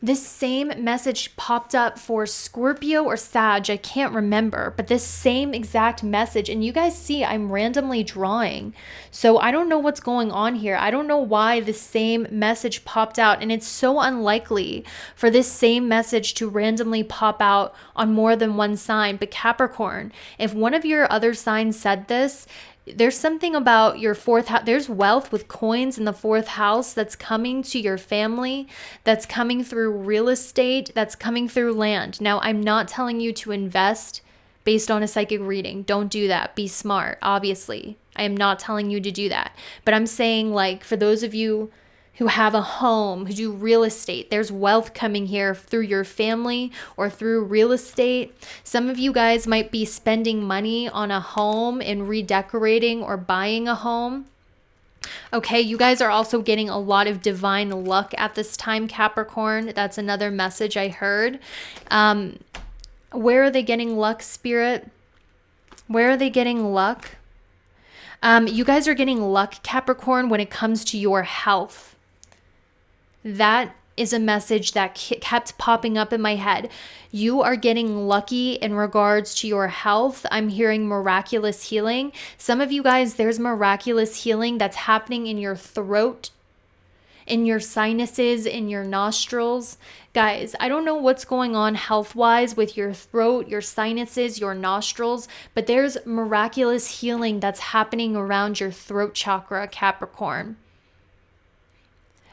This same message popped up for Scorpio or Sag, I can't remember, but this same exact message, and you guys see I'm randomly drawing, so I don't know what's going on here. I don't know why the same message popped out, and it's so unlikely for this same message to randomly pop out on more than one sign. But Capricorn, if one of your other signs said this, there's something about your 4th house. There's wealth with coins in the 4th house that's coming to your family, that's coming through real estate, that's coming through land. Now, I'm not telling you to invest based on a psychic reading. Don't do that. Be smart, obviously. I am not telling you to do that. But I'm saying, like, for those of you who have a home, who do real estate, there's wealth coming here through your family or through real estate. Some of you guys might be spending money on a home and redecorating or buying a home. Okay, you guys are also getting a lot of divine luck at this time, Capricorn. That's another message I heard. Where are they getting luck, Spirit? Where are they getting luck? You guys are getting luck, Capricorn, when it comes to your health. That is a message that kept popping up in my head. You are getting lucky in regards to your health. I'm hearing miraculous healing. Some of you guys, there's miraculous healing that's happening in your throat, in your sinuses, in your nostrils. Guys, I don't know what's going on health-wise with your throat, your sinuses, your nostrils, but there's miraculous healing that's happening around your throat chakra, Capricorn.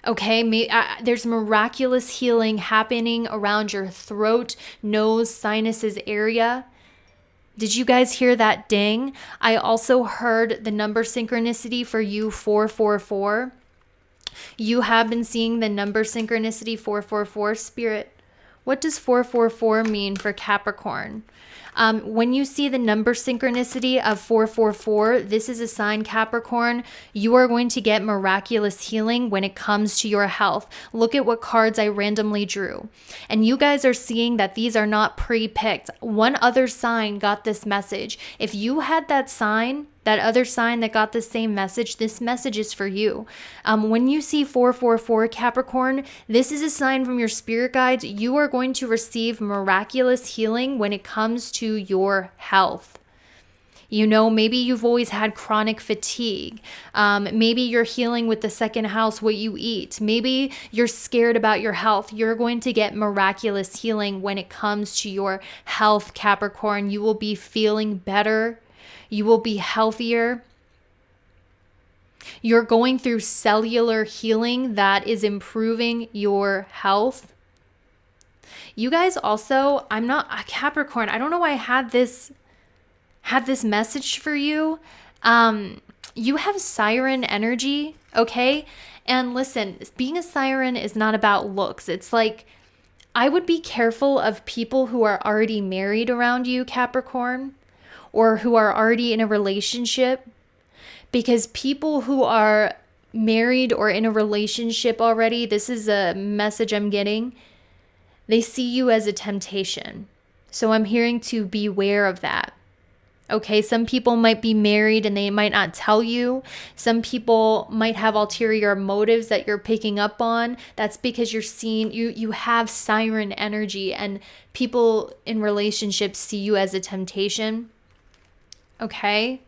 Okay, there's miraculous healing happening around your throat, nose, sinuses area. Did you guys hear that ding? I also heard the number synchronicity for you, 444. You have been seeing the number synchronicity 444. Spirit, what does 444 mean for Capricorn? When you see the number synchronicity of 444, this is a sign, Capricorn, you are going to get miraculous healing when it comes to your health. Look at what cards I randomly drew. And you guys are seeing that these are not pre-picked. One other sign got this message. If you had that sign, that other sign that got the same message, this message is for you. When you see 444 Capricorn, this is a sign from your spirit guides. You are going to receive miraculous healing when it comes to your health. You know, maybe you've always had chronic fatigue. Maybe you're healing with the second house, what you eat. Maybe you're scared about your health. You're going to get miraculous healing when it comes to your health, Capricorn. You will be feeling better. You will be healthier. You're going through cellular healing that is improving your health. You guys also, I'm not a Capricorn. I don't know why I had this message for you. You have siren energy, okay? And listen, being a siren is not about looks. It's like, I would be careful of people who are already married around you, Capricorn, or who are already in a relationship, because people who are married or in a relationship already, this is a message I'm getting, they see you as a temptation. So I'm hearing to beware of that. Okay, some people might be married and they might not tell you. Some people might have ulterior motives that you're picking up on. That's because you're seeing, you have siren energy, and people in relationships see you as a temptation. Okay,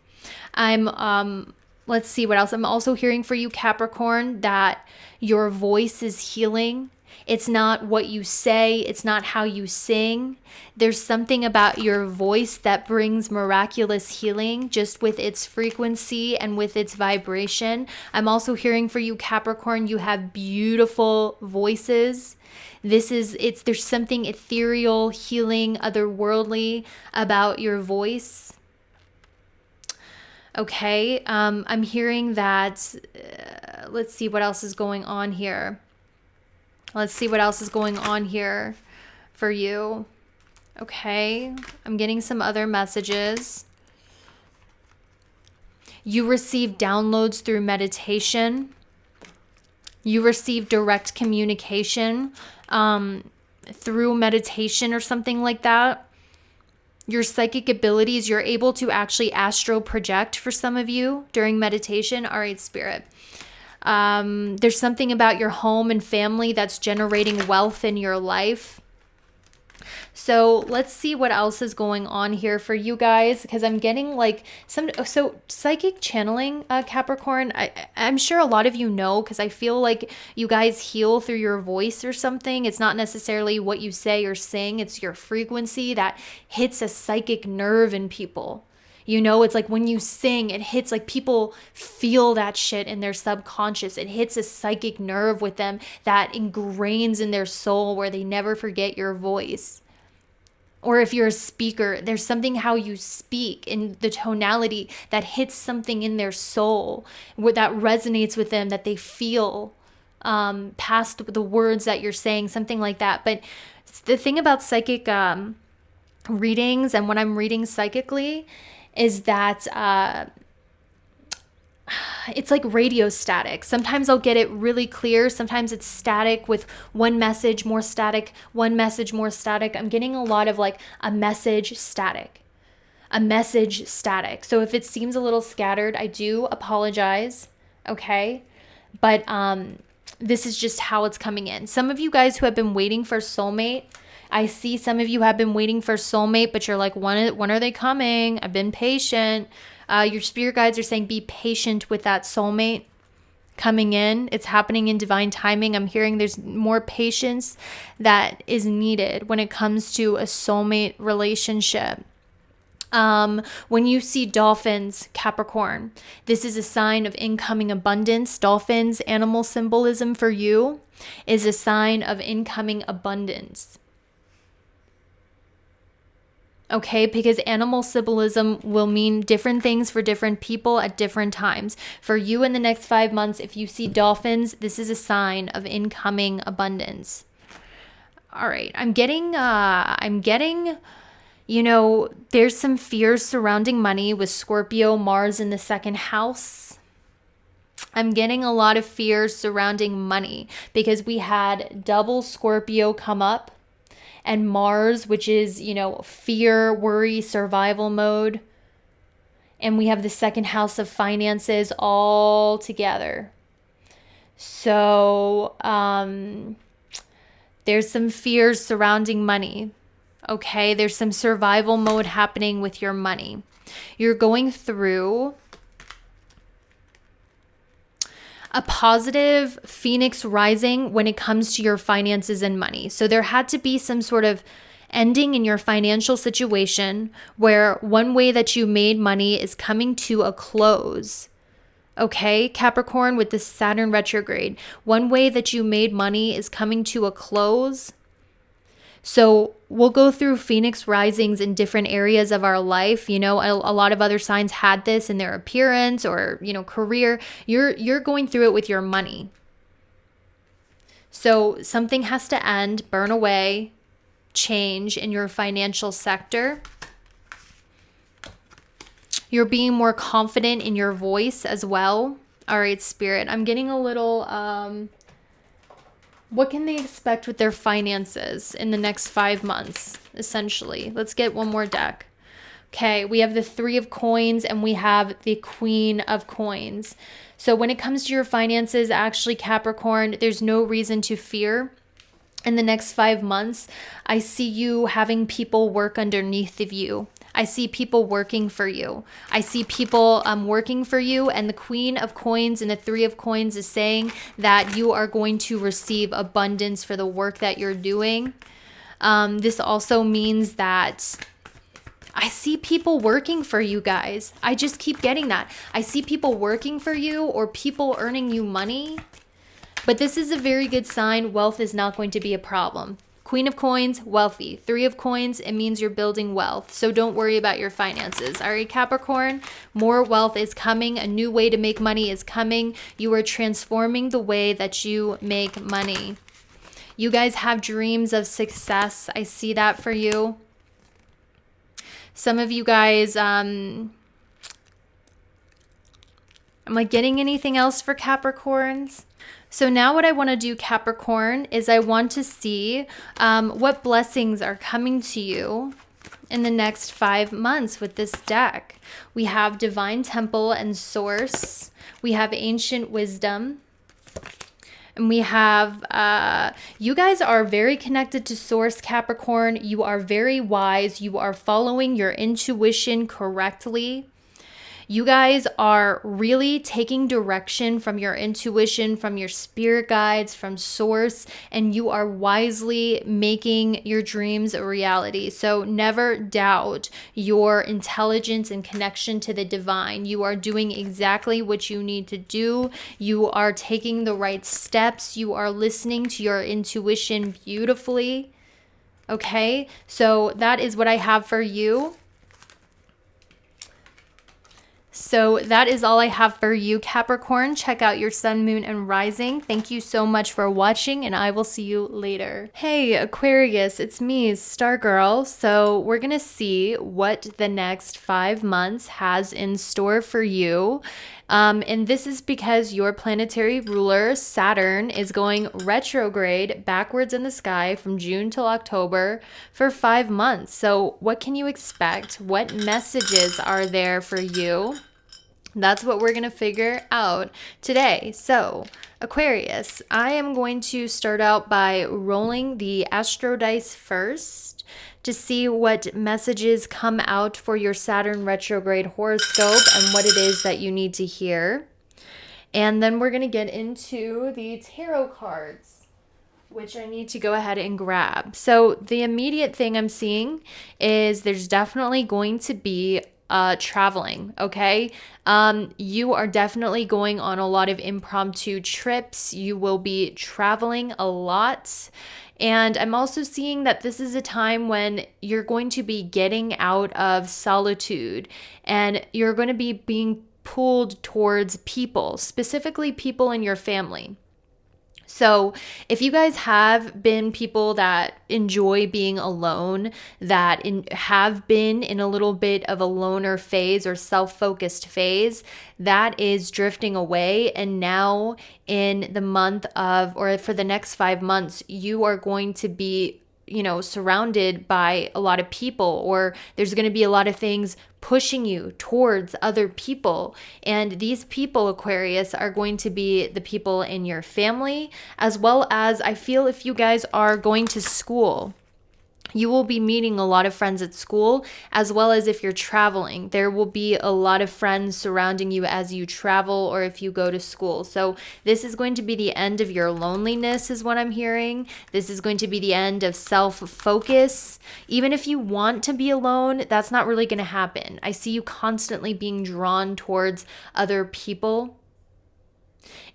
let's see what else. I'm also hearing for you, Capricorn, that your voice is healing. It's not what you say. It's not how you sing. There's something about your voice that brings miraculous healing just with its frequency and with its vibration. I'm also hearing for you, Capricorn, you have beautiful voices. There's something ethereal, healing, otherworldly about your voice. Okay, I'm hearing that, let's see what else is going on here. Let's see what else is going on here for you. Okay, I'm getting some other messages. You receive downloads through meditation. You receive direct communication through meditation or something like that. Your psychic abilities, you're able to actually astral project for some of you during meditation. All right, Spirit. There's something about your home and family that's generating wealth in your life. So let's see what else is going on here for you guys, because I'm getting like so psychic channeling, Capricorn. I'm sure a lot of you know, because I feel like you guys heal through your voice or something. It's not necessarily what you say or sing. It's your frequency that hits a psychic nerve in people. You know, it's like when you sing, it hits, like people feel that shit in their subconscious. It hits a psychic nerve with them that ingrains in their soul where they never forget your voice. Or if you're a speaker, there's something how you speak in the tonality that hits something in their soul that resonates with them, that they feel past the words that you're saying, something like that. But the thing about psychic readings and when I'm reading psychically is that it's like radio static. Sometimes I'll get it really clear. Sometimes it's static with one message, more static, one message, more static. I'm getting a lot of like a message static. So if it seems a little scattered, I do apologize. Okay. But this is just how it's coming in. Some of you guys who have been waiting for soulmate, I see some of you have been waiting for soulmate, but you're like, when are they coming? I've been patient. Your spirit guides are saying be patient with that soulmate. coming in. It's happening in divine timing. I'm hearing there's more patience that is needed when it comes to a soulmate relationship. When you see dolphins, Capricorn, this is a sign of incoming abundance. Dolphins, animal symbolism for you, is a sign of incoming abundance. Okay, because animal symbolism will mean different things for different people at different times. For you in the next 5 months, if you see dolphins, this is a sign of incoming abundance. All right, I'm getting, there's some fears surrounding money with Scorpio, Mars in the second house. I'm getting a lot of fears surrounding money because we had double Scorpio come up and Mars, which is, fear, worry, survival mode. And we have the second house of finances all together. So there's some fears surrounding money. Okay, there's some survival mode happening with your money. You're going through a positive phoenix rising when it comes to your finances and money. So there had to be some sort of ending in your financial situation where one way that you made money is coming to a close. Okay, Capricorn, with this Saturn retrograde, one way that you made money is coming to a close. So we'll go through Phoenix risings in different areas of our life. A lot of other signs had this in their appearance or, career. You're going through it with your money. So something has to end, burn away, change in your financial sector. You're being more confident in your voice as well. All right, Spirit, I'm getting a little... what can they expect with their finances in the next 5 months, essentially? Let's get one more deck. Okay, we have the Three of Coins and we have the Queen of Coins. So when it comes to your finances, actually, Capricorn, there's no reason to fear. In the next 5 months, I see you having people work underneath of you. I see people working for you. I see people working for you, and the Queen of Coins and the Three of Coins is saying that you are going to receive abundance for the work that you're doing. This also means that I see people working for you guys. I just keep getting that. I see people working for you or people earning you money. But this is a very good sign. Wealth is not going to be a problem. Queen of Coins, wealthy. Three of Coins, it means you're building wealth. So don't worry about your finances. All right, Capricorn, more wealth is coming. A new way to make money is coming. You are transforming the way that you make money. You guys have dreams of success. I see that for you. Some of you guys, am I getting anything else for Capricorns? So now what I want to do, Capricorn, is I want to see what blessings are coming to you in the next 5 months with this deck. We have Divine Temple and Source. We have Ancient Wisdom. And we have, you guys are very connected to Source, Capricorn. You are very wise. You are following your intuition correctly. You guys are really taking direction from your intuition, from your spirit guides, from Source, and you are wisely making your dreams a reality. So never doubt your intelligence and connection to the divine. You are doing exactly what you need to do. You are taking the right steps. You are listening to your intuition beautifully. Okay, so that is what I have for you. So that is all I have for you, Capricorn. Check out your sun, moon, and rising. Thank you so much for watching, and I will see you later. Hey, Aquarius, it's me, Stargirl. So we're going to see what the next 5 months has in store for you. And this is because your planetary ruler, Saturn, is going retrograde backwards in the sky from June till October for 5 months. So what can you expect? What messages are there for you? That's what we're going to figure out today. So, Aquarius, I am going to start out by rolling the Astro Dice first to see what messages come out for your Saturn retrograde horoscope and what it is that you need to hear. And then we're going to get into the tarot cards, which I need to go ahead and grab. So the immediate thing I'm seeing is there's definitely going to be traveling, okay? You are definitely going on a lot of impromptu trips. You will be traveling a lot. And I'm also seeing that this is a time when you're going to be getting out of solitude and you're going to be being pulled towards people, specifically people in your family. So if you guys have been people that enjoy being alone, that have been in a little bit of a loner phase or self-focused phase, that is drifting away. And now in the month of, or for the next 5 months, you are going to be surrounded by a lot of people, or there's going to be a lot of things pushing you towards other people. And these people, Aquarius, are going to be the people in your family, as well as I feel if you guys are going to school, you will be meeting a lot of friends at school, as well as if you're traveling. There will be a lot of friends surrounding you as you travel or if you go to school. So this is going to be the end of your loneliness is what I'm hearing. This is going to be the end of self-focus. Even if you want to be alone, that's not really going to happen. I see you constantly being drawn towards other people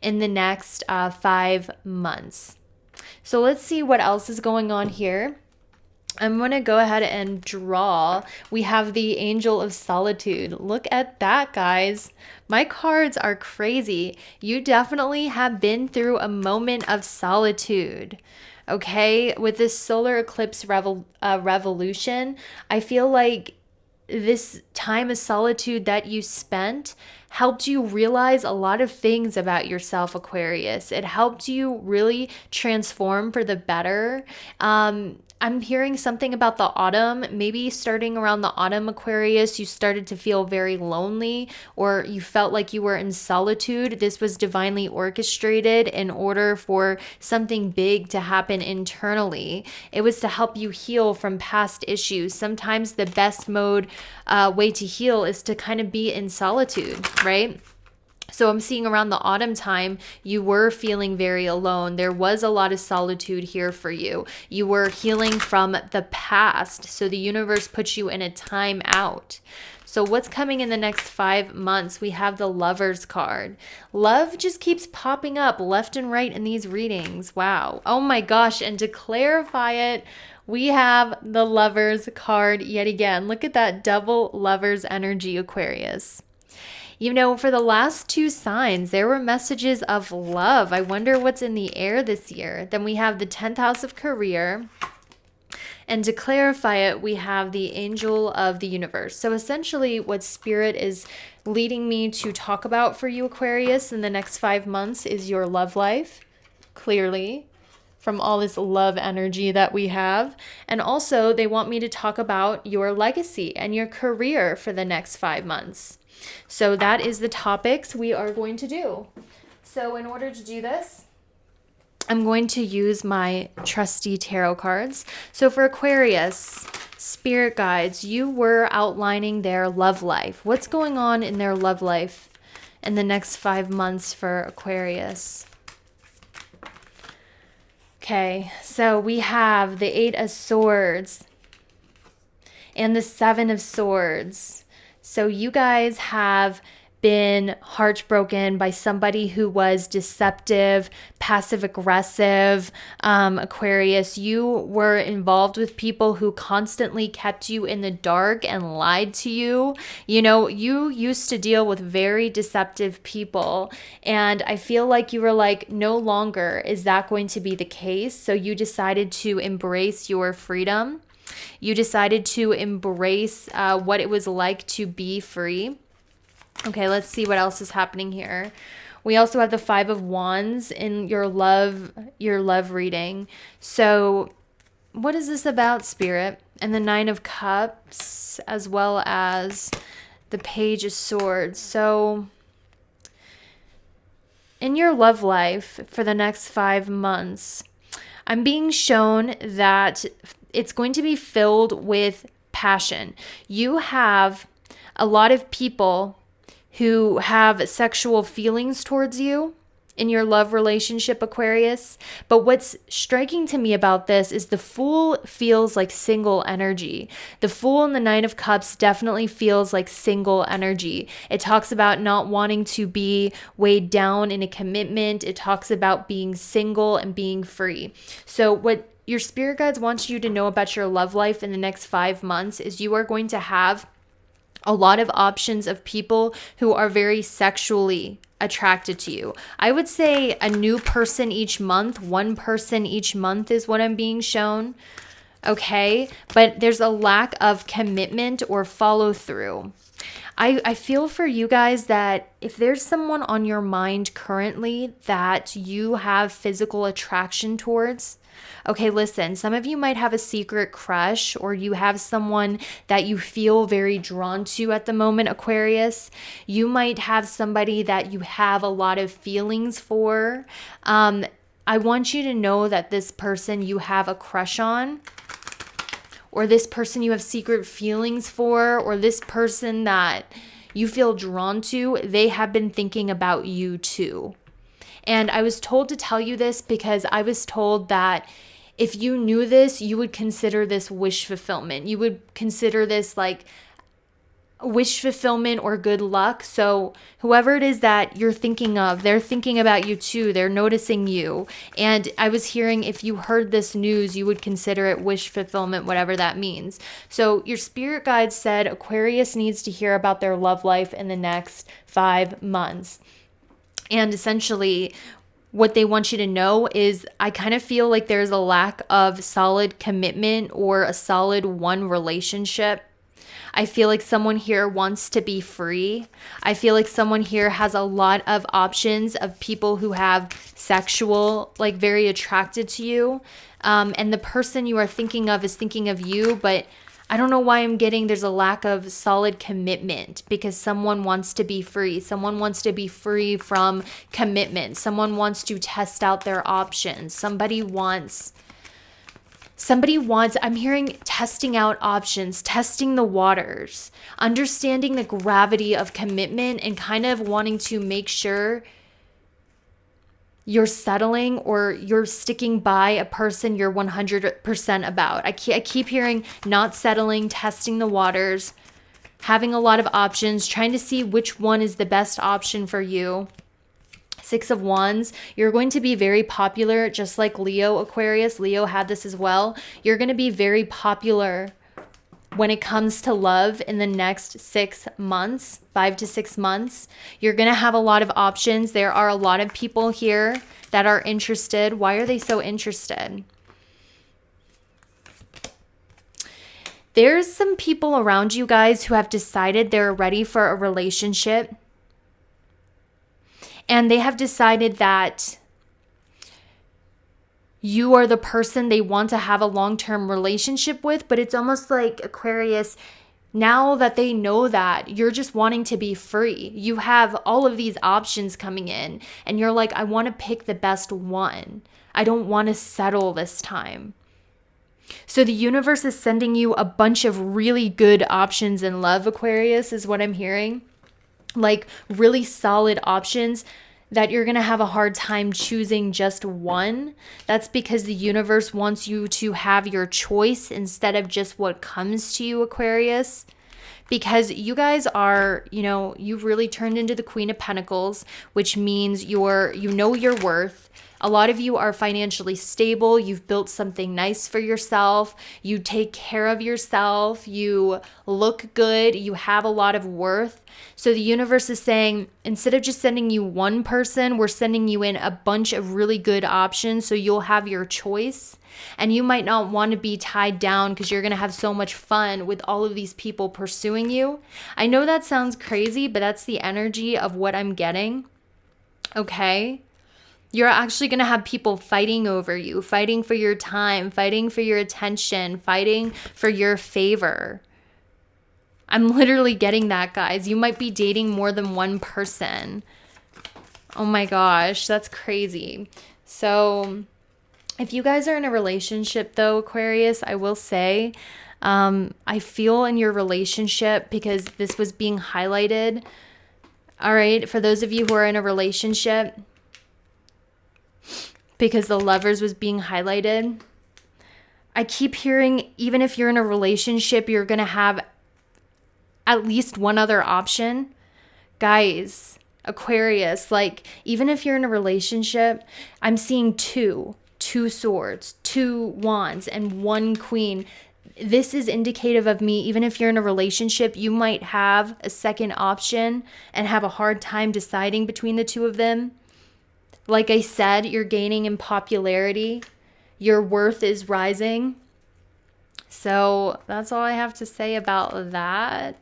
in the next 5 months. So let's see what else is going on here. I'm going to go ahead and draw. We have the Angel of Solitude. Look at that, guys. My cards are crazy. You definitely have been through a moment of solitude. Okay, with this solar eclipse revolution, I feel like this time of solitude that you spent helped you realize a lot of things about yourself, Aquarius. It helped you really transform for the better. I'm hearing something about the autumn. Maybe starting around the autumn, Aquarius, you started to feel very lonely, or you felt like you were in solitude. This was divinely orchestrated in order for something big to happen internally. It was to help you heal from past issues. Sometimes the best way to heal is to kind of be in solitude, right? So I'm seeing around the autumn time, you were feeling very alone. There was a lot of solitude here for you. You were healing from the past. So the universe puts you in a time out. So what's coming in the next 5 months? We have the Lovers card. Love just keeps popping up left and right in these readings. Wow. Oh my gosh. And to clarify it, we have the Lovers card yet again. Look at that double Lovers energy, Aquarius. For the last 2 signs, there were messages of love. I wonder what's in the air this year. Then we have the 10th house of career. And to clarify it, we have the Angel of the Universe. So essentially what Spirit is leading me to talk about for you, Aquarius, in the next 5 months is your love life, clearly, from all this love energy that we have. And also they want me to talk about your legacy and your career for the next 5 months. So that is the topics we are going to do. So in order to do this, I'm going to use my trusty tarot cards. So for Aquarius, Spirit guides, you were outlining their love life. What's going on in their love life in the next 5 months for Aquarius? Okay, so we have the 8 of Swords and the 7 of Swords. So you guys have been heartbroken by somebody who was deceptive, passive aggressive. Aquarius, you were involved with people who constantly kept you in the dark and lied to you. You used to deal with very deceptive people. And I feel like you were like, no longer is that going to be the case. So you decided to embrace your freedom. You decided to embrace what it was like to be free. Okay, let's see what else is happening here. We also have the 5 of Wands in your love reading. So what is this about, Spirit? And the 9 of Cups, as well as the Page of Swords. So in your love life for the next 5 months, I'm being shown that it's going to be filled with passion. You have a lot of people who have sexual feelings towards you in your love relationship, Aquarius. But what's striking to me about this is the Fool feels like single energy. The Fool and the Nine of Cups definitely feels like single energy. It talks about not wanting to be weighed down in a commitment. It talks about being single and being free. So what your spirit guides want you to know about your love life in the next 5 months is you are going to have a lot of options of people who are very sexually attracted to you. I would say a new person each month, one person each month is what I'm being shown. Okay, but there's a lack of commitment or follow through. I feel for you guys that if there's someone on your mind currently that you have physical attraction towards, okay, listen, some of you might have a secret crush or you have someone that you feel very drawn to at the moment, Aquarius. You might have somebody that you have a lot of feelings for. I want you to know that this person you have a crush on, or this person you have secret feelings for, or this person that you feel drawn to, they have been thinking about you too. And I was told to tell you this because I was told that if you knew this, you would consider this wish fulfillment. You would consider this like wish fulfillment or good luck. So whoever it is that you're thinking of, they're thinking about you too. They're noticing you. And I was hearing if you heard this news, you would consider it wish fulfillment, whatever that means. So your spirit guide said Aquarius needs to hear about their love life in the next 5 months. And essentially, what they want you to know is I kind of feel like there's a lack of solid commitment or a solid one relationship. I feel like someone here wants to be free. I feel like someone here has a lot of options of people who have sexual, like very attracted to you. And the person you are thinking of is thinking of you, but I don't know why I'm getting there's a lack of solid commitment because someone wants to be free. Someone wants to be free from commitment. Someone wants to test out their options. Somebody wants, I'm hearing testing out options, testing the waters, understanding the gravity of commitment and kind of wanting to make sure you're settling or you're sticking by a person you're 100% about. I keep hearing not settling, testing the waters, having a lot of options, trying to see which one is the best option for you. 6 of Wands, you're going to be very popular, just like Leo, Aquarius. Leo had this as well. You're going to be very popular when it comes to love in the next 6 months, 5 to 6 months. You're going to have a lot of options. There are a lot of people here that are interested. Why are they so interested? There's some people around you guys who have decided they're ready for a relationship. And they have decided that you are the person they want to have a long-term relationship with, but it's almost like Aquarius, now that they know that, you're just wanting to be free. You have all of these options coming in, and you're like, I want to pick the best one. I don't want to settle this time. So the universe is sending you a bunch of really good options in love, Aquarius, is what I'm hearing. Like really solid options that you're going to have a hard time choosing just one. That's because the universe wants you to have your choice instead of just what comes to you, Aquarius. Because you guys are, you've really turned into the Queen of Pentacles, which means you know your worth. A lot of you are financially stable. You've built something nice for yourself. You take care of yourself. You look good. You have a lot of worth. So the universe is saying, instead of just sending you one person, we're sending you in a bunch of really good options so you'll have your choice. And you might not want to be tied down because you're going to have so much fun with all of these people pursuing you. I know that sounds crazy, but that's the energy of what I'm getting. Okay? You're actually going to have people fighting over you, fighting for your time, fighting for your attention, fighting for your favor. I'm literally getting that, guys. You might be dating more than one person. Oh my gosh, that's crazy. So if you guys are in a relationship though, Aquarius, I will say, I feel in your relationship, because this was being highlighted, All right, for those of you who are in a relationship, because the Lovers was being highlighted, I keep hearing even if you're in a relationship, you're going to have at least one other option. Guys, Aquarius, like even if you're in a relationship, I'm seeing two swords, 2 wands, and 1 queen. This is indicative of me, even if you're in a relationship, you might have a second option and have a hard time deciding between the two of them. Like I said, you're gaining in popularity. Your worth is rising. So that's all I have to say about that.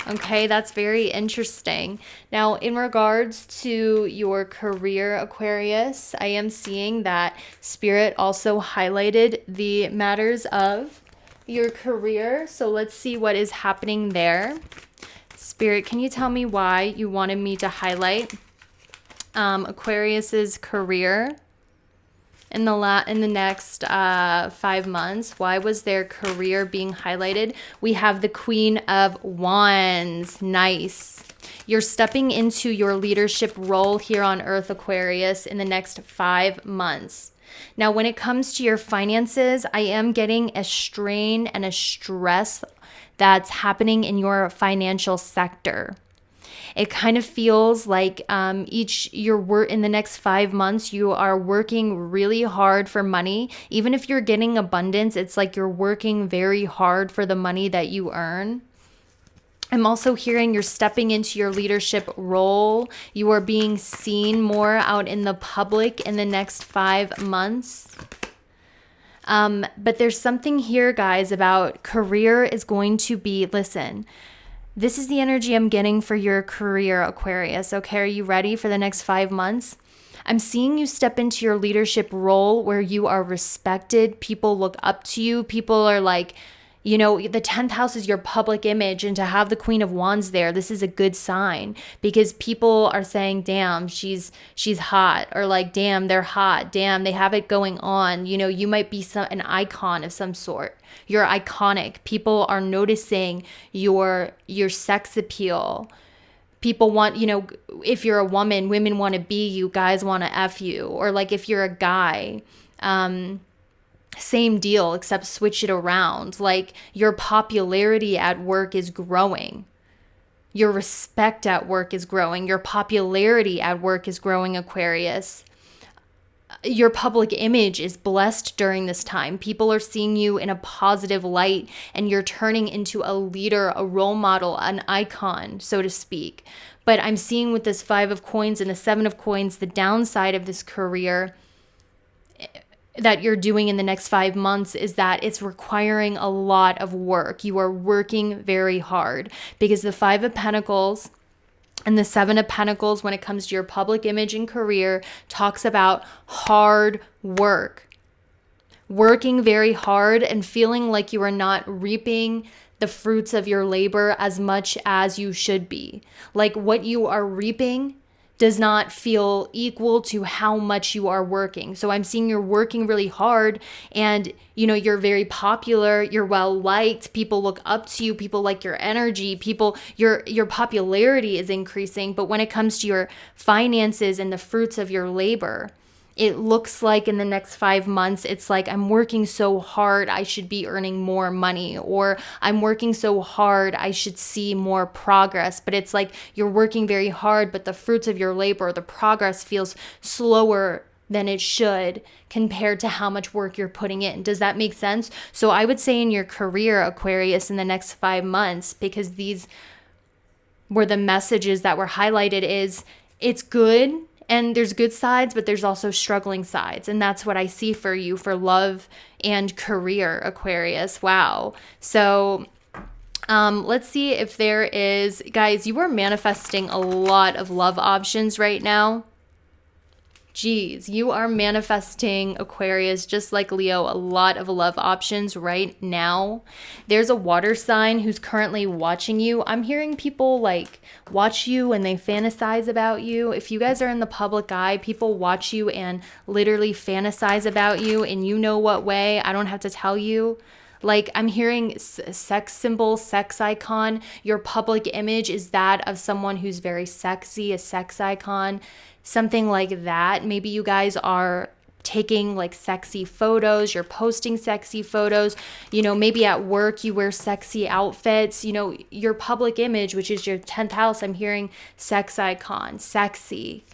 Okay, that's very interesting. Now, in regards to your career, Aquarius, I am seeing that Spirit also highlighted the matters of your career. So let's see what is happening there. Spirit, can you tell me why you wanted me to highlight Aquarius's career in the next 5 months? Why was their career being highlighted? We have the Queen of Wands. Nice. You're stepping into your leadership role here on Earth, Aquarius, in the next 5 months. Now, when it comes to your finances, I am getting a strain and a stress that's happening in your financial sector. It kind of feels like in the next 5 months, you are working really hard for money. Even if you're getting abundance, it's like you're working very hard for the money that you earn. I'm also hearing you're stepping into your leadership role. You are being seen more out in the public in the next 5 months. But there's something here, guys, about career is going to be, listen, this is the energy I'm getting for your career, Aquarius. Okay, are you ready for the next 5 months? I'm seeing you step into your leadership role where you are respected. People look up to you. People are like, you know, the 10th house is your public image, and to have the Queen of Wands there, this is a good sign because people are saying, damn, she's hot, or like, damn, they're hot. Damn, they have it going on. You know, you might be an icon of some sort. You're iconic. People are noticing your sex appeal. People want, you know, if you're a woman, women want to be you, guys want to F you. Or like if you're a guy, same deal, except switch it around. Like your popularity at work is growing. Your respect at work is growing. Your popularity at work is growing, Aquarius. Your public image is blessed during this time. People are seeing you in a positive light, and you're turning into a leader, a role model, an icon, so to speak. But I'm seeing with this 5 of coins and the 7 of coins, the downside of this career that you're doing in the next 5 months is that it's requiring a lot of work. You are working very hard because the 5 of Pentacles and the 7 of Pentacles, when it comes to your public image and career, talks about hard work. Working very hard and feeling like you are not reaping the fruits of your labor as much as you should be. Like what you are reaping does not feel equal to how much you are working. So I'm seeing you're working really hard, and you know, you're very popular, you're well liked, people look up to you, people like your energy, your popularity is increasing. But when it comes to your finances and the fruits of your labor, it looks like in the next 5 months, it's like, I'm working so hard, I should be earning more money, or I'm working so hard, I should see more progress. But it's like you're working very hard, but the fruits of your labor, the progress feels slower than it should compared to how much work you're putting in. Does that make sense? So I would say in your career, Aquarius, in the next 5 months, because these were the messages that were highlighted, is it's good. And there's good sides, but there's also struggling sides. And that's what I see for you for love and career, Aquarius. Wow. So let's see if there is, guys, you are manifesting a lot of love options right now. Geez, you are manifesting, Aquarius, just like Leo, a lot of love options right now. There's a water sign who's currently watching you. I'm hearing people like watch you and they fantasize about you. If you guys are in the public eye, people watch you and literally fantasize about you, and you know what way. I don't have to tell you. Like I'm hearing sex symbol, sex icon. Your public image is that of someone who's very sexy, a sex icon, something like that. Maybe you guys are taking like sexy photos, you're posting sexy photos, maybe at work you wear sexy outfits, your public image, which is your 10th house. I'm hearing sex icon, sexy.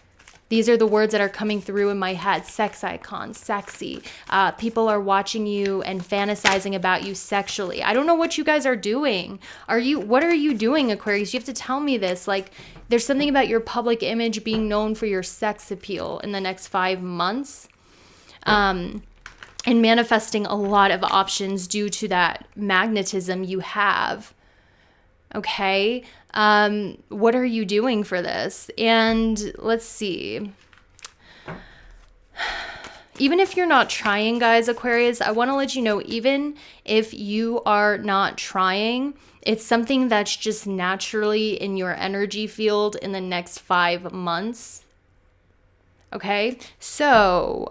These are the words that are coming through in my head. Sex icon, sexy. People are watching you and fantasizing about you sexually. I don't know what you guys are doing. What are you doing, Aquarius? You have to tell me this. Like, there's something about your public image being known for your sex appeal in the next 5 months. And manifesting a lot of options due to that magnetism you have. Okay. What are you doing for this? And let's see. Even if you're not trying, guys, Aquarius, I want to let you know, even if you are not trying, it's something that's just naturally in your energy field in the next 5 months. Okay, so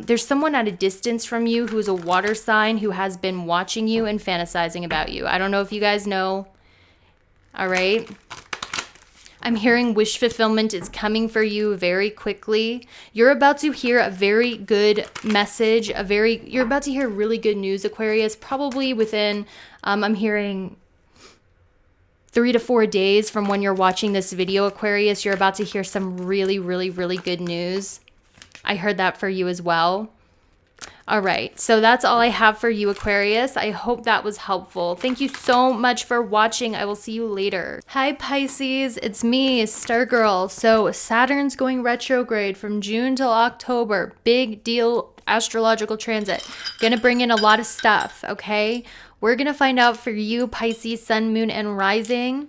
there's someone at a distance from you who's a water sign who has been watching you and fantasizing about you. I don't know if you guys know. All right. I'm hearing wish fulfillment is coming for you very quickly. You're about to hear a very good message, you're about to hear really good news, Aquarius, probably within, I'm hearing 3 to 4 days from when you're watching this video, Aquarius. You're about to hear some really, really, really good news. I heard that for you as well. All right, so that's all I have for you, Aquarius. I hope that was helpful. Thank you so much for watching. I will see you later. Hi, Pisces. It's me, Stargirl. So Saturn's going retrograde from June till October. Big deal astrological transit. Gonna bring in a lot of stuff, okay? We're gonna find out for you, Pisces, Sun, Moon, and Rising,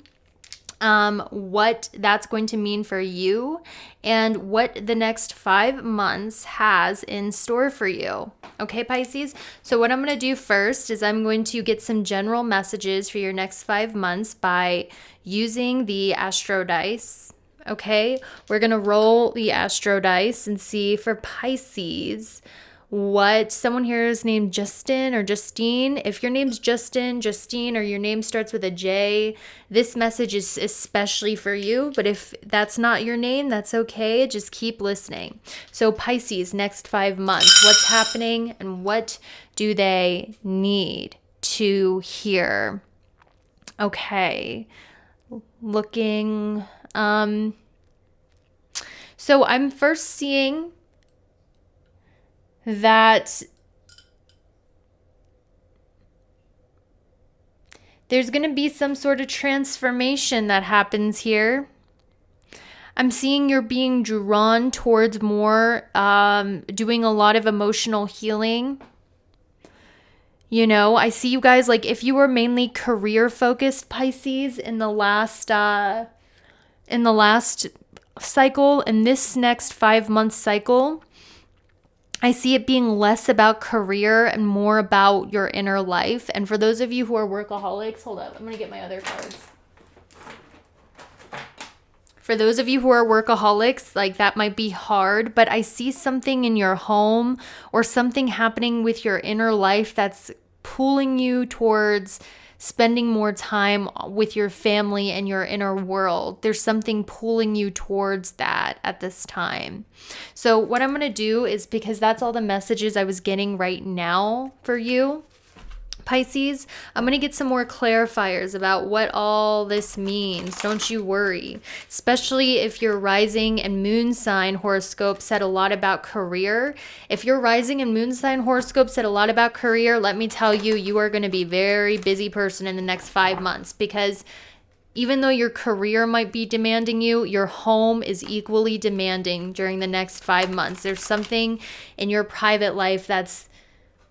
what that's going to mean for you and what the next 5 months has in store for you. Okay, Pisces? So what I'm going to do first is I'm going to get some general messages for your next 5 months by using the Astro Dice. Okay? We're going to roll the Astro Dice and see for Pisces what someone here is named Justin or Justine. If your name's Justin, Justine, or your name starts with a J, this message is especially for you. But if that's not your name, that's okay. Just keep listening. So Pisces, next 5 months, what's happening and what do they need to hear? Okay. Looking. So I'm first seeing that there's going to be some sort of transformation that happens here. I'm seeing you're being drawn towards more, doing a lot of emotional healing. I see you guys, like if you were mainly career focused, Pisces, in the last cycle, in this next 5 month cycle, I see it being less about career and more about your inner life. And for those of you who are workaholics, hold up, I'm going to get my other cards. For those of you who are workaholics, like that might be hard, but I see something in your home or something happening with your inner life that's pulling you towards spending more time with your family and your inner world. There's something pulling you towards that at this time. So what I'm going to do is, because that's all the messages I was getting right now for you, Pisces, I'm going to get some more clarifiers about what all this means. Don't you worry. Especially if your rising and moon sign horoscope said a lot about career. If your rising and moon sign horoscope said a lot about career, let me tell you, you are going to be a very busy person in the next 5 months, because even though your career might be demanding you, your home is equally demanding during the next 5 months. There's something in your private life that's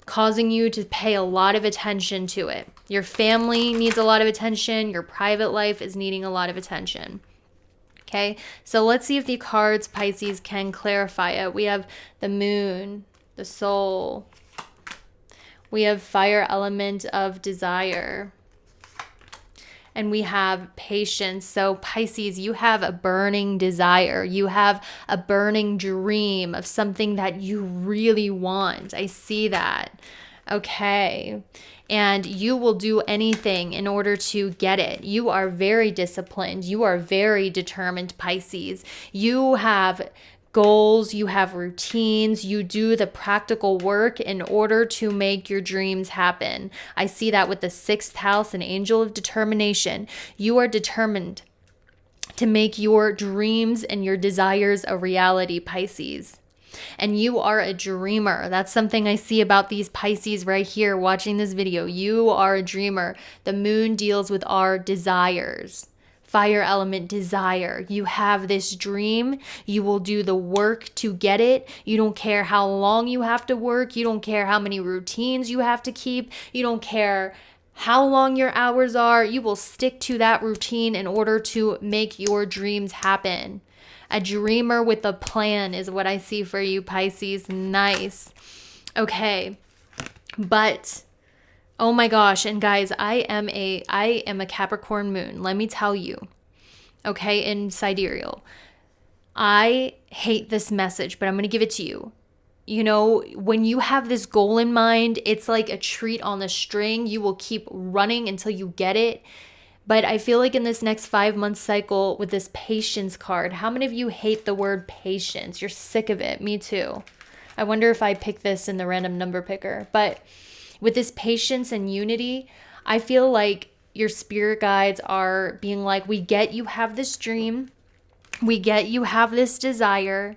causing you to pay a lot of attention to it. Your family needs a lot of attention. Your private life is needing a lot of attention. Okay, so let's see if the cards, Pisces, can clarify it. We have the moon, the soul. We have fire element of desire. And we have patience. So Pisces, you have a burning desire. You have a burning dream of something that you really want. I see that. Okay. And you will do anything in order to get it. You are very disciplined. You are very determined, Pisces. You have goals, you have routines, you do the practical work in order to make your dreams happen. I see that with the 6th house, an angel of determination. You are determined to make your dreams and your desires a reality, Pisces. And you are a dreamer. That's something I see about these Pisces right here watching this video. You are a dreamer. The moon deals with our desires. Fire element desire. You have this dream. You will do the work to get it. You don't care how long you have to work. You don't care how many routines you have to keep. You don't care how long your hours are. You will stick to that routine in order to make your dreams happen. A dreamer with a plan is what I see for you, Pisces. Nice. Okay. But oh my gosh, and guys, I am a Capricorn moon. Let me tell you. Okay, in sidereal. I hate this message, but I'm going to give it to you. You know, when you have this goal in mind, it's like a treat on the string. You will keep running until you get it. But I feel like in this next 5-month cycle with this patience card, how many of you hate the word patience? You're sick of it. Me too. I wonder if I pick this in the random number picker. But with this patience and unity, I feel like your spirit guides are being like, we get you have this dream. We get you have this desire.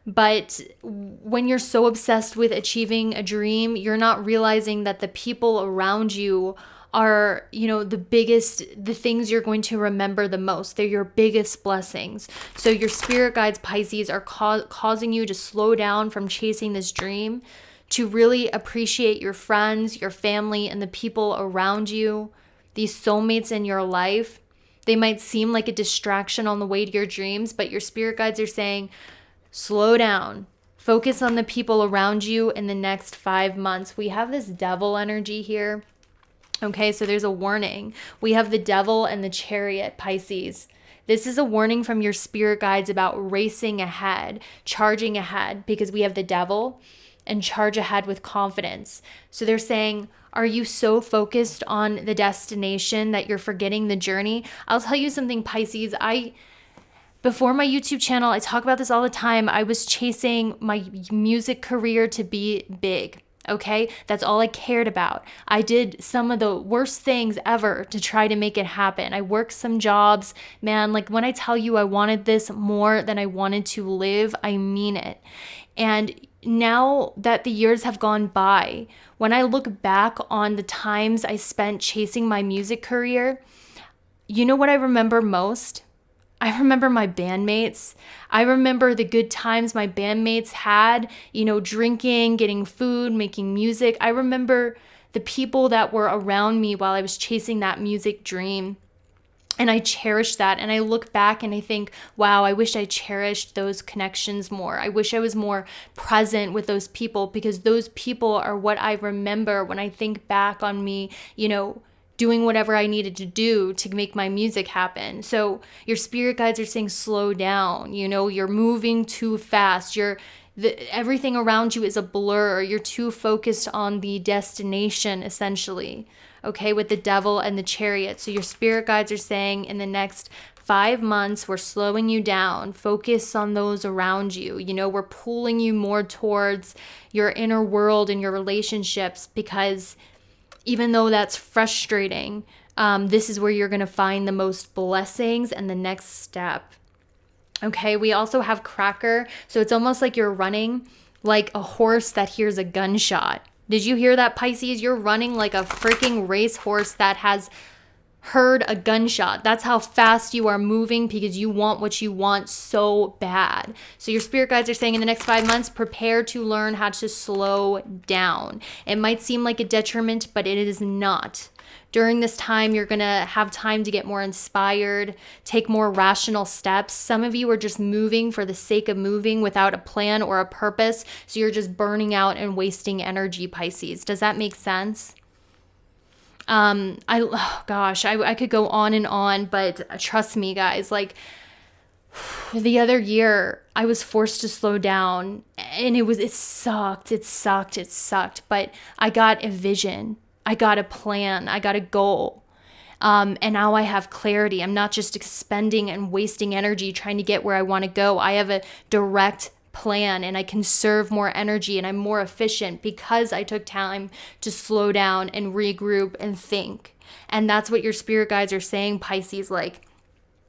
But when you're so obsessed with achieving a dream, you're not realizing that the people around you are, you know, the things you're going to remember the most. They're your biggest blessings. So your spirit guides, Pisces, are causing you to slow down from chasing this dream, to really appreciate your friends, your family, and the people around you, these soulmates in your life. They might seem like a distraction on the way to your dreams, but your spirit guides are saying, slow down. Focus on the people around you in the next 5 months. We have this devil energy here. Okay, so there's a warning. We have the devil and the chariot, Pisces. This is a warning from your spirit guides about racing ahead, charging ahead, because we have the devil and charge ahead with confidence. So they're saying, are you so focused on the destination that you're forgetting the journey? I'll tell you something, Pisces. Before my YouTube channel, I talk about this all the time. I was chasing my music career to be big. Okay, that's all I cared about. I did some of the worst things ever to try to make it happen. I worked some jobs, man. Like when I tell you I wanted this more than I wanted to live, I mean it. And now that the years have gone by, when I look back on the times I spent chasing my music career, you know what I remember most? I remember my bandmates. I remember the good times my bandmates had, you know, drinking, getting food, making music. I remember the people that were around me while I was chasing that music dream. And I cherish that. And I look back and I think, wow, I wish I cherished those connections more. I wish I was more present with those people, because those people are what I remember when I think back on me, you know, doing whatever I needed to do to make my music happen. So your spirit guides are saying, slow down. You know, you're moving too fast. Everything around you is a blur. You're too focused on the destination, essentially. Okay, with the devil and the chariot. So your spirit guides are saying in the next 5 months, we're slowing you down. Focus on those around you. You know, we're pulling you more towards your inner world and your relationships, because even though that's frustrating, this is where you're going to find the most blessings and the next step. Okay, we also have cracker. So it's almost like you're running like a horse that hears a gunshot. Did you hear that, Pisces? You're running like a freaking racehorse that has heard a gunshot. That's how fast you are moving, because you want what you want so bad. So your spirit guides are saying in the next 5 months, prepare to learn how to slow down. It might seem like a detriment, but it is not. During this time, you're going to have time to get more inspired, take more rational steps. Some of you are just moving for the sake of moving without a plan or a purpose. So you're just burning out and wasting energy, Pisces. Does that make sense? I could go on and on, but trust me, guys, like The other year, I was forced to slow down, and it sucked. But I got a vision, I got a plan, I got a goal. And now I have clarity. I'm not just expending and wasting energy trying to get where I want to go. I have a direct plan, and I conserve more energy, and I'm more efficient because I took time to slow down and regroup and think. And that's what your spirit guides are saying, Pisces. Like,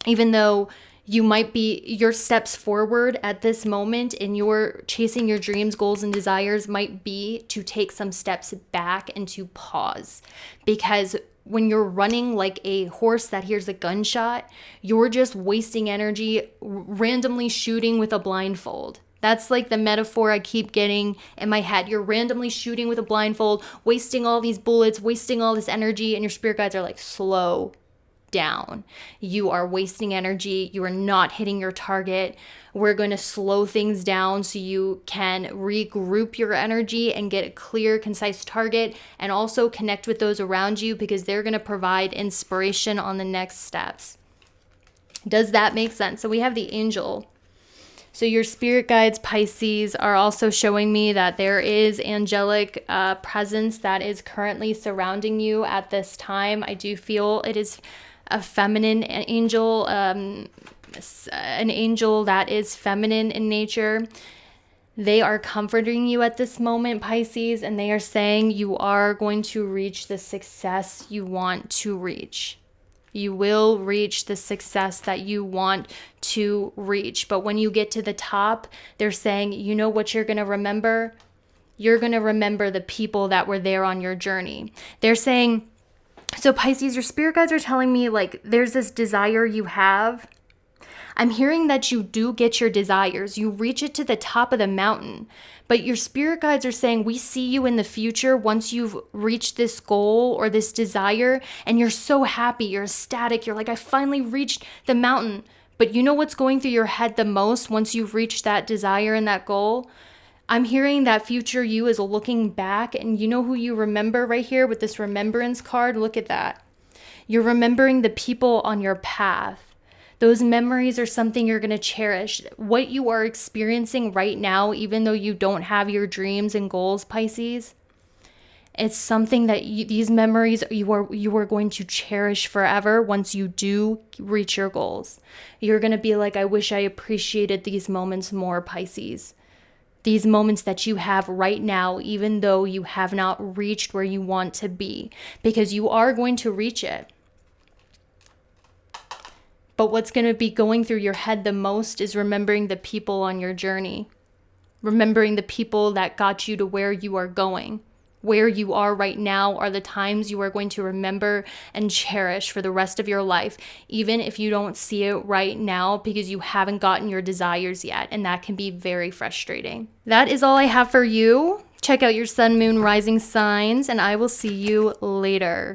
even though you might be, your steps forward at this moment in your chasing your dreams, goals, and desires might be to take some steps back and to pause. Because when you're running like a horse that hears a gunshot, you're just wasting energy randomly shooting with a blindfold. That's like the metaphor I keep getting in my head. You're randomly shooting with a blindfold, wasting all these bullets, wasting all this energy, and your spirit guides are like, slow down. You are wasting energy. You are not hitting your target. We're going to slow things down so you can regroup your energy and get a clear, concise target, and also connect with those around you because they're going to provide inspiration on the next steps. Does that make sense? So we have the angel. So your spirit guides, Pisces, are also showing me that there is angelic presence that is currently surrounding you at this time. I do feel it is a feminine angel, an angel that is feminine in nature. They are comforting you at this moment, Pisces, and they are saying you are going to reach the success you want to reach. You will reach the success that you want to reach. But when you get to the top, they're saying, you know what you're going to remember? You're going to remember the people that were there on your journey. They're saying, so Pisces, your spirit guides are telling me like there's this desire you have. I'm hearing that you do get your desires. You reach it to the top of the mountain. But your spirit guides are saying, we see you in the future once you've reached this goal or this desire, and you're so happy, you're ecstatic, you're like, I finally reached the mountain. But you know what's going through your head the most once you've reached that desire and that goal? I'm hearing that future you is looking back, and you know who you remember right here with this remembrance card? Look at that. You're remembering the people on your path. Those memories are something you're going to cherish. What you are experiencing right now, even though you don't have your dreams and goals, Pisces, it's something that these memories you are going to cherish forever once you do reach your goals. You're going to be like, I wish I appreciated these moments more, Pisces. These moments that you have right now, even though you have not reached where you want to be, because you are going to reach it. But what's going to be going through your head the most is remembering the people on your journey. Remembering the people that got you to where you are going. Where you are right now are the times you are going to remember and cherish for the rest of your life, even if you don't see it right now because you haven't gotten your desires yet. And that can be very frustrating. That is all I have for you. Check out your sun, moon, rising signs, and I will see you later.